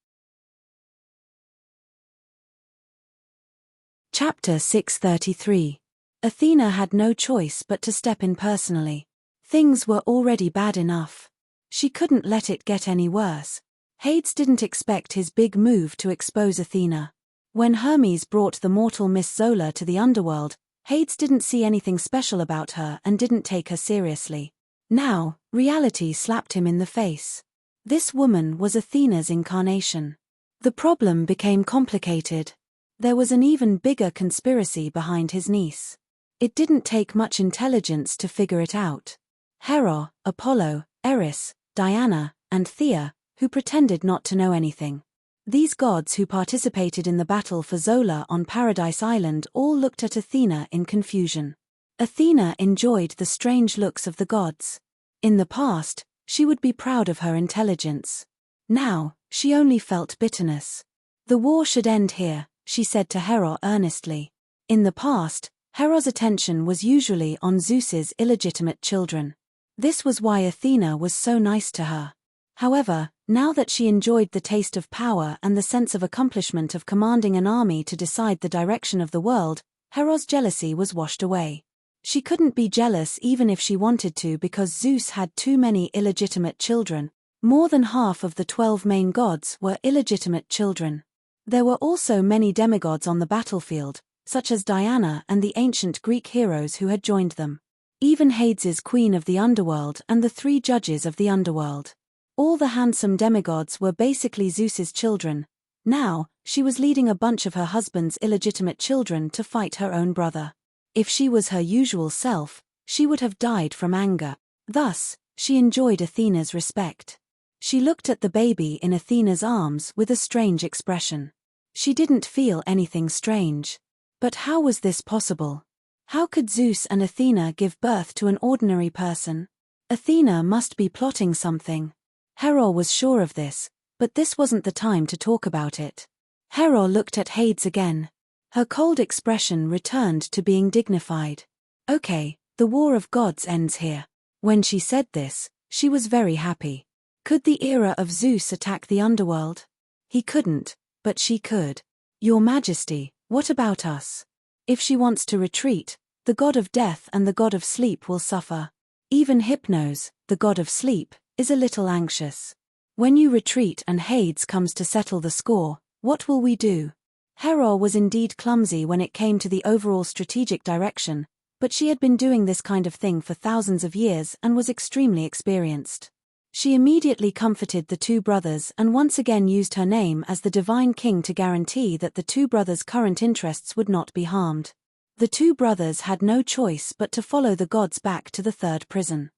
Chapter 633. Athena had no choice but to step in personally. Things were already bad enough. She couldn't let it get any worse. Hades didn't expect his big move to expose Athena. When Hermes brought the mortal Miss Zola to the underworld, Hades didn't see anything special about her and didn't take her seriously. Now, reality slapped him in the face. This woman was Athena's incarnation. The problem became complicated. There was an even bigger conspiracy behind his niece. It didn't take much intelligence to figure it out. Hera, Apollo, Eris, Diana, and Thea, who pretended not to know anything. These gods who participated in the battle for Zola on Paradise Island all looked at Athena in confusion. Athena enjoyed the strange looks of the gods. In the past, she would be proud of her intelligence. Now, she only felt bitterness. The war should end here, she said to Hera earnestly. In the past, Hera's attention was usually on Zeus's illegitimate children. This was why Athena was so nice to her. However, now that she enjoyed the taste of power and the sense of accomplishment of commanding an army to decide the direction of the world, Hera's jealousy was washed away. She couldn't be jealous even if she wanted to because Zeus had too many illegitimate children. More than half of the 12 main gods were illegitimate children. There were also many demigods on the battlefield, such as Diana and the ancient Greek heroes who had joined them. Even Hades's queen of the underworld and the 3 judges of the underworld. All the handsome demigods were basically Zeus's children. Now, she was leading a bunch of her husband's illegitimate children to fight her own brother. If she was her usual self, she would have died from anger. Thus, she enjoyed Athena's respect. She looked at the baby in Athena's arms with a strange expression. She didn't feel anything strange. But how was this possible? How could Zeus and Athena give birth to an ordinary person? Athena must be plotting something. Hera was sure of this, but this wasn't the time to talk about it. Hera looked at Hades again. Her cold expression returned to being dignified. Okay, the war of gods ends here. When she said this, she was very happy. Could the era of Zeus attack the underworld? He couldn't, but she could. Your Majesty, what about us? If she wants to retreat, the god of death and the god of sleep will suffer. Even Hypnos, the god of sleep, is a little anxious. When you retreat and Hades comes to settle the score, what will we do? Hera was indeed clumsy when it came to the overall strategic direction, but she had been doing this kind of thing for thousands of years and was extremely experienced. She immediately comforted the 2 brothers and once again used her name as the divine king to guarantee that the 2 brothers' current interests would not be harmed. The 2 brothers had no choice but to follow the gods back to the 3rd prison.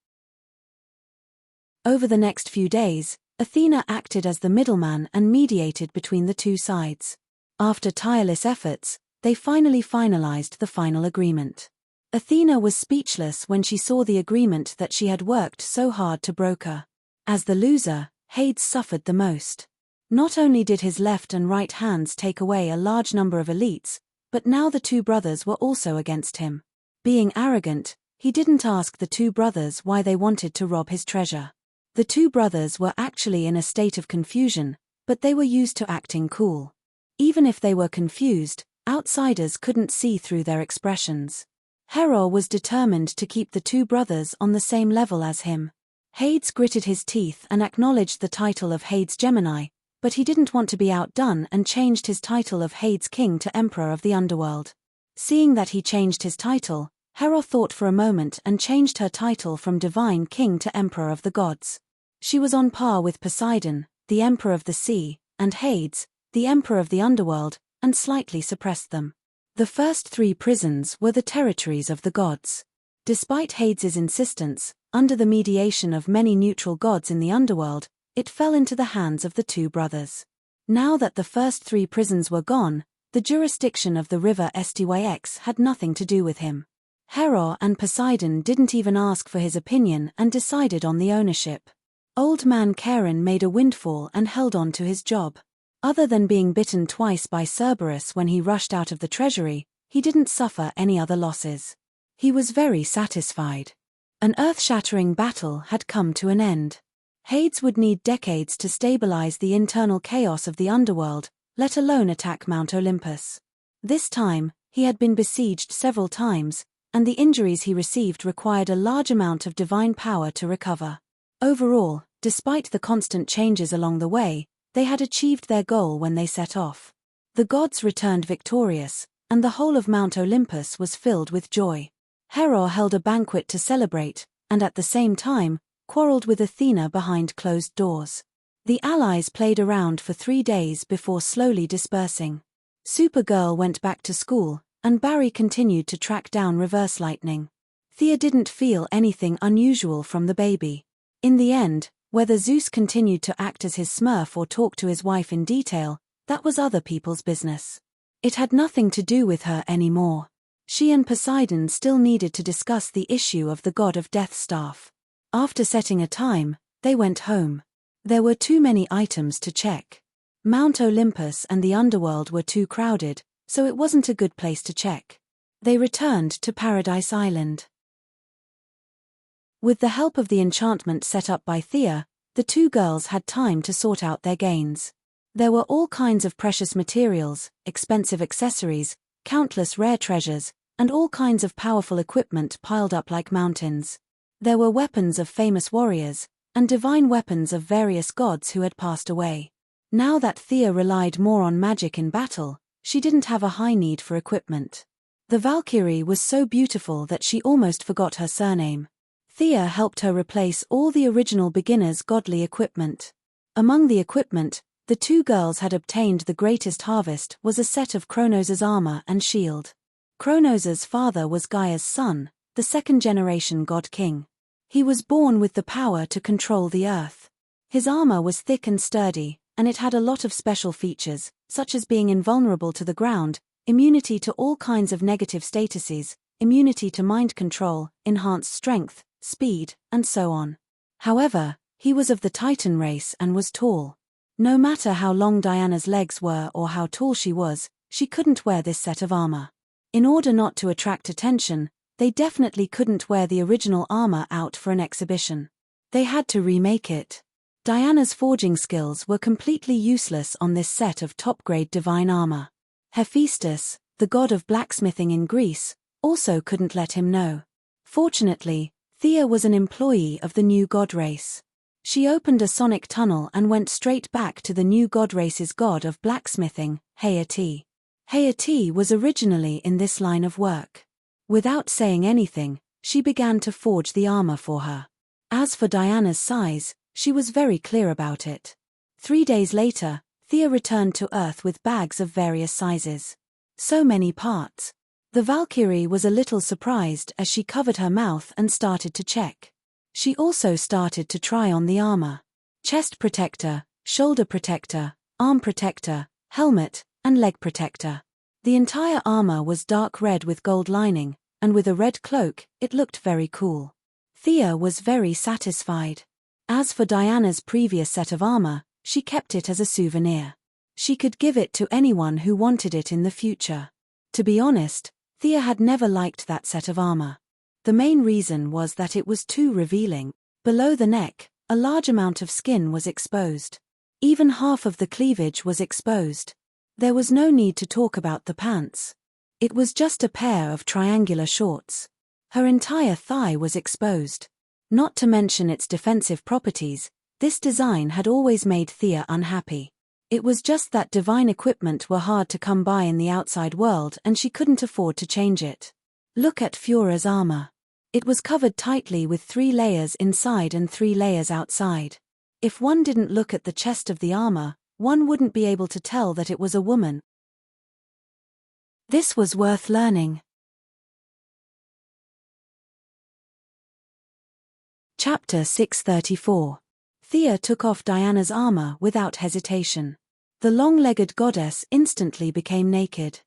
Over the next few days, Athena acted as the middleman and mediated between the 2 sides. After tireless efforts, they finally finalized the final agreement. Athena was speechless when she saw the agreement that she had worked so hard to broker. As the loser, Hades suffered the most. Not only did his left and right hands take away a large number of elites, but now the 2 brothers were also against him. Being arrogant, he didn't ask the 2 brothers why they wanted to rob his treasure. The 2 brothers were actually in a state of confusion, but they were used to acting cool. Even if they were confused, outsiders couldn't see through their expressions. Hera was determined to keep the 2 brothers on the same level as him. Hades gritted his teeth and acknowledged the title of Hades Gemini, but he didn't want to be outdone and changed his title of Hades King to Emperor of the Underworld. Seeing that he changed his title, Hera thought for a moment and changed her title from Divine King to Emperor of the Gods. She was on par with Poseidon, the Emperor of the Sea, and Hades, the Emperor of the Underworld, and slightly suppressed them. The first 3 prisons were the territories of the gods. Despite Hades's insistence, under the mediation of many neutral gods in the underworld, it fell into the hands of the 2 brothers. Now that the first 3 prisons were gone, the jurisdiction of the river Styx had nothing to do with him. Hera and Poseidon didn't even ask for his opinion and decided on the ownership. Old man Charon made a windfall and held on to his job. Other than being bitten twice by Cerberus when he rushed out of the treasury, he didn't suffer any other losses. He was very satisfied. An earth-shattering battle had come to an end. Hades would need decades to stabilize the internal chaos of the underworld, let alone attack Mount Olympus. This time, he had been besieged several times, and the injuries he received required a large amount of divine power to recover. Overall, despite the constant changes along the way, they had achieved their goal when they set off. The gods returned victorious, and the whole of Mount Olympus was filled with joy. Hera held a banquet to celebrate, and at the same time, quarreled with Athena behind closed doors. The allies played around for 3 days before slowly dispersing. Supergirl went back to school, and Barry continued to track down Reverse Lightning. Thea didn't feel anything unusual from the baby. In the end, whether Zeus continued to act as his Smurf or talk to his wife in detail, that was other people's business. It had nothing to do with her anymore. She and Poseidon still needed to discuss the issue of the god of death staff. After setting a time, they went home. There were too many items to check. Mount Olympus and the underworld were too crowded, so it wasn't a good place to check. They returned to Paradise Island. With the help of the enchantment set up by Thea, the two girls had time to sort out their gains. There were all kinds of precious materials, expensive accessories, countless rare treasures, and all kinds of powerful equipment piled up like mountains. There were weapons of famous warriors, and divine weapons of various gods who had passed away. Now that Thea relied more on magic in battle, she didn't have a high need for equipment. The Valkyrie was so beautiful that she almost forgot her surname. Thea helped her replace all the original beginner's godly equipment. Among the equipment, the two girls had obtained the greatest harvest was a set of Kronos' armor and shield. Kronos' father was Gaia's son, the second-generation god-king. He was born with the power to control the earth. His armor was thick and sturdy, and it had a lot of special features, such as being invulnerable to the ground, immunity to all kinds of negative statuses, immunity to mind control, enhanced strength, speed, and so on. However, he was of the Titan race and was tall. No matter how long Diana's legs were or how tall she was, she couldn't wear this set of armor. In order not to attract attention, they definitely couldn't wear the original armor out for an exhibition. They had to remake it. Diana's forging skills were completely useless on this set of top-grade divine armor. Hephaestus, the god of blacksmithing in Greece, also couldn't let him know. Fortunately, Thea was an employee of the new god race. She opened a sonic tunnel and went straight back to the new god race's god of blacksmithing, Haiti. Haiti was originally in this line of work. Without saying anything, she began to forge the armor for her. As for Diana's size, she was very clear about it. 3 days later, Thea returned to Earth with bags of various sizes. So many parts. The Valkyrie was a little surprised as she covered her mouth and started to check. She also started to try on the armor. Chest protector, shoulder protector, arm protector, helmet, and leg protector. The entire armor was dark red with gold lining, and with a red cloak, it looked very cool. Thea was very satisfied. As for Diana's previous set of armor, she kept it as a souvenir. She could give it to anyone who wanted it in the future. To be honest, Thea had never liked that set of armor. The main reason was that it was too revealing. Below the neck, a large amount of skin was exposed. Even half of the cleavage was exposed. There was no need to talk about the pants. It was just a pair of triangular shorts. Her entire thigh was exposed. Not to mention its defensive properties, this design had always made Thea unhappy. It was just that divine equipment were hard to come by in the outside world and she couldn't afford to change it. Look at Fura's armor. It was covered tightly with 3 layers inside and 3 layers outside. If one didn't look at the chest of the armor, one wouldn't be able to tell that it was a woman. This was worth learning. Chapter 634. Thea took off Diana's armor without hesitation. The long-legged goddess instantly became naked.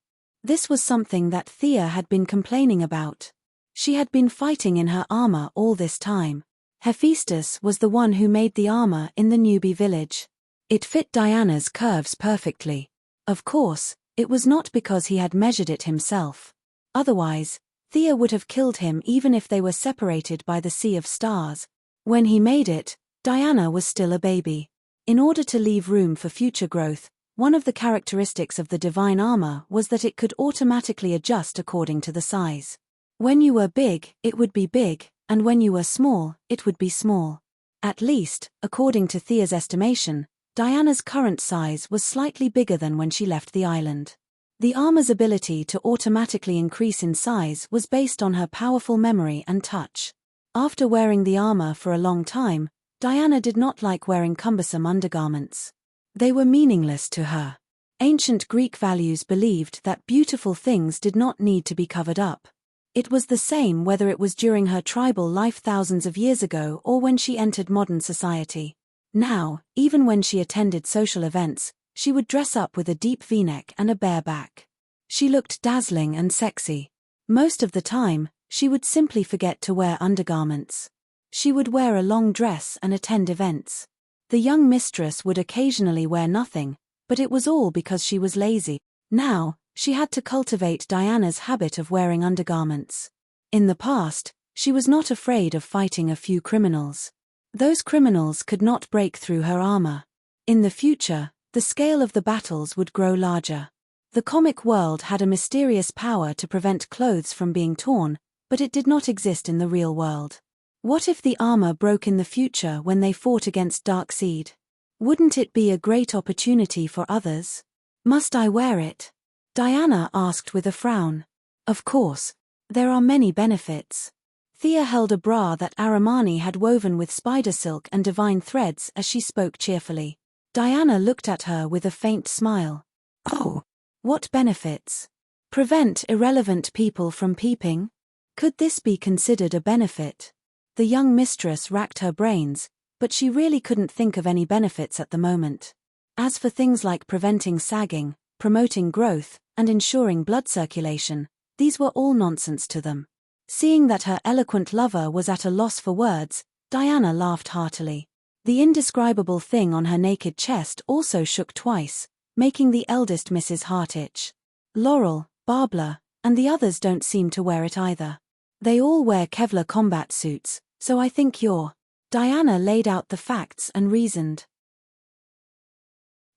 This was something that Thea had been complaining about. She had been fighting in her armor all this time. Hephaestus was the one who made the armor in the newbie village. It fit Diana's curves perfectly. Of course, it was not because he had measured it himself. Otherwise, Thea would have killed him even if they were separated by the sea of stars. When he made it, Diana was still a baby. In order to leave room for future growth, one of the characteristics of the divine armor was that it could automatically adjust according to the size. When you were big, it would be big, and when you were small, it would be small. At least, according to Thea's estimation, Diana's current size was slightly bigger than when she left the island. The armor's ability to automatically increase in size was based on her powerful memory and touch. After wearing the armor for a long time, Diana did not like wearing cumbersome undergarments. They were meaningless to her. Ancient Greek values believed that beautiful things did not need to be covered up. It was the same whether it was during her tribal life thousands of years ago or when she entered modern society. Now, even when she attended social events, she would dress up with a deep V-neck and a bare back. She looked dazzling and sexy. Most of the time, she would simply forget to wear undergarments. She would wear a long dress and attend events. The young mistress would occasionally wear nothing, but it was all because she was lazy. Now, she had to cultivate Diana's habit of wearing undergarments. In the past, she was not afraid of fighting a few criminals. Those criminals could not break through her armor. In the future, the scale of the battles would grow larger. The comic world had a mysterious power to prevent clothes from being torn, but it did not exist in the real world. What if the armor broke in the future when they fought against Darkseid? Wouldn't it be a great opportunity for others? Must I wear it? Diana asked with a frown. Of course. There are many benefits. Thea held a bra that Aramani had woven with spider silk and divine threads as she spoke cheerfully. Diana looked at her with a faint smile. Oh, what benefits? Prevent irrelevant people from peeping? Could this be considered a benefit? The young mistress racked her brains, but she really couldn't think of any benefits at the moment. As for things like preventing sagging, promoting growth, and ensuring blood circulation, these were all nonsense to them. Seeing that her eloquent lover was at a loss for words, Diana laughed heartily. The indescribable thing on her naked chest also shook twice, making the eldest Mrs. Hart itch. Laurel, Barbara, and the others don't seem to wear it either. They all wear Kevlar combat suits, so I think you're... Diana laid out the facts and reasoned.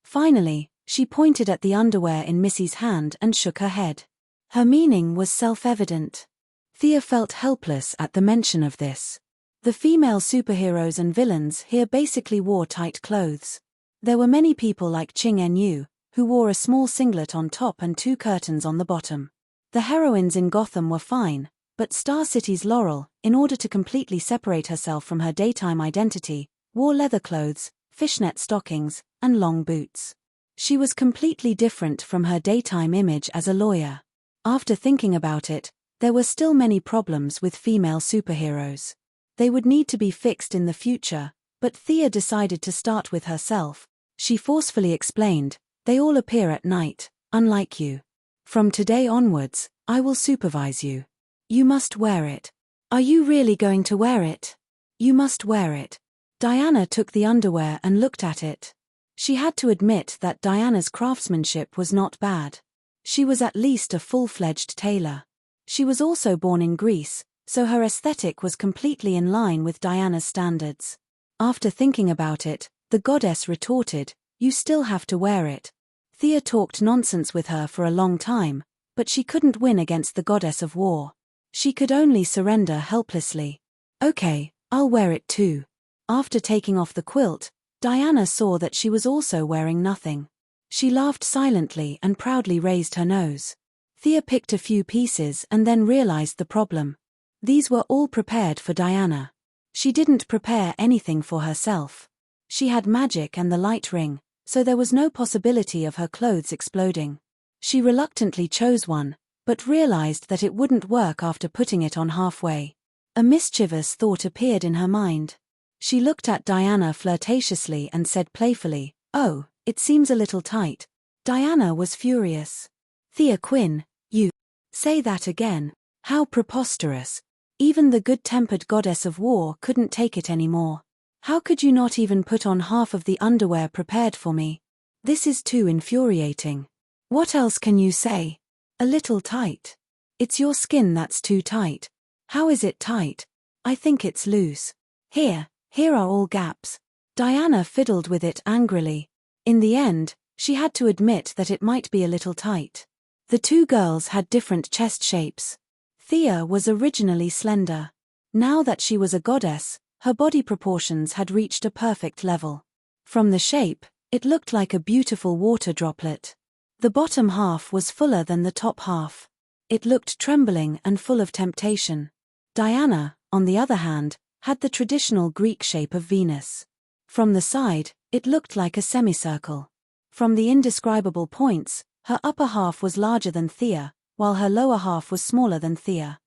Finally, she pointed at the underwear in Missy's hand and shook her head. Her meaning was self-evident. Thea felt helpless at the mention of this. The female superheroes and villains here basically wore tight clothes. There were many people like Ching En-yu, who wore a small singlet on top and 2 curtains on the bottom. The heroines in Gotham were fine, but Star City's Laurel, in order to completely separate herself from her daytime identity, wore leather clothes, fishnet stockings, and long boots. She was completely different from her daytime image as a lawyer. After thinking about it, there were still many problems with female superheroes. They would need to be fixed in the future, but Thea decided to start with herself. She forcefully explained, "They all appear at night, unlike you. From today onwards, I will supervise you. You must wear it. Are you really going to wear it? You must wear it." Diana took the underwear and looked at it. She had to admit that Diana's craftsmanship was not bad. She was at least a full-fledged tailor. She was also born in Greece, so her aesthetic was completely in line with Diana's standards. After thinking about it, the goddess retorted, "You still have to wear it." Thea talked nonsense with her for a long time, but she couldn't win against the goddess of war. She could only surrender helplessly. "Okay, I'll wear it too." After taking off the quilt, Diana saw that she was also wearing nothing. She laughed silently and proudly raised her nose. Thea picked a few pieces and then realized the problem. These were all prepared for Diana. She didn't prepare anything for herself. She had magic and the light ring, so there was no possibility of her clothes exploding. She reluctantly chose one, but realized that it wouldn't work after putting it on halfway. A mischievous thought appeared in her mind. She looked at Diana flirtatiously and said playfully, "Oh, it seems a little tight." Diana was furious. "Thea Quinn, you say that again? How preposterous. Even the good-tempered goddess of war couldn't take it anymore. How could you not even put on half of the underwear prepared for me? This is too infuriating. What else can you say? A little tight. It's your skin that's too tight. How is it tight? I think it's loose. Here are all gaps." Diana fiddled with it angrily. In the end, she had to admit that it might be a little tight. The two girls had different chest shapes. Thea was originally slender. Now that she was a goddess, her body proportions had reached a perfect level. From the shape, it looked like a beautiful water droplet. The bottom half was fuller than the top half. It looked trembling and full of temptation. Diana, on the other hand, had the traditional Greek shape of Venus. From the side, it looked like a semicircle. From the indescribable points, her upper half was larger than Thea, while her lower half was smaller than Thea.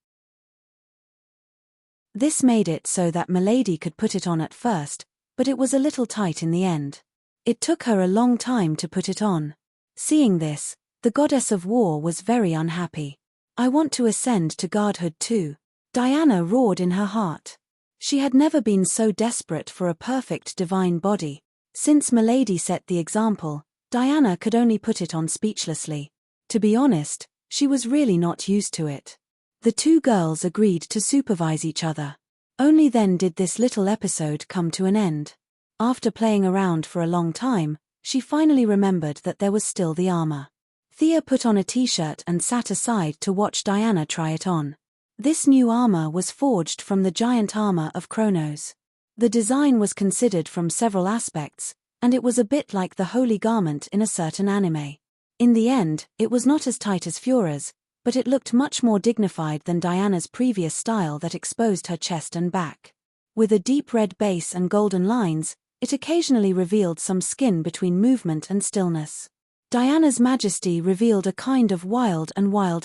This made it so that Milady could put it on at first, but it was a little tight in the end. It took her a long time to put it on. Seeing this, the goddess of war was very unhappy. I want to ascend to godhood too," Diana roared in her heart. She had never been so desperate for a perfect divine body. Since Milady set the example, Diana could only put it on speechlessly. To be honest, she was really not used to it. The two girls agreed to supervise each other. Only then did this little episode come to an end. After playing around for a long time, she finally remembered that there was still the armor. Thea put on a t-shirt and sat aside to watch Diana try it on. This new armor was forged from the giant armor of Kronos. The design was considered from several aspects, and it was a bit like the holy garment in a certain anime. In the end, it was not as tight as Fura's, but it looked much more dignified than Diana's previous style that exposed her chest and back. With a deep red base and golden lines, it occasionally revealed some skin between movement and stillness. Diana's majesty revealed a kind of wild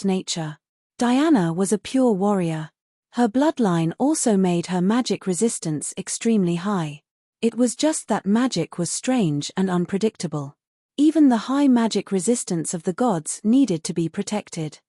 nature. Diana was a pure warrior. Her bloodline also made her magic resistance extremely high. It was just that magic was strange and unpredictable. Even the high magic resistance of the gods needed to be protected.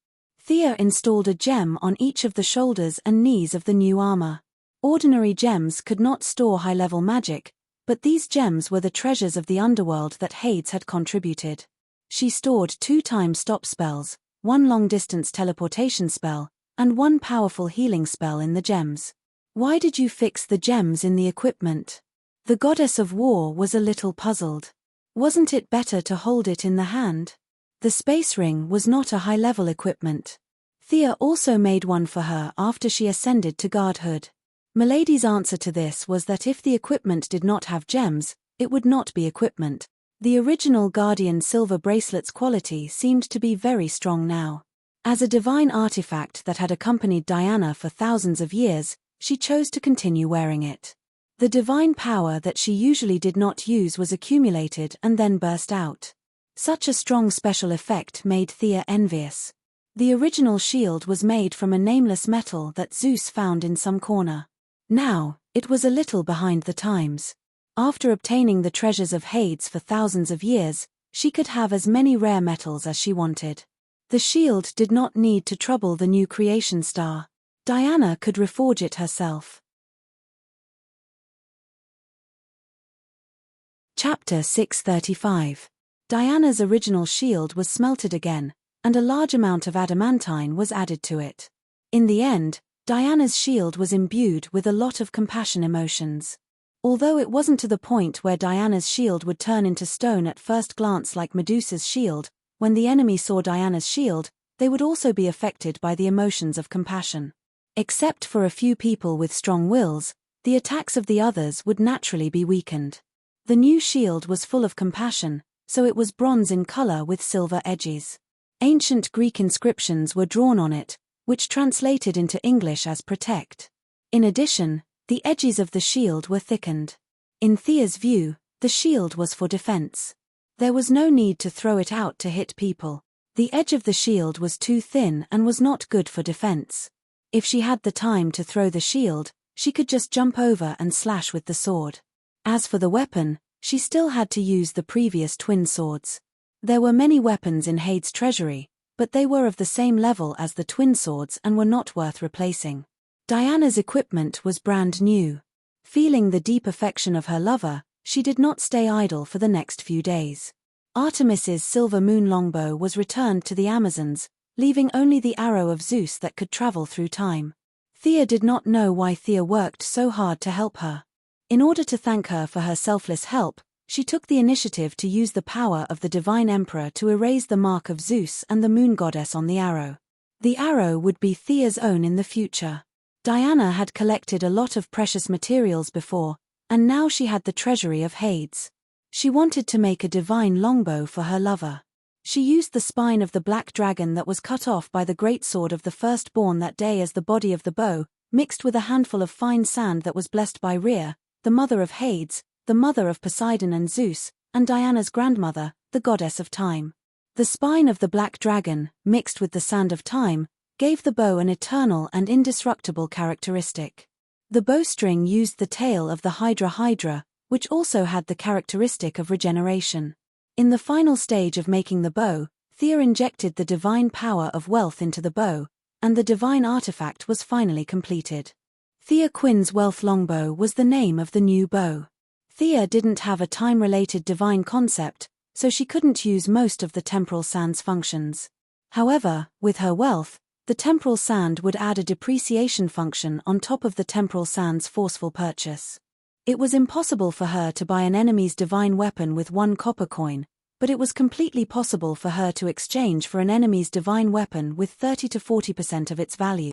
Thea installed a gem on each of the shoulders and knees of the new armor. Ordinary gems could not store high-level magic, but these gems were the treasures of the underworld that Hades had contributed. She stored 2 time stop spells, 1 long-distance teleportation spell, and 1 powerful healing spell in the gems. Why did you fix the gems in the equipment? The goddess of war was a little puzzled. Wasn't it better to hold it in the hand? The space ring was not a high-level equipment. Thea also made one for her after she ascended to godhood. Milady's answer to this was that if the equipment did not have gems, it would not be equipment. The original Guardian silver bracelet's quality seemed to be very strong now. As a divine artifact that had accompanied Diana for thousands of years, she chose to continue wearing it. The divine power that she usually did not use was accumulated and then burst out. Such a strong special effect made Thea envious. The original shield was made from a nameless metal that Zeus found in some corner. Now, it was a little behind the times. After obtaining the treasures of Hades for thousands of years, she could have as many rare metals as she wanted. The shield did not need to trouble the new creation star. Diana could reforge it herself. Chapter 635. Diana's original shield was smelted again, and a large amount of adamantine was added to it. In the end, Diana's shield was imbued with a lot of compassion emotions. Although it wasn't to the point where Diana's shield would turn into stone at first glance like Medusa's shield, when the enemy saw Diana's shield, they would also be affected by the emotions of compassion. Except for a few people with strong wills, the attacks of the others would naturally be weakened. The new shield was full of compassion, so it was bronze in color with silver edges. Ancient Greek inscriptions were drawn on it, which translated into English as protect. In addition, the edges of the shield were thickened. In Thea's view, the shield was for defense. There was no need to throw it out to hit people. The edge of the shield was too thin and was not good for defense. If she had the time to throw the shield, she could just jump over and slash with the sword. As for the weapon, she still had to use the previous twin swords. There were many weapons in Hades' treasury, but they were of the same level as the twin swords and were not worth replacing. Diana's equipment was brand new. Feeling the deep affection of her lover, she did not stay idle for the next few days. Artemis's silver moon longbow was returned to the Amazons, leaving only the arrow of Zeus that could travel through time. Thea did not know why Thea worked so hard to help her. In order to thank her for her selfless help, she took the initiative to use the power of the divine emperor to erase the mark of Zeus and the moon goddess on the arrow. The arrow would be Thea's own in the future. Diana had collected a lot of precious materials before, and now she had the treasury of Hades. She wanted to make a divine longbow for her lover. She used the spine of the black dragon that was cut off by the great sword of the firstborn that day as the body of the bow, mixed with a handful of fine sand that was blessed by Rhea, the mother of Hades, the mother of Poseidon and Zeus, and Diana's grandmother, the goddess of time. The spine of the black dragon, mixed with the sand of time, gave the bow an eternal and indestructible characteristic. The bowstring used the tail of the Hydra, which also had the characteristic of regeneration. In the final stage of making the bow, Thea injected the divine power of wealth into the bow, and the divine artifact was finally completed. Thea Quinn's wealth longbow was the name of the new bow. Thea didn't have a time-related divine concept, so she couldn't use most of the temporal sand's functions. However, with her wealth, the temporal sand would add a depreciation function on top of the temporal sand's forceful purchase. It was impossible for her to buy an enemy's divine weapon with 1 copper coin, but it was completely possible for her to exchange for an enemy's divine weapon with 30 to 40% of its value.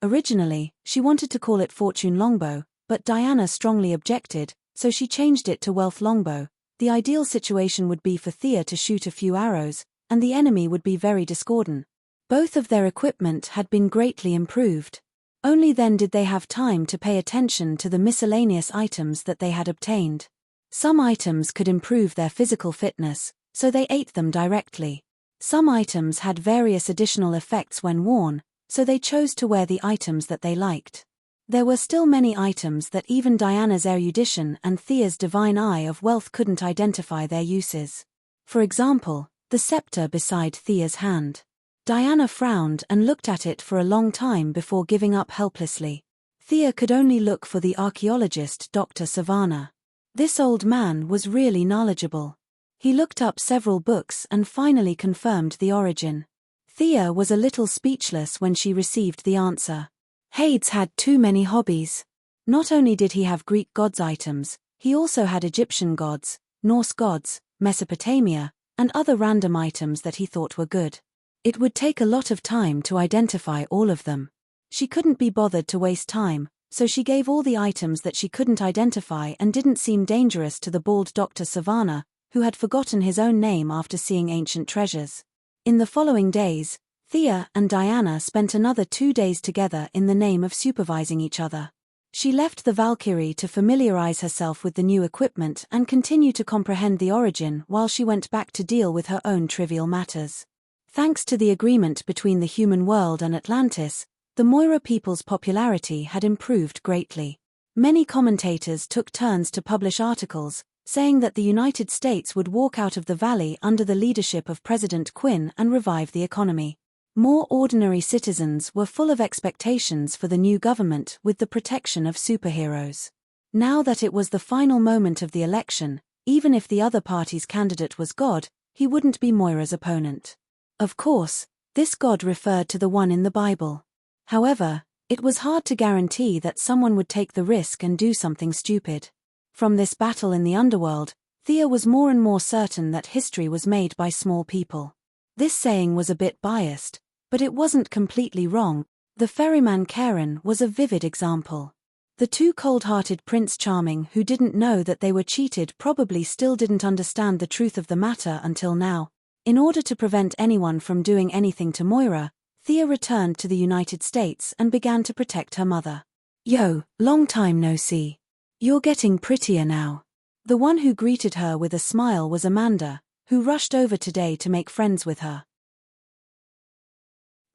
Originally, she wanted to call it Fortune Longbow, but Diana strongly objected, so she changed it to Wealth Longbow. The ideal situation would be for Thea to shoot a few arrows, and the enemy would be very discordant. Both of their equipment had been greatly improved. Only then did they have time to pay attention to the miscellaneous items that they had obtained. Some items could improve their physical fitness, so they ate them directly. Some items had various additional effects when worn, so they chose to wear the items that they liked. There were still many items that even Diana's erudition and Thea's divine eye of wealth couldn't identify their uses. For example, the scepter beside Thea's hand. Diana frowned and looked at it for a long time before giving up helplessly. Thea could only look for the archaeologist Dr. Savannah. This old man was really knowledgeable. He looked up several books and finally confirmed the origin. Thea was a little speechless when she received the answer. Hades had too many hobbies. Not only did he have Greek gods items, he also had Egyptian gods, Norse gods, Mesopotamia, and other random items that he thought were good. It would take a lot of time to identify all of them. She couldn't be bothered to waste time, so she gave all the items that she couldn't identify and didn't seem dangerous to the bald Dr. Savannah, who had forgotten his own name after seeing ancient treasures. In the following days, Thea and Diana spent another 2 days together in the name of supervising each other. She left the Valkyrie to familiarize herself with the new equipment and continue to comprehend the origin while she went back to deal with her own trivial matters. Thanks to the agreement between the human world and Atlantis, the Moira people's popularity had improved greatly. Many commentators took turns to publish articles, saying that the United States would walk out of the valley under the leadership of President Quinn and revive the economy. More ordinary citizens were full of expectations for the new government with the protection of superheroes. Now that it was the final moment of the election, even if the other party's candidate was God, he wouldn't be Moira's opponent. Of course, this God referred to the one in the Bible. However, it was hard to guarantee that someone would take the risk and do something stupid. From this battle in the underworld, Thea was more and more certain that history was made by small people. This saying was a bit biased, but it wasn't completely wrong. The ferryman Karen was a vivid example. The two cold-hearted Prince Charming who didn't know that they were cheated probably still didn't understand the truth of the matter until now. In order to prevent anyone from doing anything to Moira, Thea returned to the United States and began to protect her mother. "Yo, long time no see. You're getting prettier now." The one who greeted her with a smile was Amanda, who rushed over today to make friends with her.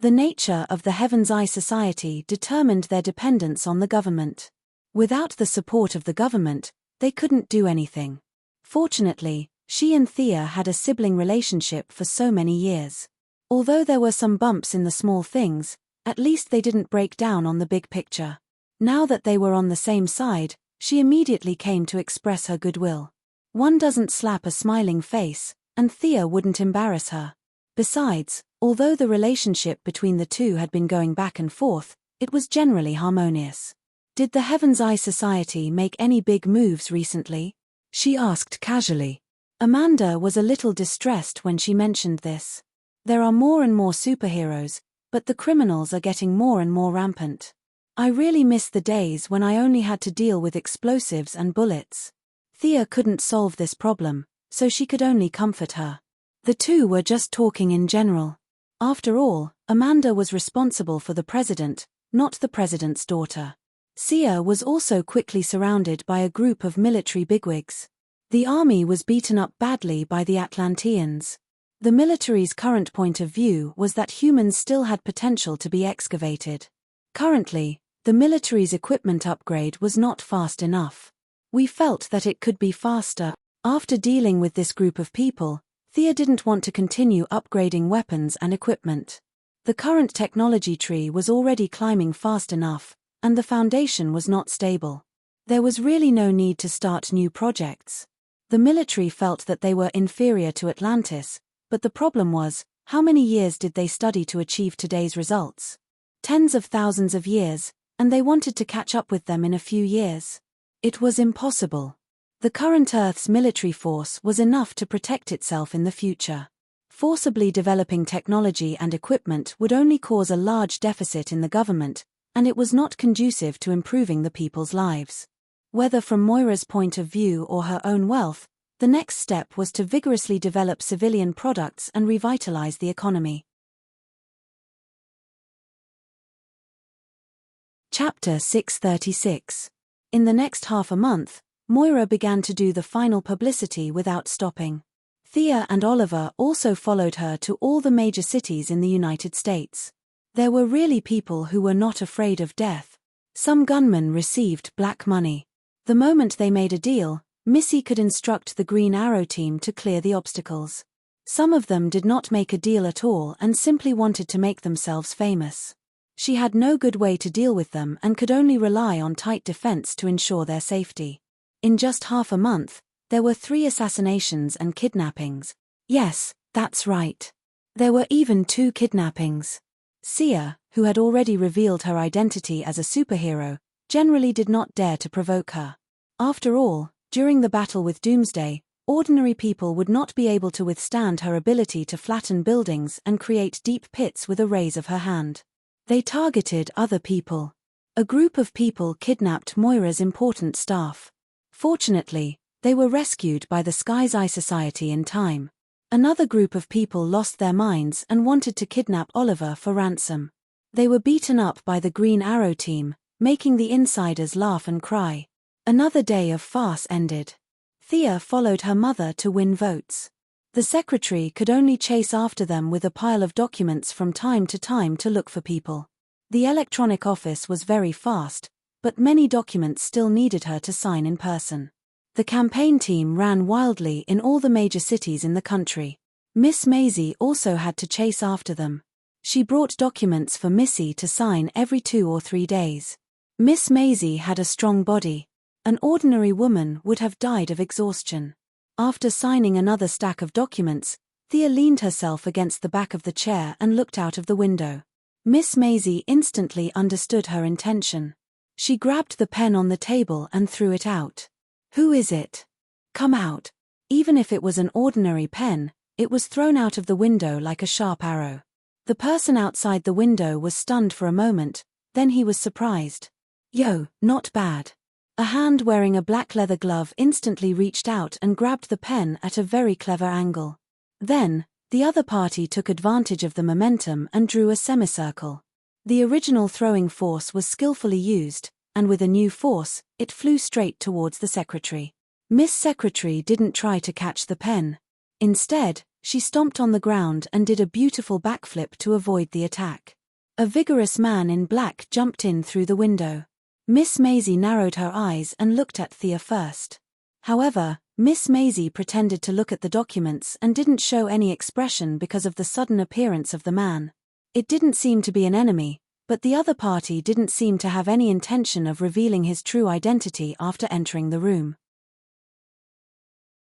The nature of the Heaven's Eye Society determined their dependence on the government. Without the support of the government, they couldn't do anything. Fortunately, she and Thea had a sibling relationship for so many years. Although there were some bumps in the small things, at least they didn't break down on the big picture. Now that they were on the same side, she immediately came to express her goodwill. One doesn't slap a smiling face, and Thea wouldn't embarrass her. Besides, although the relationship between the two had been going back and forth, it was generally harmonious. "Did the Heaven's Eye Society make any big moves recently?" she asked casually. Amanda was a little distressed when she mentioned this. There are more and more superheroes, but the criminals are getting more and more rampant. "I really miss the days when I only had to deal with explosives and bullets." Thea couldn't solve this problem, so she could only comfort her. The two were just talking in general. After all, Amanda was responsible for the president, not the president's daughter. Sia was also quickly surrounded by a group of military bigwigs. The army was beaten up badly by the Atlanteans. The military's current point of view was that humans still had potential to be excavated. Currently, the military's equipment upgrade was not fast enough. We felt that it could be faster. After dealing with this group of people, Thea didn't want to continue upgrading weapons and equipment. The current technology tree was already climbing fast enough, and the foundation was not stable. There was really no need to start new projects. The military felt that they were inferior to Atlantis, but the problem was, how many years did they study to achieve today's results? Tens of thousands of years, and they wanted to catch up with them in a few years. It was impossible. The current Earth's military force was enough to protect itself in the future. Forcibly developing technology and equipment would only cause a large deficit in the government, and it was not conducive to improving the people's lives. Whether from Moira's point of view or her own wealth, the next step was to vigorously develop civilian products and revitalize the economy. Chapter 636. In the next half a month, Moira began to do the final publicity without stopping. Thea and Oliver also followed her to all the major cities in the United States. There were really people who were not afraid of death. Some gunmen received black money. The moment they made a deal, Missy could instruct the Green Arrow team to clear the obstacles. Some of them did not make a deal at all and simply wanted to make themselves famous. She had no good way to deal with them and could only rely on tight defense to ensure their safety. In just half a month, there were 3 assassinations and kidnappings. Yes, that's right. There were even 2 kidnappings. Sia, who had already revealed her identity as a superhero, generally did not dare to provoke her. After all, during the battle with Doomsday, ordinary people would not be able to withstand her ability to flatten buildings and create deep pits with a raise of her hand. They targeted other people. A group of people kidnapped Moira's important staff. Fortunately, they were rescued by the Sky's Eye Society in time. Another group of people lost their minds and wanted to kidnap Oliver for ransom. They were beaten up by the Green Arrow team, making the insiders laugh and cry. Another day of farce ended. Thea followed her mother to win votes. The secretary could only chase after them with a pile of documents from time to look for people. The electronic office was very fast, but many documents still needed her to sign in person. The campaign team ran wildly in all the major cities in the country. Miss Maisie also had to chase after them. She brought documents for Missy to sign every 2 or 3 days. Miss Maisie had a strong body. An ordinary woman would have died of exhaustion. After signing another stack of documents, Thea leaned herself against the back of the chair and looked out of the window. Miss Maisie instantly understood her intention. She grabbed the pen on the table and threw it out. "Who is it? Come out." Even if it was an ordinary pen, it was thrown out of the window like a sharp arrow. The person outside the window was stunned for a moment, then he was surprised. "Yo, not bad." A hand wearing a black leather glove instantly reached out and grabbed the pen at a very clever angle. Then, the other party took advantage of the momentum and drew a semicircle. The original throwing force was skillfully used, and with a new force, it flew straight towards the secretary. Miss Secretary didn't try to catch the pen. Instead, she stomped on the ground and did a beautiful backflip to avoid the attack. A vigorous man in black jumped in through the window. Miss Maisie narrowed her eyes and looked at Thea first. However, Miss Maisie pretended to look at the documents and didn't show any expression because of the sudden appearance of the man. It didn't seem to be an enemy, but the other party didn't seem to have any intention of revealing his true identity after entering the room.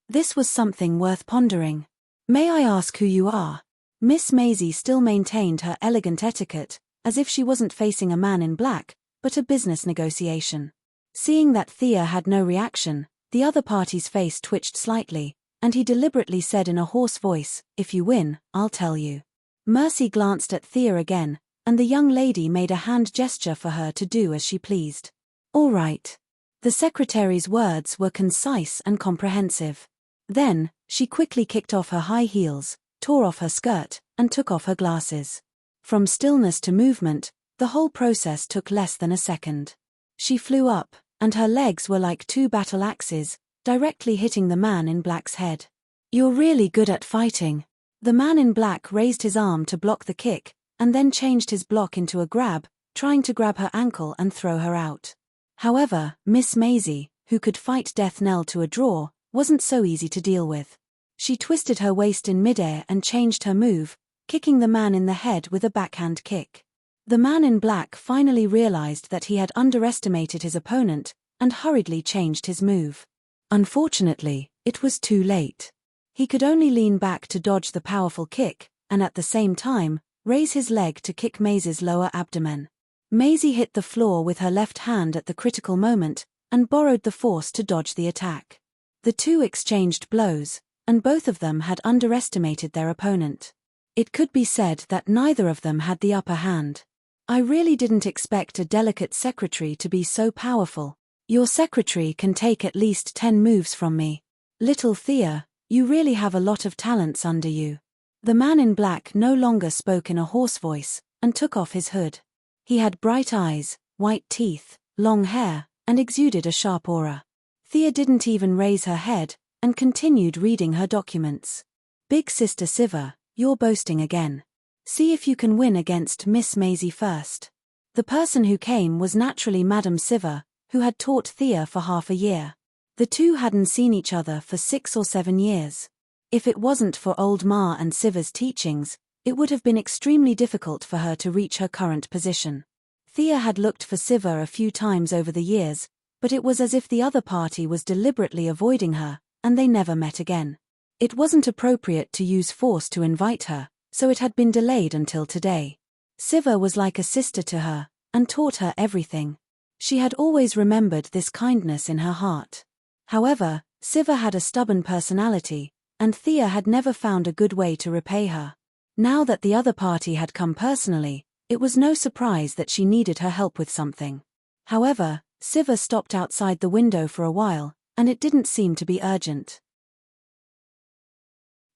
This was something worth pondering. "May I ask who you are?" Miss Maisie still maintained her elegant etiquette, as if she wasn't facing a man in black, but a business negotiation. Seeing that Thea had no reaction, the other party's face twitched slightly, and he deliberately said in a hoarse voice, "If you win, I'll tell you." Mercy glanced at Thea again, and the young lady made a hand gesture for her to do as she pleased. "All right." The secretary's words were concise and comprehensive. Then, she quickly kicked off her high heels, tore off her skirt, and took off her glasses. From stillness to movement, the whole process took less than a second. She flew up, and her legs were like 2 battle axes, directly hitting the man in black's head. "You're really good at fighting." The man in black raised his arm to block the kick, and then changed his block into a grab, trying to grab her ankle and throw her out. However, Miss Maisie, who could fight death knell to a draw, wasn't so easy to deal with. She twisted her waist in midair and changed her move, kicking the man in the head with a backhand kick. The man in black finally realized that he had underestimated his opponent and hurriedly changed his move. Unfortunately, it was too late. He could only lean back to dodge the powerful kick, and at the same time, raise his leg to kick Maisie's lower abdomen. Maisie hit the floor with her left hand at the critical moment, and borrowed the force to dodge the attack. The two exchanged blows, and both of them had underestimated their opponent. It could be said that neither of them had the upper hand. I really didn't expect a delicate secretary to be so powerful. Your secretary can take at least 10 moves from me. Little Thea, you really have a lot of talents under you. The man in black no longer spoke in a hoarse voice, and took off his hood. He had bright eyes, white teeth, long hair, and exuded a sharp aura. Thea didn't even raise her head, and continued reading her documents. Big Sister Siva, you're boasting again. See if you can win against Miss Maisie first. The person who came was naturally Madame Siva, who had taught Thea for half a year. The two hadn't seen each other for 6 or 7 years. If it wasn't for old Ma and Siva's teachings, it would have been extremely difficult for her to reach her current position. Thea had looked for Siva a few times over the years, but it was as if the other party was deliberately avoiding her, and they never met again. It wasn't appropriate to use force to invite her, so it had been delayed until today. Siva was like a sister to her, and taught her everything. She had always remembered this kindness in her heart. However, Siva had a stubborn personality, and Thea had never found a good way to repay her. Now that the other party had come personally, it was no surprise that she needed her help with something. However, Siva stopped outside the window for a while, and it didn't seem to be urgent.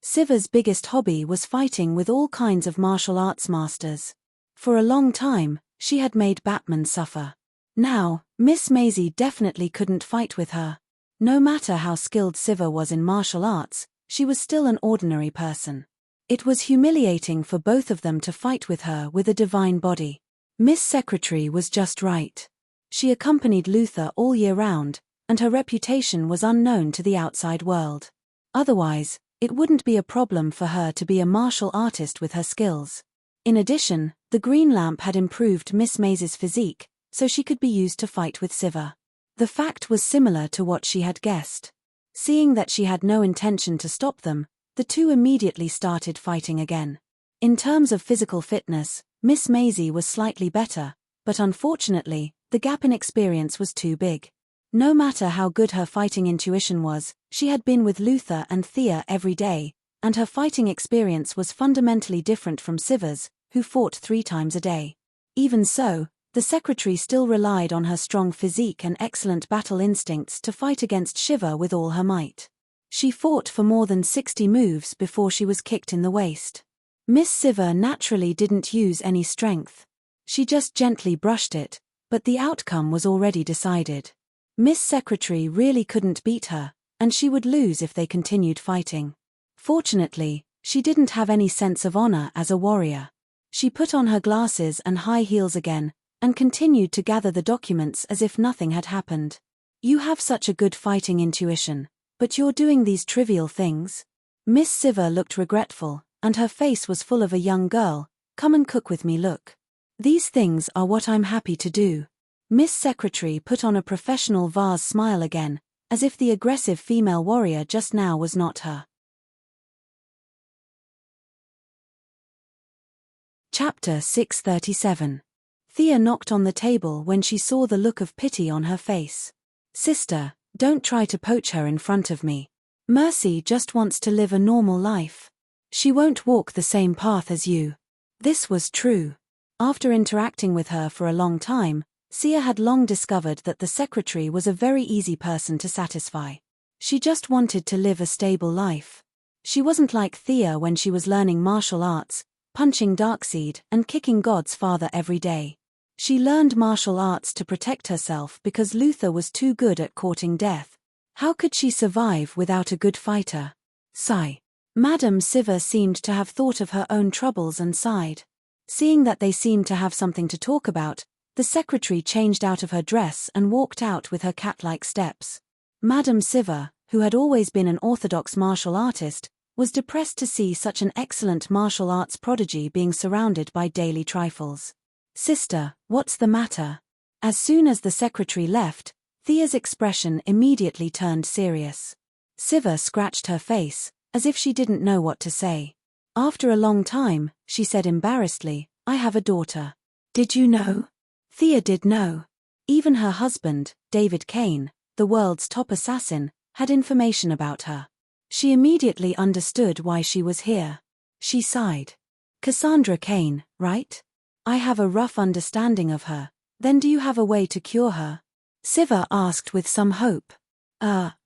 Siva's biggest hobby was fighting with all kinds of martial arts masters. For a long time, she had made Batman suffer. Now, Miss Maisie definitely couldn't fight with her. No matter how skilled Siva was in martial arts, she was still an ordinary person. It was humiliating for both of them to fight with her with a divine body. Miss Secretary was just right. She accompanied Luther all year round, and her reputation was unknown to the outside world. Otherwise, it wouldn't be a problem for her to be a martial artist with her skills. In addition, the green lamp had improved Miss Maisie's physique, so she could be used to fight with Siva. The fact was similar to what she had guessed. Seeing that she had no intention to stop them, the two immediately started fighting again. In terms of physical fitness, Miss Maisie was slightly better, but unfortunately, the gap in experience was too big. No matter how good her fighting intuition was, she had been with Luther and Thea every day, and her fighting experience was fundamentally different from Siva's, who fought 3 times a day. Even so, the secretary still relied on her strong physique and excellent battle instincts to fight against Shiva with all her might. She fought for more than 60 moves before she was kicked in the waist. Miss Siva naturally didn't use any strength. She just gently brushed it, but the outcome was already decided. Miss Secretary really couldn't beat her, and she would lose if they continued fighting. Fortunately, she didn't have any sense of honor as a warrior. She put on her glasses and high heels again, and continued to gather the documents as if nothing had happened. You have such a good fighting intuition, but you're doing these trivial things? Miss Siva looked regretful, and her face was full of a young girl, come and cook with me look. These things are what I'm happy to do. Miss Secretary put on a professional vase smile again, as if the aggressive female warrior just now was not her. Chapter 637. Thea knocked on the table when she saw the look of pity on her face. Sister, don't try to poach her in front of me. Mercy just wants to live a normal life. She won't walk the same path as you. This was true. After interacting with her for a long time, Sia had long discovered that the secretary was a very easy person to satisfy. She just wanted to live a stable life. She wasn't like Thea when she was learning martial arts, punching Darkseid and kicking God's father every day. She learned martial arts to protect herself because Luther was too good at courting death. How could she survive without a good fighter? Sigh. Madame Siva seemed to have thought of her own troubles and sighed. Seeing that they seemed to have something to talk about, the secretary changed out of her dress and walked out with her cat-like steps. Madame Siva, who had always been an orthodox martial artist, was depressed to see such an excellent martial arts prodigy being surrounded by daily trifles. "Sister, what's the matter?" As soon as the secretary left, Thea's expression immediately turned serious. Siva scratched her face, as if she didn't know what to say. After a long time, she said embarrassedly, "I have a daughter." "Did you know?" Thea did know. Even her husband, David Kane, the world's top assassin, had information about her. She immediately understood why she was here. She sighed. "Cassandra Kane, right? I have a rough understanding of her. Then do you have a way to cure her?" Siva asked with some hope.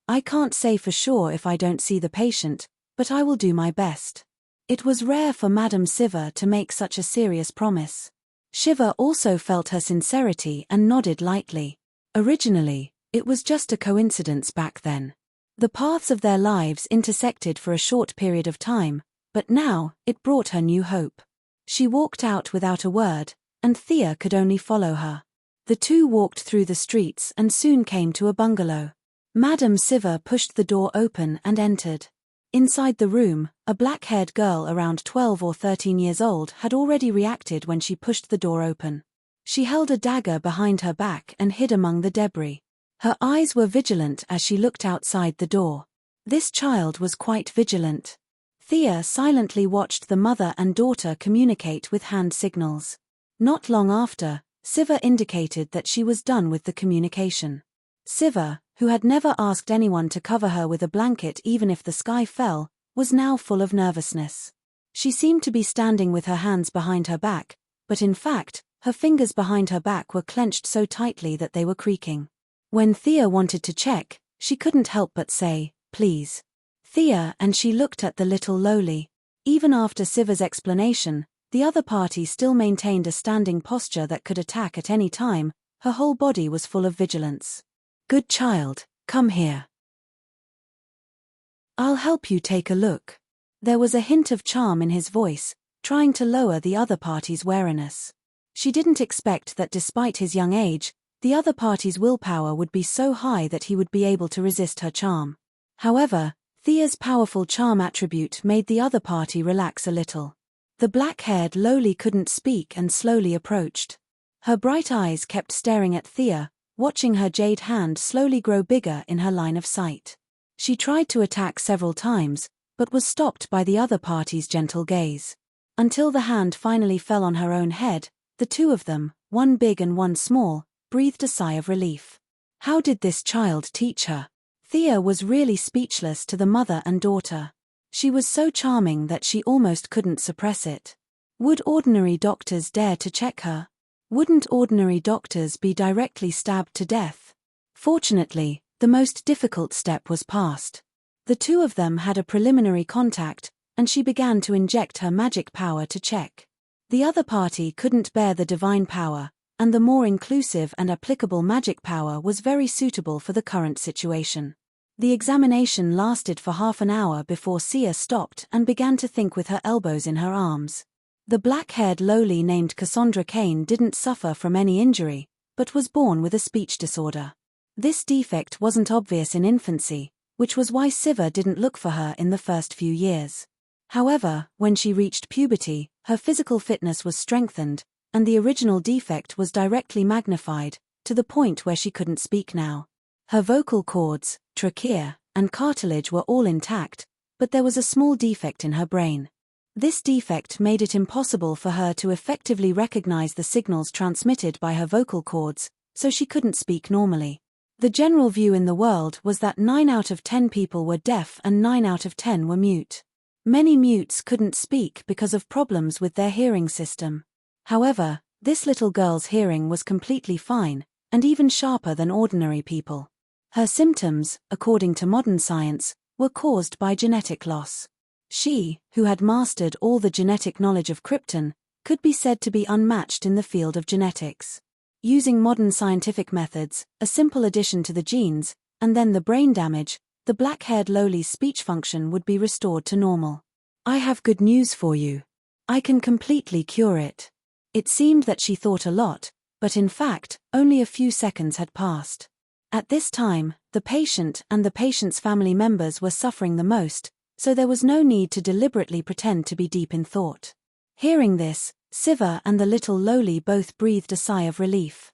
I can't say for sure if I don't see the patient, but I will do my best." It was rare for Madame Siva to make such a serious promise. Shiva also felt her sincerity and nodded lightly. Originally, it was just a coincidence back then. The paths of their lives intersected for a short period of time, but now, it brought her new hope. She walked out without a word, and Thea could only follow her. The two walked through the streets and soon came to a bungalow. Madame Siva pushed the door open and entered. Inside the room, a black-haired girl around 12 or 13 years old had already reacted when she pushed the door open. She held a dagger behind her back and hid among the debris. Her eyes were vigilant as she looked outside the door. This child was quite vigilant. Thea silently watched the mother and daughter communicate with hand signals. Not long after, Siva indicated that she was done with the communication. Siva, who had never asked anyone to cover her with a blanket even if the sky fell, was now full of nervousness. She seemed to be standing with her hands behind her back, but in fact, her fingers behind her back were clenched so tightly that they were creaking. When Thea wanted to check, she couldn't help but say, "Please." Thea and she looked at the little lowly. Even after Siva's explanation, the other party still maintained a standing posture that could attack at any time. Her whole body was full of vigilance. "Good child, come here. I'll help you take a look." There was a hint of charm in his voice, trying to lower the other party's wariness. She didn't expect that despite his young age, the other party's willpower would be so high that he would be able to resist her charm. However, Thea's powerful charm attribute made the other party relax a little. The black-haired lowly couldn't speak and slowly approached. Her bright eyes kept staring at Thea, watching her jade hand slowly grow bigger in her line of sight. She tried to attack several times, but was stopped by the other party's gentle gaze. Until the hand finally fell on her own head, the two of them, one big and one small, breathed a sigh of relief. How did this child teach her? Thea was really speechless to the mother and daughter. She was so charming that she almost couldn't suppress it. Would ordinary doctors dare to check her? Wouldn't ordinary doctors be directly stabbed to death? Fortunately, the most difficult step was passed. The two of them had a preliminary contact, and she began to inject her magic power to check. The other party couldn't bear the divine power, and the more inclusive and applicable magic power was very suitable for the current situation. The examination lasted for half an hour before Sia stopped and began to think with her elbows in her arms. The black-haired lowly named Cassandra Kane didn't suffer from any injury, but was born with a speech disorder. This defect wasn't obvious in infancy, which was why Siva didn't look for her in the first few years. However, when she reached puberty, her physical fitness was strengthened, and the original defect was directly magnified, to the point where she couldn't speak now. Her vocal cords, trachea, and cartilage were all intact, but there was a small defect in her brain. This defect made it impossible for her to effectively recognize the signals transmitted by her vocal cords, so she couldn't speak normally. The general view in the world was that 9 out of 10 people were deaf and 9 out of 10 were mute. Many mutes couldn't speak because of problems with their hearing system. However, this little girl's hearing was completely fine, and even sharper than ordinary people. Her symptoms, according to modern science, were caused by genetic loss. She, who had mastered all the genetic knowledge of Krypton, could be said to be unmatched in the field of genetics. Using modern scientific methods, a simple addition to the genes, and then the brain damage, the black-haired lowly's speech function would be restored to normal. "I have good news for you. I can completely cure it." It seemed that she thought a lot, but in fact, only a few seconds had passed. At this time, the patient and the patient's family members were suffering the most, so there was no need to deliberately pretend to be deep in thought. Hearing this, Siva and the little Loli both breathed a sigh of relief.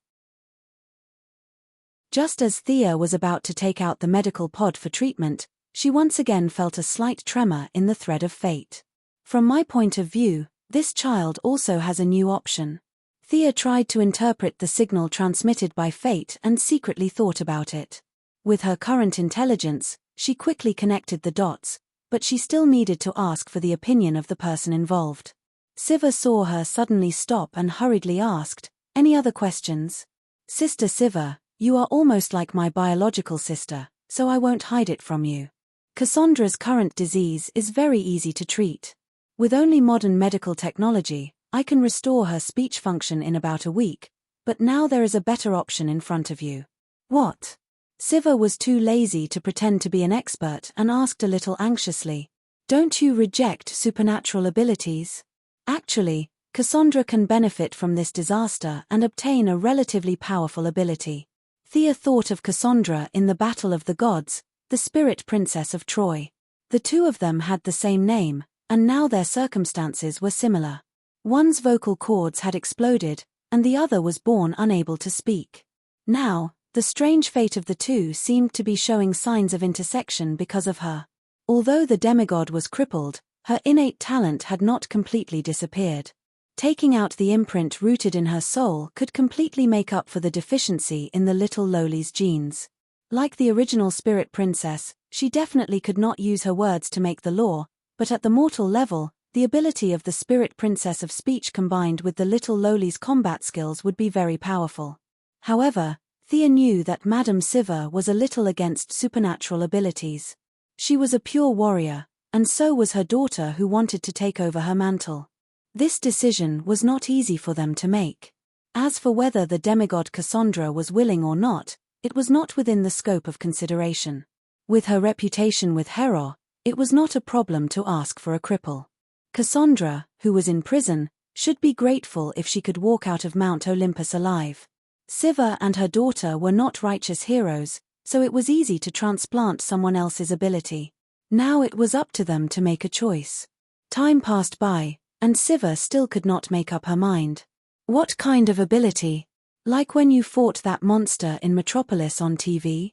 Just as Thea was about to take out the medical pod for treatment, she once again felt a slight tremor in the thread of fate. From my point of view, this child also has a new option. Thea tried to interpret the signal transmitted by fate and secretly thought about it. With her current intelligence, she quickly connected the dots, but she still needed to ask for the opinion of the person involved. Siva saw her suddenly stop and hurriedly asked, "Any other questions?" "Sister Siva, you are almost like my biological sister, so I won't hide it from you. Cassandra's current disease is very easy to treat. With only modern medical technology, I can restore her speech function in about a week, but now there is a better option in front of you." "What?" Siva was too lazy to pretend to be an expert and asked a little anxiously, "Don't you reject supernatural abilities?" Actually, Cassandra can benefit from this disaster and obtain a relatively powerful ability. Thea thought of Cassandra in the Battle of the Gods, the spirit princess of Troy. The two of them had the same name, and now their circumstances were similar. One's vocal cords had exploded, and the other was born unable to speak. Now, the strange fate of the two seemed to be showing signs of intersection because of her. Although the demigod was crippled, her innate talent had not completely disappeared. Taking out the imprint rooted in her soul could completely make up for the deficiency in the little Loli's genes. Like the original spirit princess, she definitely could not use her words to make the law, but at the mortal level, the ability of the spirit princess of speech combined with the little Loli's combat skills would be very powerful. However, Thea knew that Madame Siva was a little against supernatural abilities. She was a pure warrior, and so was her daughter who wanted to take over her mantle. This decision was not easy for them to make. As for whether the demigod Cassandra was willing or not, it was not within the scope of consideration. With her reputation with Hero, it was not a problem to ask for a cripple. Cassandra, who was in prison, should be grateful if she could walk out of Mount Olympus alive. Siva and her daughter were not righteous heroes, so it was easy to transplant someone else's ability. Now it was up to them to make a choice. Time passed by, and Siva still could not make up her mind. What kind of ability? Like when you fought that monster in Metropolis on TV?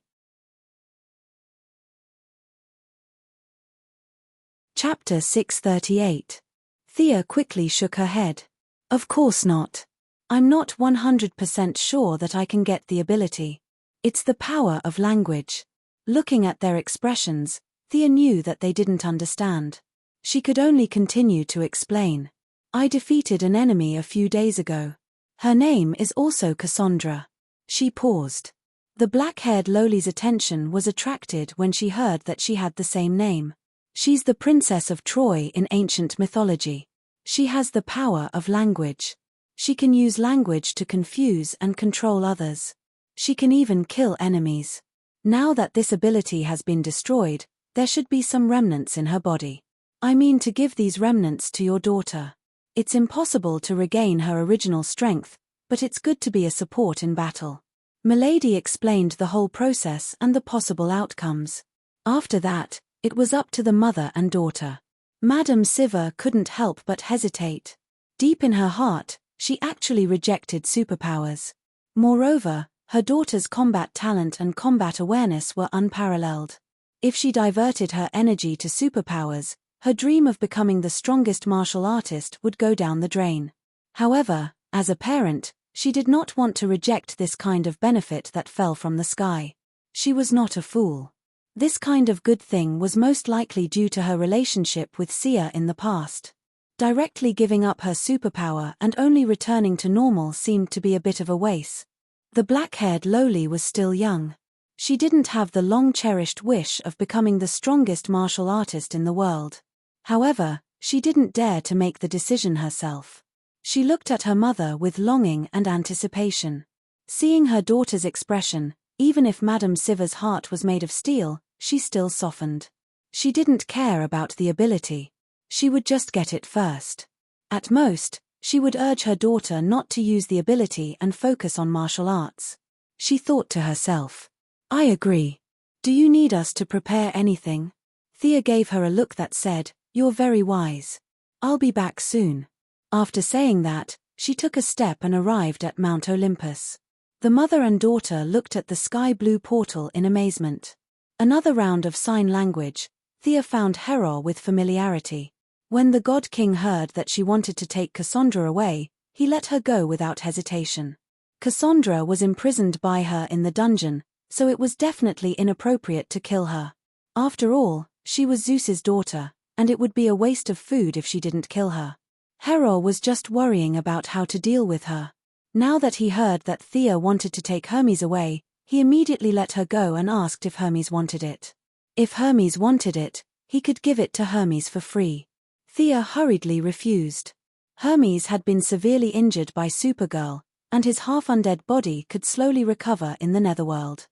Chapter 638. Thea quickly shook her head. Of course not. I'm not 100% sure that I can get the ability. It's the power of language. Looking at their expressions, Thea knew that they didn't understand. She could only continue to explain. I defeated an enemy a few days ago. Her name is also Cassandra. She paused. The black-haired Loli's attention was attracted when she heard that she had the same name. She's the princess of Troy in ancient mythology. She has the power of language. She can use language to confuse and control others. She can even kill enemies. Now that this ability has been destroyed, there should be some remnants in her body. I mean to give these remnants to your daughter. It's impossible to regain her original strength, but it's good to be a support in battle. Milady explained the whole process and the possible outcomes. After that, it was up to the mother and daughter. Madame Siva couldn't help but hesitate. Deep in her heart, she actually rejected superpowers. Moreover, her daughter's combat talent and combat awareness were unparalleled. If she diverted her energy to superpowers, her dream of becoming the strongest martial artist would go down the drain. However, as a parent, she did not want to reject this kind of benefit that fell from the sky. She was not a fool. This kind of good thing was most likely due to her relationship with Sia in the past. Directly giving up her superpower and only returning to normal seemed to be a bit of a waste. The black-haired Loli was still young. She didn't have the long-cherished wish of becoming the strongest martial artist in the world. However, she didn't dare to make the decision herself. She looked at her mother with longing and anticipation. Seeing her daughter's expression, even if Madame Siva's heart was made of steel, she still softened. She didn't care about the ability. She would just get it first. At most, she would urge her daughter not to use the ability and focus on martial arts. She thought to herself, I agree. Do you need us to prepare anything? Thea gave her a look that said, "You're very wise. I'll be back soon." After saying that, she took a step and arrived at Mount Olympus. The mother and daughter looked at the sky-blue portal in amazement. Another round of sign language. Thea found Hera with familiarity. When the God King heard that she wanted to take Cassandra away, he let her go without hesitation. Cassandra was imprisoned by her in the dungeon, so it was definitely inappropriate to kill her. After all, she was Zeus's daughter, and it would be a waste of food if she didn't kill her. Hera was just worrying about how to deal with her. Now that he heard that Thea wanted to take Hermes away, he immediately let her go and asked if Hermes wanted it. If Hermes wanted it, he could give it to Hermes for free. Thea hurriedly refused. Hermes had been severely injured by Supergirl, and his half-undead body could slowly recover in the netherworld.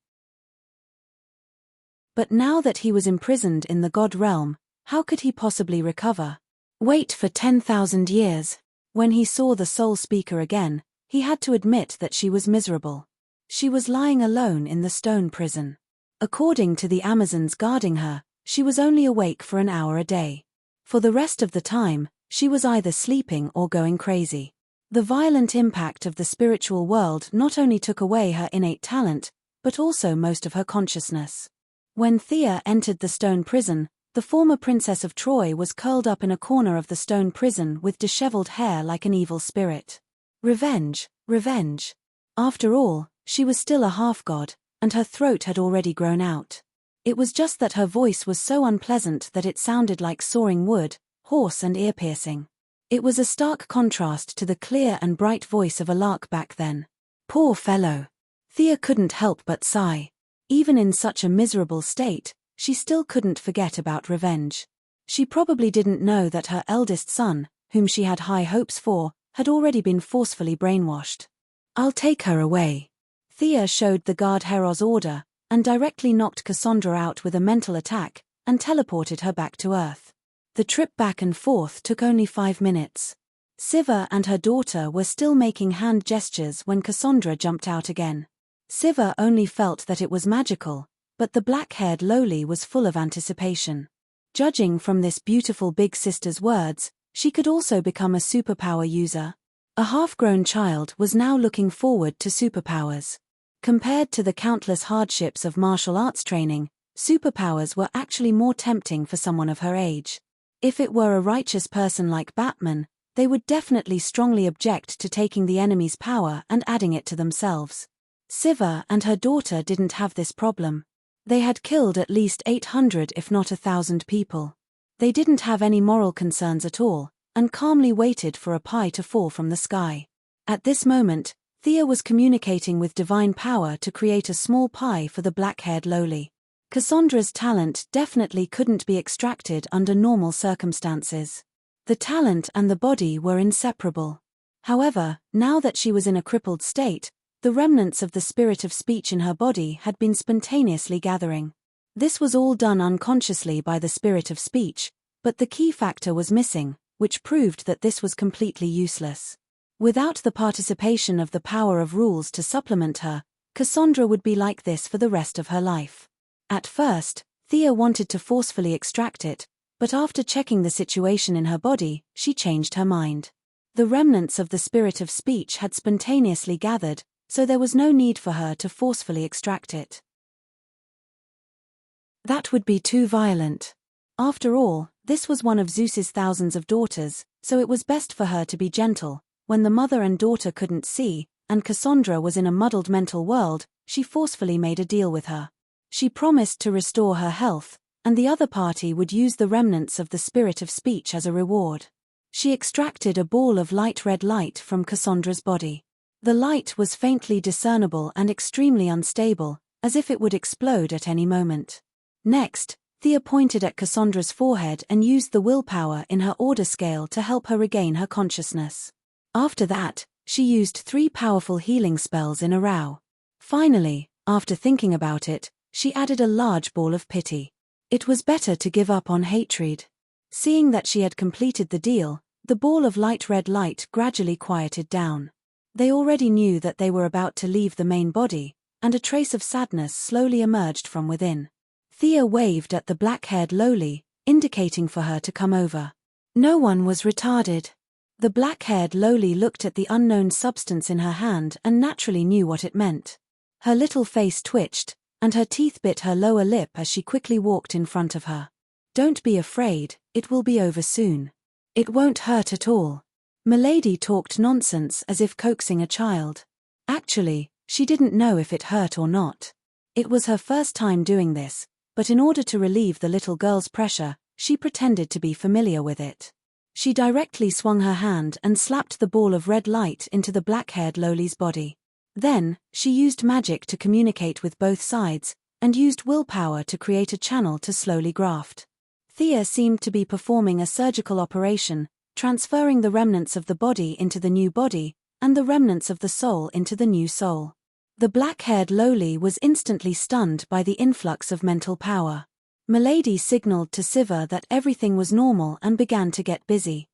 But now that he was imprisoned in the god realm, how could he possibly recover? Wait for 10,000 years. When he saw the soul speaker again, he had to admit that she was miserable. She was lying alone in the stone prison. According to the Amazons guarding her, she was only awake for an hour a day. For the rest of the time, she was either sleeping or going crazy. The violent impact of the spiritual world not only took away her innate talent, but also most of her consciousness. When Thea entered the stone prison, the former princess of Troy was curled up in a corner of the stone prison with disheveled hair like an evil spirit. Revenge, revenge. After all, she was still a half-god, and her throat had already grown out. It was just that her voice was so unpleasant that it sounded like sawing wood, hoarse and ear-piercing. It was a stark contrast to the clear and bright voice of a lark back then. Poor fellow. Thea couldn't help but sigh. Even in such a miserable state, she still couldn't forget about revenge. She probably didn't know that her eldest son, whom she had high hopes for, had already been forcefully brainwashed. "I'll take her away." Thea showed the guard Hera's order, and directly knocked Cassandra out with a mental attack, and teleported her back to Earth. The trip back and forth took only 5 minutes. Siva and her daughter were still making hand gestures when Cassandra jumped out again. Siva only felt that it was magical, but the black-haired lowly was full of anticipation. Judging from this beautiful big sister's words, she could also become a superpower user. A half-grown child was now looking forward to superpowers. Compared to the countless hardships of martial arts training, superpowers were actually more tempting for someone of her age. If it were a righteous person like Batman, they would definitely strongly object to taking the enemy's power and adding it to themselves. Siva and her daughter didn't have this problem. They had killed at least 800 if not 1,000 people. They didn't have any moral concerns at all, and calmly waited for a pie to fall from the sky. At this moment, Thea was communicating with divine power to create a small pie for the black-haired lowly. Cassandra's talent definitely couldn't be extracted under normal circumstances. The talent and the body were inseparable. However, now that she was in a crippled state, the remnants of the spirit of speech in her body had been spontaneously gathering. This was all done unconsciously by the spirit of speech, but the key factor was missing, which proved that this was completely useless. Without the participation of the power of rules to supplement her, Cassandra would be like this for the rest of her life. At first, Thea wanted to forcefully extract it, but after checking the situation in her body, she changed her mind. The remnants of the spirit of speech had spontaneously gathered, so there was no need for her to forcefully extract it. That would be too violent. After all, this was one of Zeus's thousands of daughters, so it was best for her to be gentle. When the mother and daughter couldn't see, and Cassandra was in a muddled mental world, she forcefully made a deal with her. She promised to restore her health, and the other party would use the remnants of the spirit of speech as a reward. She extracted a ball of light red light from Cassandra's body. The light was faintly discernible and extremely unstable, as if it would explode at any moment. Next, Thea pointed at Cassandra's forehead and used the willpower in her order scale to help her regain her consciousness. After that, she used 3 powerful healing spells in a row. Finally, after thinking about it, she added a large ball of pity. It was better to give up on hatred. Seeing that she had completed the deal, the ball of light red light gradually quieted down. They already knew that they were about to leave the main body, and a trace of sadness slowly emerged from within. Thea waved at the black-haired lowly, indicating for her to come over. No one was retarded. The black-haired lowly looked at the unknown substance in her hand and naturally knew what it meant. Her little face twitched, and her teeth bit her lower lip as she quickly walked in front of her. Don't be afraid, it will be over soon. It won't hurt at all. Milady talked nonsense as if coaxing a child. Actually, she didn't know if it hurt or not. It was her first time doing this, but in order to relieve the little girl's pressure, she pretended to be familiar with it. She directly swung her hand and slapped the ball of red light into the black-haired lowly's body. Then, she used magic to communicate with both sides, and used willpower to create a channel to slowly graft. Thea seemed to be performing a surgical operation, transferring the remnants of the body into the new body, and the remnants of the soul into the new soul. The black-haired lowly was instantly stunned by the influx of mental power. Milady signaled to Siva that everything was normal and began to get busy.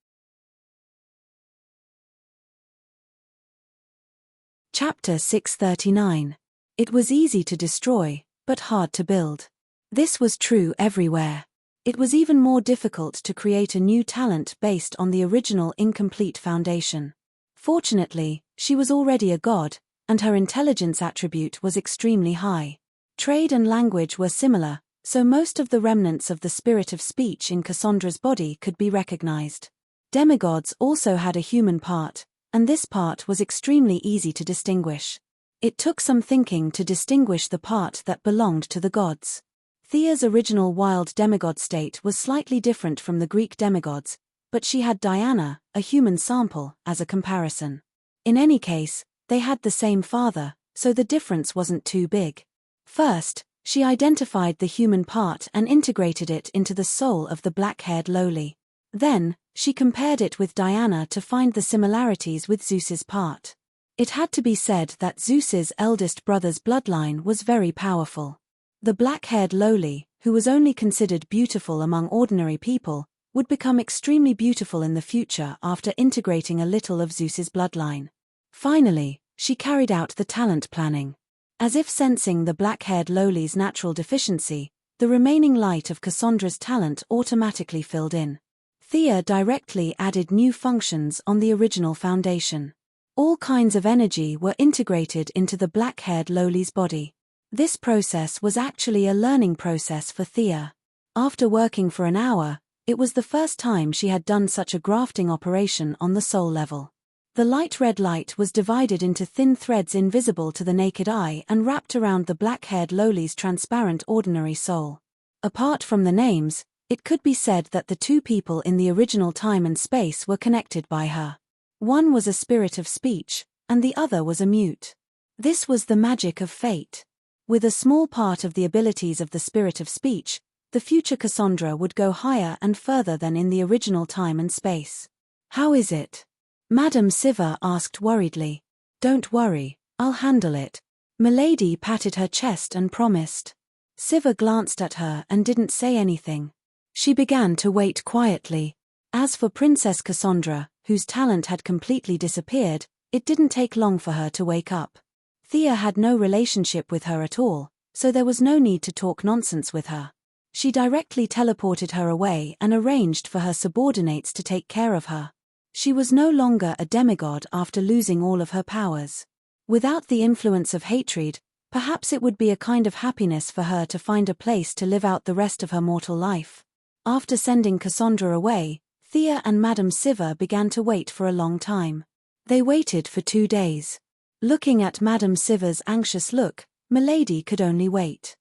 Chapter 639. It was easy to destroy, but hard to build. This was true everywhere. It was even more difficult to create a new talent based on the original incomplete foundation. Fortunately, she was already a god, and her intelligence attribute was extremely high. Trade and language were similar, so most of the remnants of the spirit of speech in Cassandra's body could be recognized. Demigods also had a human part, and this part was extremely easy to distinguish. It took some thinking to distinguish the part that belonged to the gods. Thea's original wild demigod state was slightly different from the Greek demigods, but she had Diana, a human sample, as a comparison. In any case, they had the same father, so the difference wasn't too big. First, she identified the human part and integrated it into the soul of the black-haired lowly. Then, she compared it with Diana to find the similarities with Zeus's part. It had to be said that Zeus's eldest brother's bloodline was very powerful. The black-haired lowly, who was only considered beautiful among ordinary people, would become extremely beautiful in the future after integrating a little of Zeus's bloodline. Finally, she carried out the talent planning. As if sensing the black-haired lowly's natural deficiency, the remaining light of Cassandra's talent automatically filled in. Thea directly added new functions on the original foundation. All kinds of energy were integrated into the black-haired lowly's body. This process was actually a learning process for Thea. After working for an hour, it was the first time she had done such a grafting operation on the soul level. The light red light was divided into thin threads invisible to the naked eye and wrapped around the black-haired lowly's transparent ordinary soul. Apart from the names, it could be said that the two people in the original time and space were connected by her. One was a spirit of speech, and the other was a mute. This was the magic of fate. With a small part of the abilities of the spirit of speech, the future Cassandra would go higher and further than in the original time and space. How is it? Madame Siva asked worriedly. Don't worry, I'll handle it. Milady patted her chest and promised. Siva glanced at her and didn't say anything. She began to wait quietly. As for Princess Cassandra, whose talent had completely disappeared, it didn't take long for her to wake up. Thea had no relationship with her at all, so there was no need to talk nonsense with her. She directly teleported her away and arranged for her subordinates to take care of her. She was no longer a demigod after losing all of her powers. Without the influence of hatred, perhaps it would be a kind of happiness for her to find a place to live out the rest of her mortal life. After sending Cassandra away, Thea and Madame Siva began to wait for a long time. They waited for 2 days. Looking at Madame Siva's anxious look, Milady could only wait.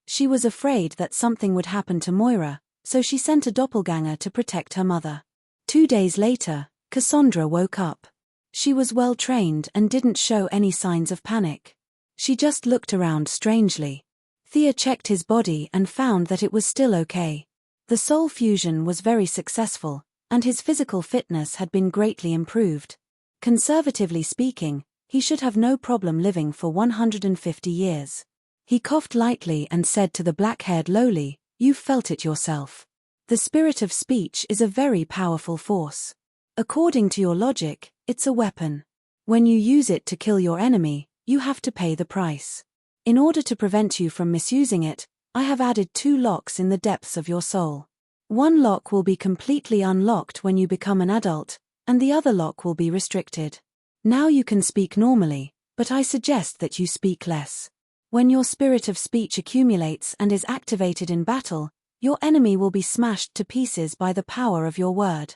She was afraid that something would happen to Moira, so she sent a doppelganger to protect her mother. 2 days later, Cassandra woke up. She was well trained and didn't show any signs of panic. She just looked around strangely. Thea checked his body and found that it was still okay. The soul fusion was very successful, and his physical fitness had been greatly improved. Conservatively speaking, he should have no problem living for 150 years. He coughed lightly and said to the black-haired lowly, "You've felt it yourself. The spirit of speech is a very powerful force. According to your logic, it's a weapon. When you use it to kill your enemy, you have to pay the price. In order to prevent you from misusing it, I have added 2 locks in the depths of your soul. One lock will be completely unlocked when you become an adult, and the other lock will be restricted. Now you can speak normally, but I suggest that you speak less. When your spirit of speech accumulates and is activated in battle, your enemy will be smashed to pieces by the power of your word.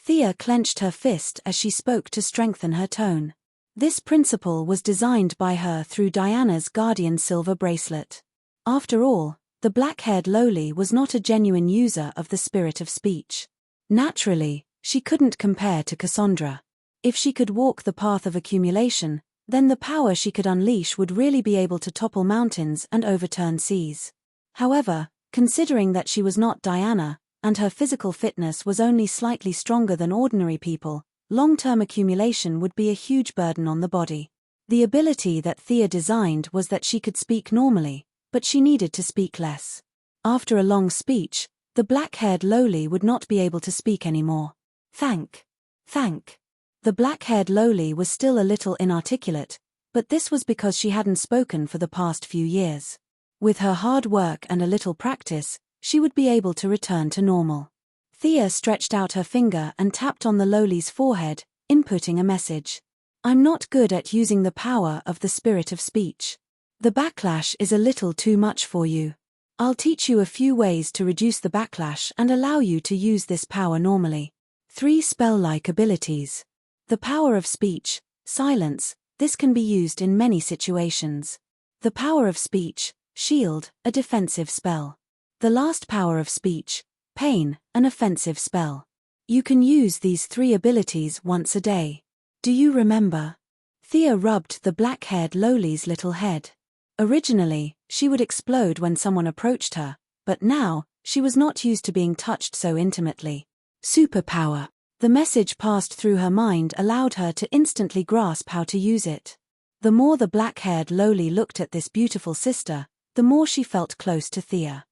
Thea clenched her fist as she spoke to strengthen her tone. This principle was designed by her through Diana's guardian silver bracelet. After all, the black-haired lowly was not a genuine user of the spirit of speech. Naturally, she couldn't compare to Cassandra. If she could walk the path of accumulation, then the power she could unleash would really be able to topple mountains and overturn seas. However, considering that she was not Diana, and her physical fitness was only slightly stronger than ordinary people, long-term accumulation would be a huge burden on the body. The ability that Thea designed was that she could speak normally, but she needed to speak less. After a long speech, the black-haired lowly would not be able to speak anymore. Thank. The black-haired lowly was still a little inarticulate, but this was because she hadn't spoken for the past few years. With her hard work and a little practice, she would be able to return to normal. Thea stretched out her finger and tapped on the lowly's forehead, inputting a message. I'm not good at using the power of the spirit of speech. The backlash is a little too much for you. I'll teach you a few ways to reduce the backlash and allow you to use this power normally. 3 spell-like abilities. The power of speech, silence, this can be used in many situations. The power of speech, shield, a defensive spell. The last power of speech, pain, an offensive spell. You can use these 3 abilities once a day. Do you remember? Thea rubbed the black-haired lowly's little head. Originally, she would explode when someone approached her, but now, she was not used to being touched so intimately. Superpower. The message passed through her mind allowed her to instantly grasp how to use it. The more the black-haired lowly looked at this beautiful sister, the more she felt close to Thea.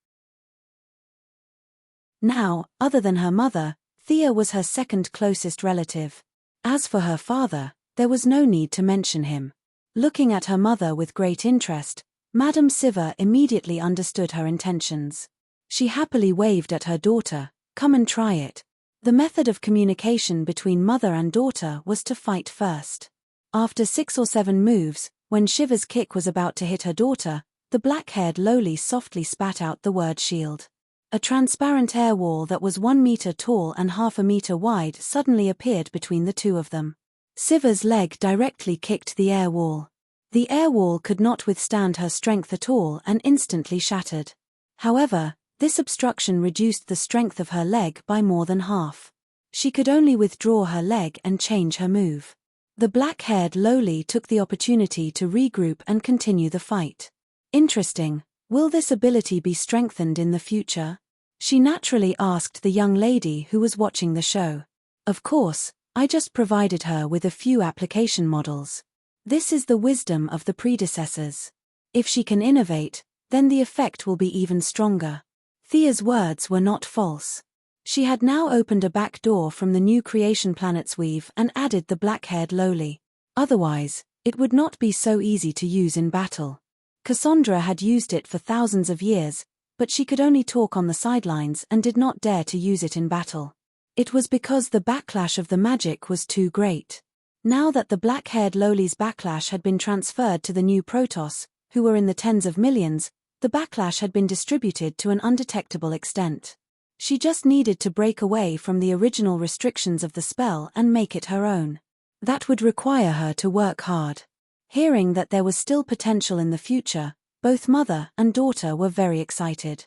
Now, other than her mother, Thea was her second closest relative. As for her father, there was no need to mention him. Looking at her mother with great interest, Madame Siva immediately understood her intentions. She happily waved at her daughter, "Come and try it." The method of communication between mother and daughter was to fight first. After 6 or 7 moves, when Shiva's kick was about to hit her daughter, the black-haired lowly softly spat out the word shield. A transparent air wall that was 1 meter tall and half a meter wide suddenly appeared between the 2 of them. Siva's leg directly kicked the air wall. The air wall could not withstand her strength at all and instantly shattered. However, this obstruction reduced the strength of her leg by more than half. She could only withdraw her leg and change her move. The black-haired lowly took the opportunity to regroup and continue the fight. Interesting. Will this ability be strengthened in the future? She naturally asked the young lady who was watching the show. Of course, I just provided her with a few application models. This is the wisdom of the predecessors. If she can innovate, then the effect will be even stronger. Thea's words were not false. She had now opened a back door from the new creation planet's weave and added the black-haired lowly. Otherwise, it would not be so easy to use in battle. Cassandra had used it for thousands of years, but she could only talk on the sidelines and did not dare to use it in battle. It was because the backlash of the magic was too great. Now that the black-haired lowly's backlash had been transferred to the new Protoss, who were in the tens of millions, the backlash had been distributed to an undetectable extent. She just needed to break away from the original restrictions of the spell and make it her own. That would require her to work hard. Hearing that there was still potential in the future, both mother and daughter were very excited.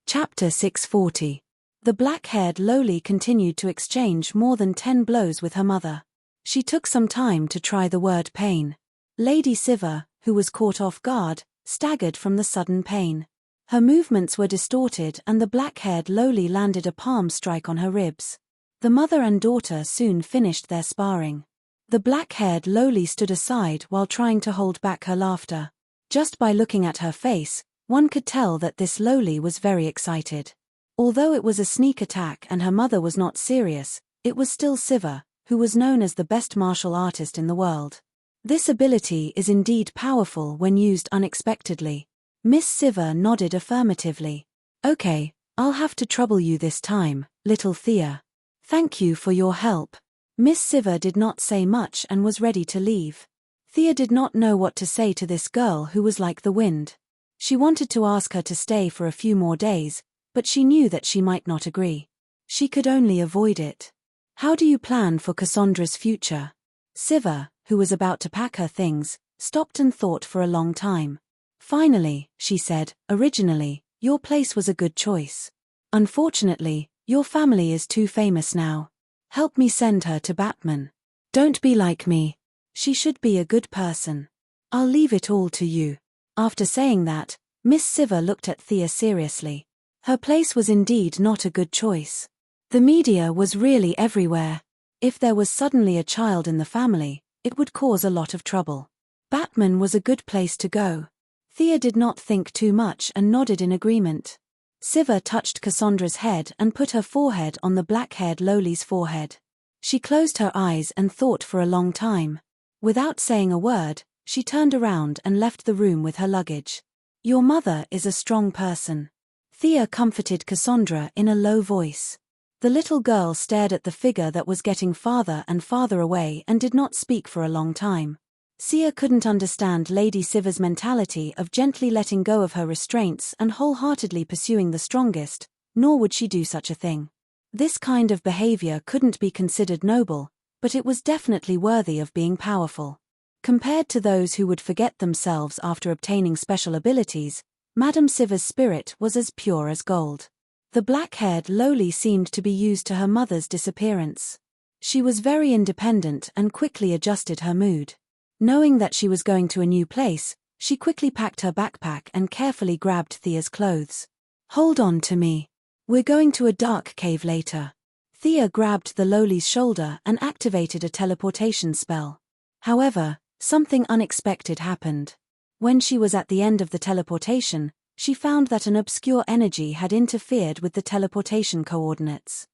Chapter 640. The black-haired lowly continued to exchange more than 10 blows with her mother. She took some time to try the word pain. Lady Siva, who was caught off guard, staggered from the sudden pain. Her movements were distorted and the black-haired lowly landed a palm strike on her ribs. The mother and daughter soon finished their sparring. The black-haired lowly stood aside while trying to hold back her laughter. Just by looking at her face, one could tell that this lowly was very excited. Although it was a sneak attack and her mother was not serious, it was still Siva, who was known as the best martial artist in the world. This ability is indeed powerful when used unexpectedly. Miss Siva nodded affirmatively. Okay, I'll have to trouble you this time, little Thea. Thank you for your help. Miss Siva did not say much and was ready to leave. Thea did not know what to say to this girl who was like the wind. She wanted to ask her to stay for a few more days, but she knew that she might not agree. She could only avoid it. How do you plan for Cassandra's future? Siva, who was about to pack her things, stopped and thought for a long time. Finally, she said, originally, your place was a good choice. Unfortunately, your family is too famous now. Help me send her to Batman. Don't be like me. She should be a good person. I'll leave it all to you. After saying that, Miss Siva looked at Thea seriously. Her place was indeed not a good choice. The media was really everywhere. If there was suddenly a child in the family, it would cause a lot of trouble. Batman was a good place to go. Thea did not think too much and nodded in agreement. Siva touched Cassandra's head and put her forehead on the black-haired Loli's forehead. She closed her eyes and thought for a long time. Without saying a word, she turned around and left the room with her luggage. Your mother is a strong person. Thea comforted Cassandra in a low voice. The little girl stared at the figure that was getting farther and farther away and did not speak for a long time. Thea couldn't understand Lady Siva's mentality of gently letting go of her restraints and wholeheartedly pursuing the strongest, nor would she do such a thing. This kind of behavior couldn't be considered noble, but it was definitely worthy of being powerful. Compared to those who would forget themselves after obtaining special abilities, Madame Siva's spirit was as pure as gold. The black-haired Loli seemed to be used to her mother's disappearance. She was very independent and quickly adjusted her mood. Knowing that she was going to a new place, she quickly packed her backpack and carefully grabbed Thea's clothes. Hold on to me. We're going to a dark cave later. Thea grabbed the Loli's shoulder and activated a teleportation spell. However, something unexpected happened. When she was at the end of the teleportation, she found that an obscure energy had interfered with the teleportation coordinates.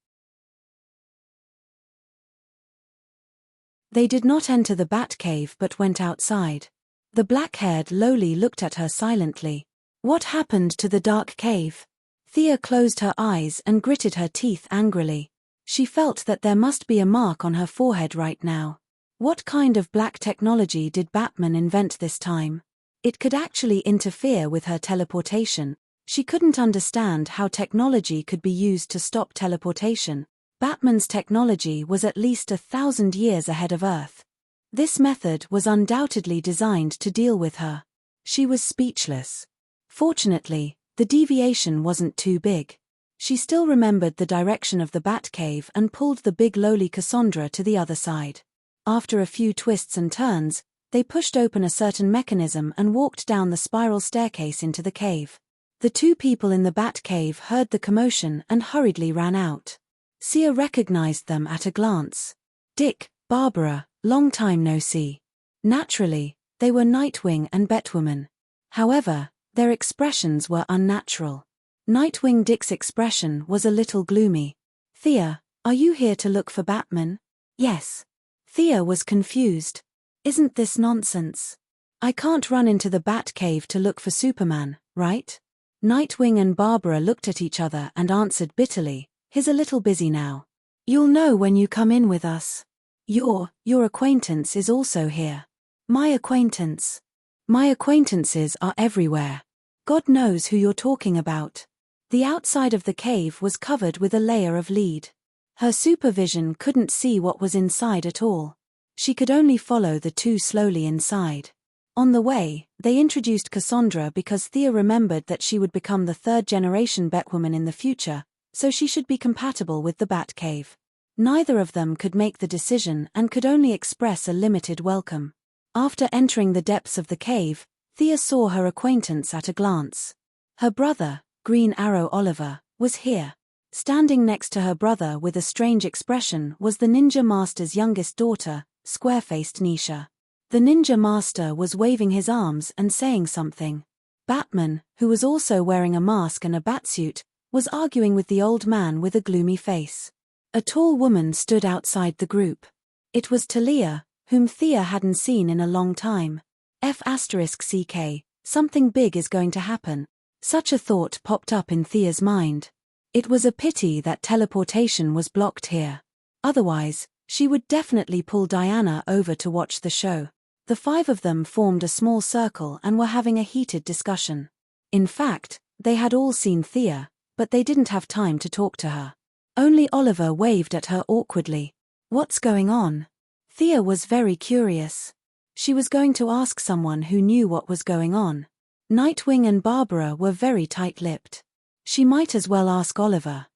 They did not enter the Batcave but went outside. The black-haired Loli looked at her silently. What happened to the dark cave? Thea closed her eyes and gritted her teeth angrily. She felt that there must be a mark on her forehead right now. What kind of black technology did Batman invent this time? It could actually interfere with her teleportation. She couldn't understand how technology could be used to stop teleportation. Batman's technology was at least 1,000 years ahead of Earth. This method was undoubtedly designed to deal with her. She was speechless. Fortunately, the deviation wasn't too big. She still remembered the direction of the Batcave and pulled the big Loli Cassandra to the other side. After a few twists and turns, they pushed open a certain mechanism and walked down the spiral staircase into the cave. The two people in the Batcave heard the commotion and hurriedly ran out. Sia recognized them at a glance. Dick, Barbara, long time no see. Naturally, they were Nightwing and Batwoman. However, their expressions were unnatural. Nightwing Dick's expression was a little gloomy. Thea, are you here to look for Batman? Yes. Thea was confused. Isn't this nonsense? I can't run into the Batcave to look for Superman, right? Nightwing and Barbara looked at each other and answered bitterly, he's a little busy now. You'll know when you come in with us. Your acquaintance is also here. My acquaintance? My acquaintances are everywhere. God knows who you're talking about. The outside of the cave was covered with a layer of lead. Her supervision couldn't see what was inside at all. She could only follow the two slowly inside. On the way, they introduced Cassandra because Thea remembered that she would become the third-generation Batwoman in the future, so she should be compatible with the Batcave. Neither of them could make the decision and could only express a limited welcome. After entering the depths of the cave, Thea saw her acquaintance at a glance. Her brother, Green Arrow Oliver, was here. Standing next to her brother with a strange expression was the Ninja Master's youngest daughter, square-faced Nisha. The Ninja Master was waving his arms and saying something. Batman, who was also wearing a mask and a batsuit, was arguing with the old man with a gloomy face. A tall woman stood outside the group. It was Talia, whom Thea hadn't seen in a long time. F***ck, something big is going to happen. Such a thought popped up in Thea's mind. It was a pity that teleportation was blocked here. Otherwise, she would definitely pull Diana over to watch the show. The five of them formed a small circle and were having a heated discussion. In fact, they had all seen Thea, but they didn't have time to talk to her. Only Oliver waved at her awkwardly. What's going on? Thea was very curious. She was going to ask someone who knew what was going on. Nightwing and Barbara were very tight-lipped. She might as well ask Oliver.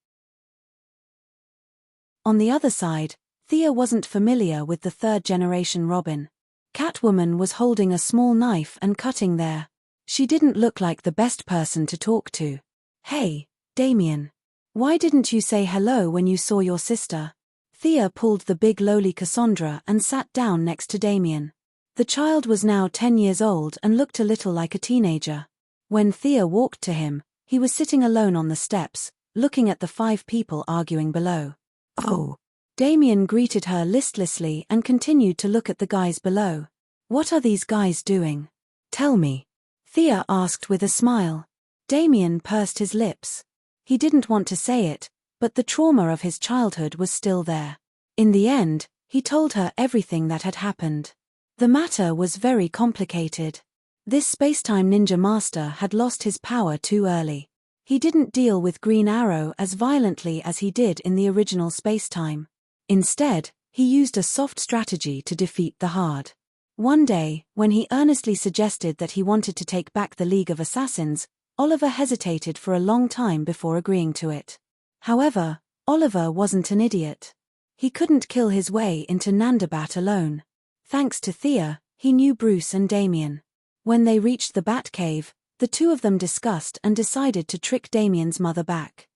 On the other side, Thea wasn't familiar with the third-generation Robin. Catwoman was holding a small knife and cutting there. She didn't look like the best person to talk to. Hey, Damien. Why didn't you say hello when you saw your sister? Thea pulled the big lowly Cassandra and sat down next to Damien. The child was now 10 years old and looked a little like a teenager. When Thea walked to him, he was sitting alone on the steps, looking at the 5 people arguing below. Oh. Damien greeted her listlessly and continued to look at the guys below. What are these guys doing? Tell me. Thea asked with a smile. Damien pursed his lips. He didn't want to say it, but the trauma of his childhood was still there. In the end, he told her everything that had happened. The matter was very complicated. This spacetime ninja master had lost his power too early. He didn't deal with Green Arrow as violently as he did in the original spacetime. Instead, he used a soft strategy to defeat the hard. One day, when he earnestly suggested that he wanted to take back the League of Assassins, Oliver hesitated for a long time before agreeing to it. However, Oliver wasn't an idiot. He couldn't kill his way into Nandabat alone. Thanks to Thea, he knew Bruce and Damien. When they reached the Batcave, the two of them discussed and decided to trick Damien's mother back.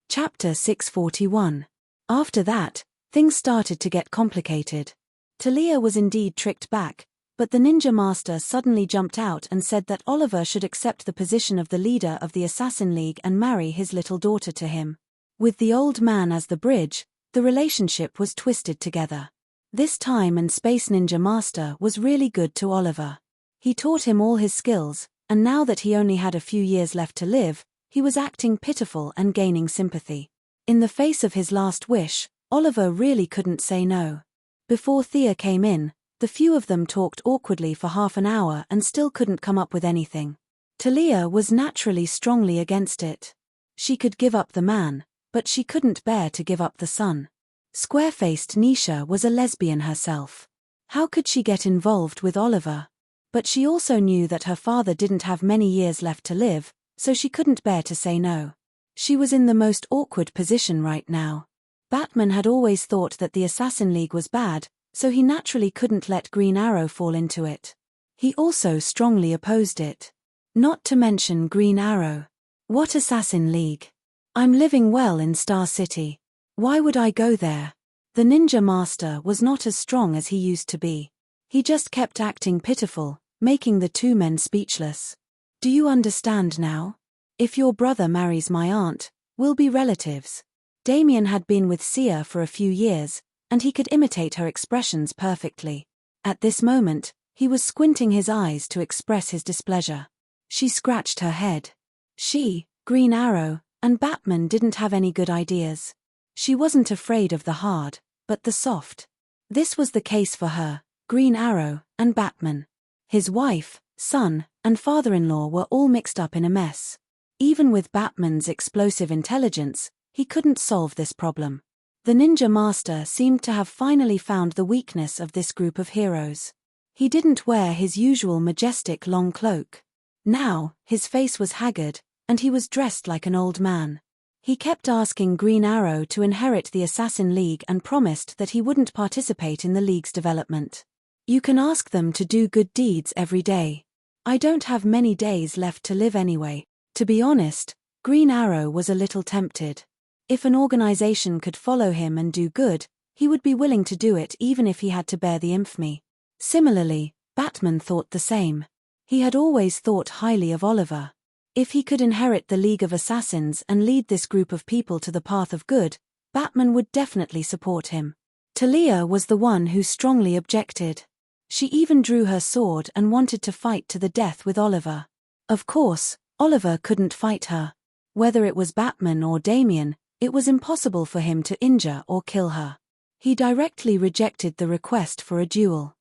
Chapter 641. After that, things started to get complicated. Talia was indeed tricked back, but the ninja master suddenly jumped out and said that Oliver should accept the position of the leader of the Assassin League and marry his little daughter to him. With the old man as the bridge, the relationship was twisted together. This time and Space Ninja Master was really good to Oliver. He taught him all his skills, and now that he only had a few years left to live, he was acting pitiful and gaining sympathy. In the face of his last wish, Oliver really couldn't say no. Before Thea came in, the few of them talked awkwardly for half an hour and still couldn't come up with anything. Talia was naturally strongly against it. She could give up the man, but she couldn't bear to give up the son. Square-faced Nisha was a lesbian herself. How could she get involved with Oliver? But she also knew that her father didn't have many years left to live, so she couldn't bear to say no. She was in the most awkward position right now. Batman had always thought that the Assassin League was bad, so he naturally couldn't let Green Arrow fall into it. He also strongly opposed it. Not to mention Green Arrow. What Assassin League? I'm living well in Star City. Why would I go there? The ninja master was not as strong as he used to be. He just kept acting pitiful, making the two men speechless. Do you understand now? If your brother marries my aunt, we'll be relatives. Damien had been with Sia for a few years, and he could imitate her expressions perfectly. At this moment, he was squinting his eyes to express his displeasure. She scratched her head. She, Green Arrow, and Batman didn't have any good ideas. She wasn't afraid of the hard, but the soft. This was the case for her, Green Arrow, and Batman. His wife, son, and father-in-law were all mixed up in a mess. Even with Batman's explosive intelligence, he couldn't solve this problem. The ninja master seemed to have finally found the weakness of this group of heroes. He didn't wear his usual majestic long cloak. Now, his face was haggard, and he was dressed like an old man. He kept asking Green Arrow to inherit the Assassin League and promised that he wouldn't participate in the League's development. You can ask them to do good deeds every day. I don't have many days left to live anyway. To be honest, Green Arrow was a little tempted. If an organization could follow him and do good, he would be willing to do it even if he had to bear the infamy. Similarly, Batman thought the same. He had always thought highly of Oliver. If he could inherit the League of Assassins and lead this group of people to the path of good, Batman would definitely support him. Talia was the one who strongly objected. She even drew her sword and wanted to fight to the death with Oliver. Of course, Oliver couldn't fight her. Whether it was Batman or Damian, it was impossible for him to injure or kill her. He directly rejected the request for a duel.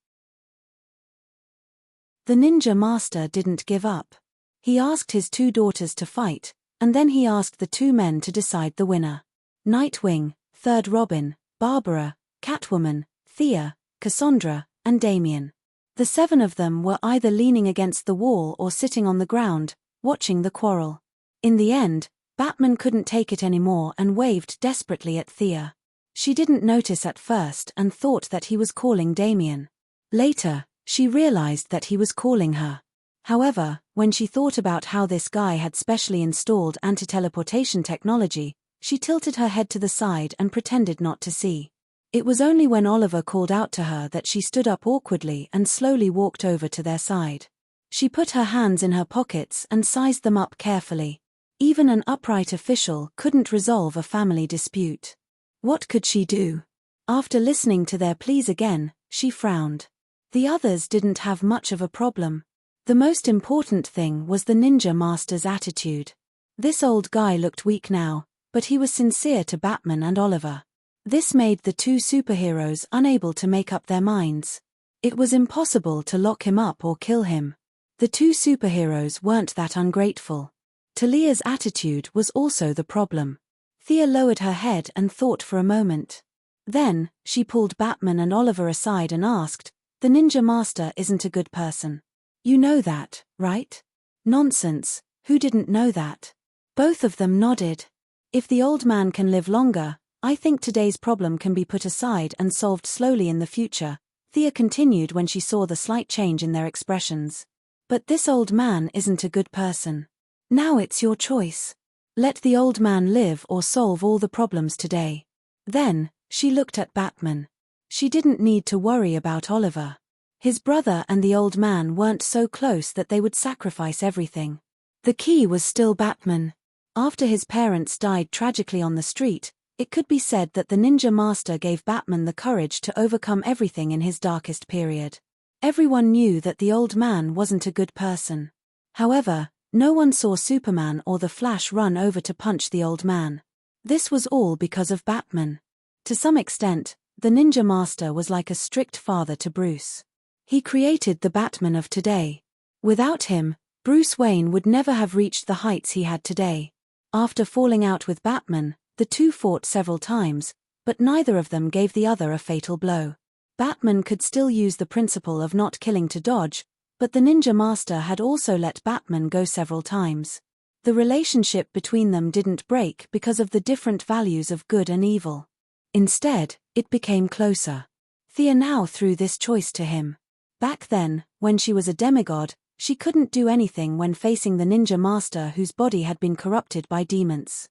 The Ninja Master didn't give up. He asked his 2 daughters to fight, and then he asked the 2 men to decide the winner. Nightwing, Third Robin, Barbara, Catwoman, Thea, Cassandra, and Damian. The 7 of them were either leaning against the wall or sitting on the ground, watching the quarrel. In the end, Batman couldn't take it anymore and waved desperately at Thea. She didn't notice at first and thought that he was calling Damian. Later, she realized that he was calling her. However, when she thought about how this guy had specially installed anti-teleportation technology, she tilted her head to the side and pretended not to see. It was only when Oliver called out to her that she stood up awkwardly and slowly walked over to their side. She put her hands in her pockets and sized them up carefully. Even an upright official couldn't resolve a family dispute. What could she do? After listening to their pleas again, she frowned. The others didn't have much of a problem. The most important thing was the Ninja Master's attitude. This old guy looked weak now, but he was sincere to Batman and Oliver. This made the 2 superheroes unable to make up their minds. It was impossible to lock him up or kill him. The 2 superheroes weren't that ungrateful. Talia's attitude was also the problem. Thea lowered her head and thought for a moment. Then, she pulled Batman and Oliver aside and asked, "The Ninja Master isn't a good person. You know that, right?" "Nonsense, who didn't know that?" Both of them nodded. "If the old man can live longer, I think today's problem can be put aside and solved slowly in the future," Thea continued when she saw the slight change in their expressions. "But this old man isn't a good person. Now it's your choice. Let the old man live or solve all the problems today." Then, she looked at Batman. She didn't need to worry about Oliver. His brother and the old man weren't so close that they would sacrifice everything. The key was still Batman. After his parents died tragically on the street, it could be said that the Ninja Master gave Batman the courage to overcome everything in his darkest period. Everyone knew that the old man wasn't a good person. However, no one saw Superman or the Flash run over to punch the old man. This was all because of Batman. To some extent, the Ninja Master was like a strict father to Bruce. He created the Batman of today. Without him, Bruce Wayne would never have reached the heights he had today. After falling out with Batman, the 2 fought several times, but neither of them gave the other a fatal blow. Batman could still use the principle of not killing to dodge, but the Ninja Master had also let Batman go several times. The relationship between them didn't break because of the different values of good and evil. Instead, it became closer. Thea now threw this choice to him. Back then, when she was a demigod, she couldn't do anything when facing the Ninja Master whose body had been corrupted by demons.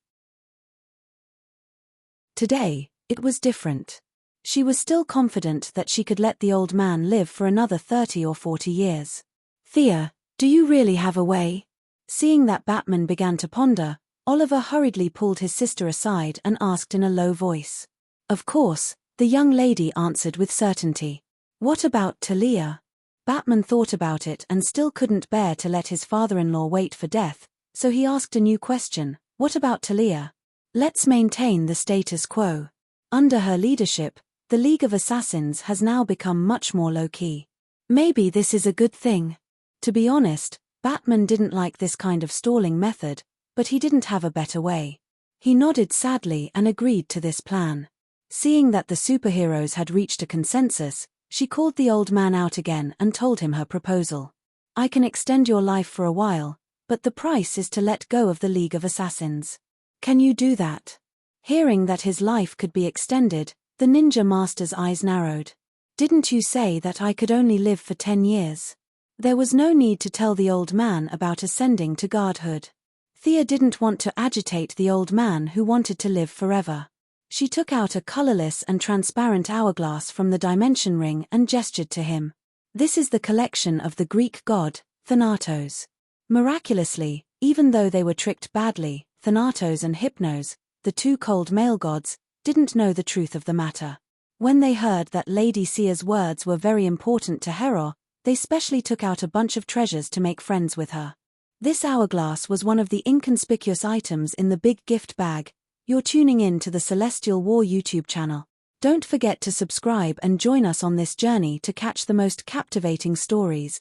Today, it was different. She was still confident that she could let the old man live for another 30 or 40 years. "Thea, do you really have a way?" Seeing that Batman began to ponder, Oliver hurriedly pulled his sister aside and asked in a low voice. "Of course," the young lady answered with certainty. "What about Talia?" Batman thought about it and still couldn't bear to let his father-in-law wait for death, so he asked a new question, "What about Talia?" "Let's maintain the status quo." Under her leadership, the League of Assassins has now become much more low-key. Maybe this is a good thing. To be honest, Batman didn't like this kind of stalling method, but he didn't have a better way. He nodded sadly and agreed to this plan. Seeing that the superheroes had reached a consensus, she called the old man out again and told him her proposal. "I can extend your life for a while, but the price is to let go of the League of Assassins. Can you do that?" Hearing that his life could be extended, the Ninja Master's eyes narrowed. "Didn't you say that I could only live for 10 years? There was no need to tell the old man about ascending to godhood. Thea didn't want to agitate the old man who wanted to live forever. She took out a colorless and transparent hourglass from the dimension ring and gestured to him. "This is the collection of the Greek god, Thanatos." Miraculously, Even though they were tricked badly, Thanatos and Hypnos, the two cold male gods, didn't know the truth of the matter. When they heard that Lady Sia's words were very important to Hero, they specially took out a bunch of treasures to make friends with her. This hourglass was one of the inconspicuous items in the big gift bag. You're tuning in to the Celestial War YouTube channel. Don't forget to subscribe and join us on this journey to catch the most captivating stories.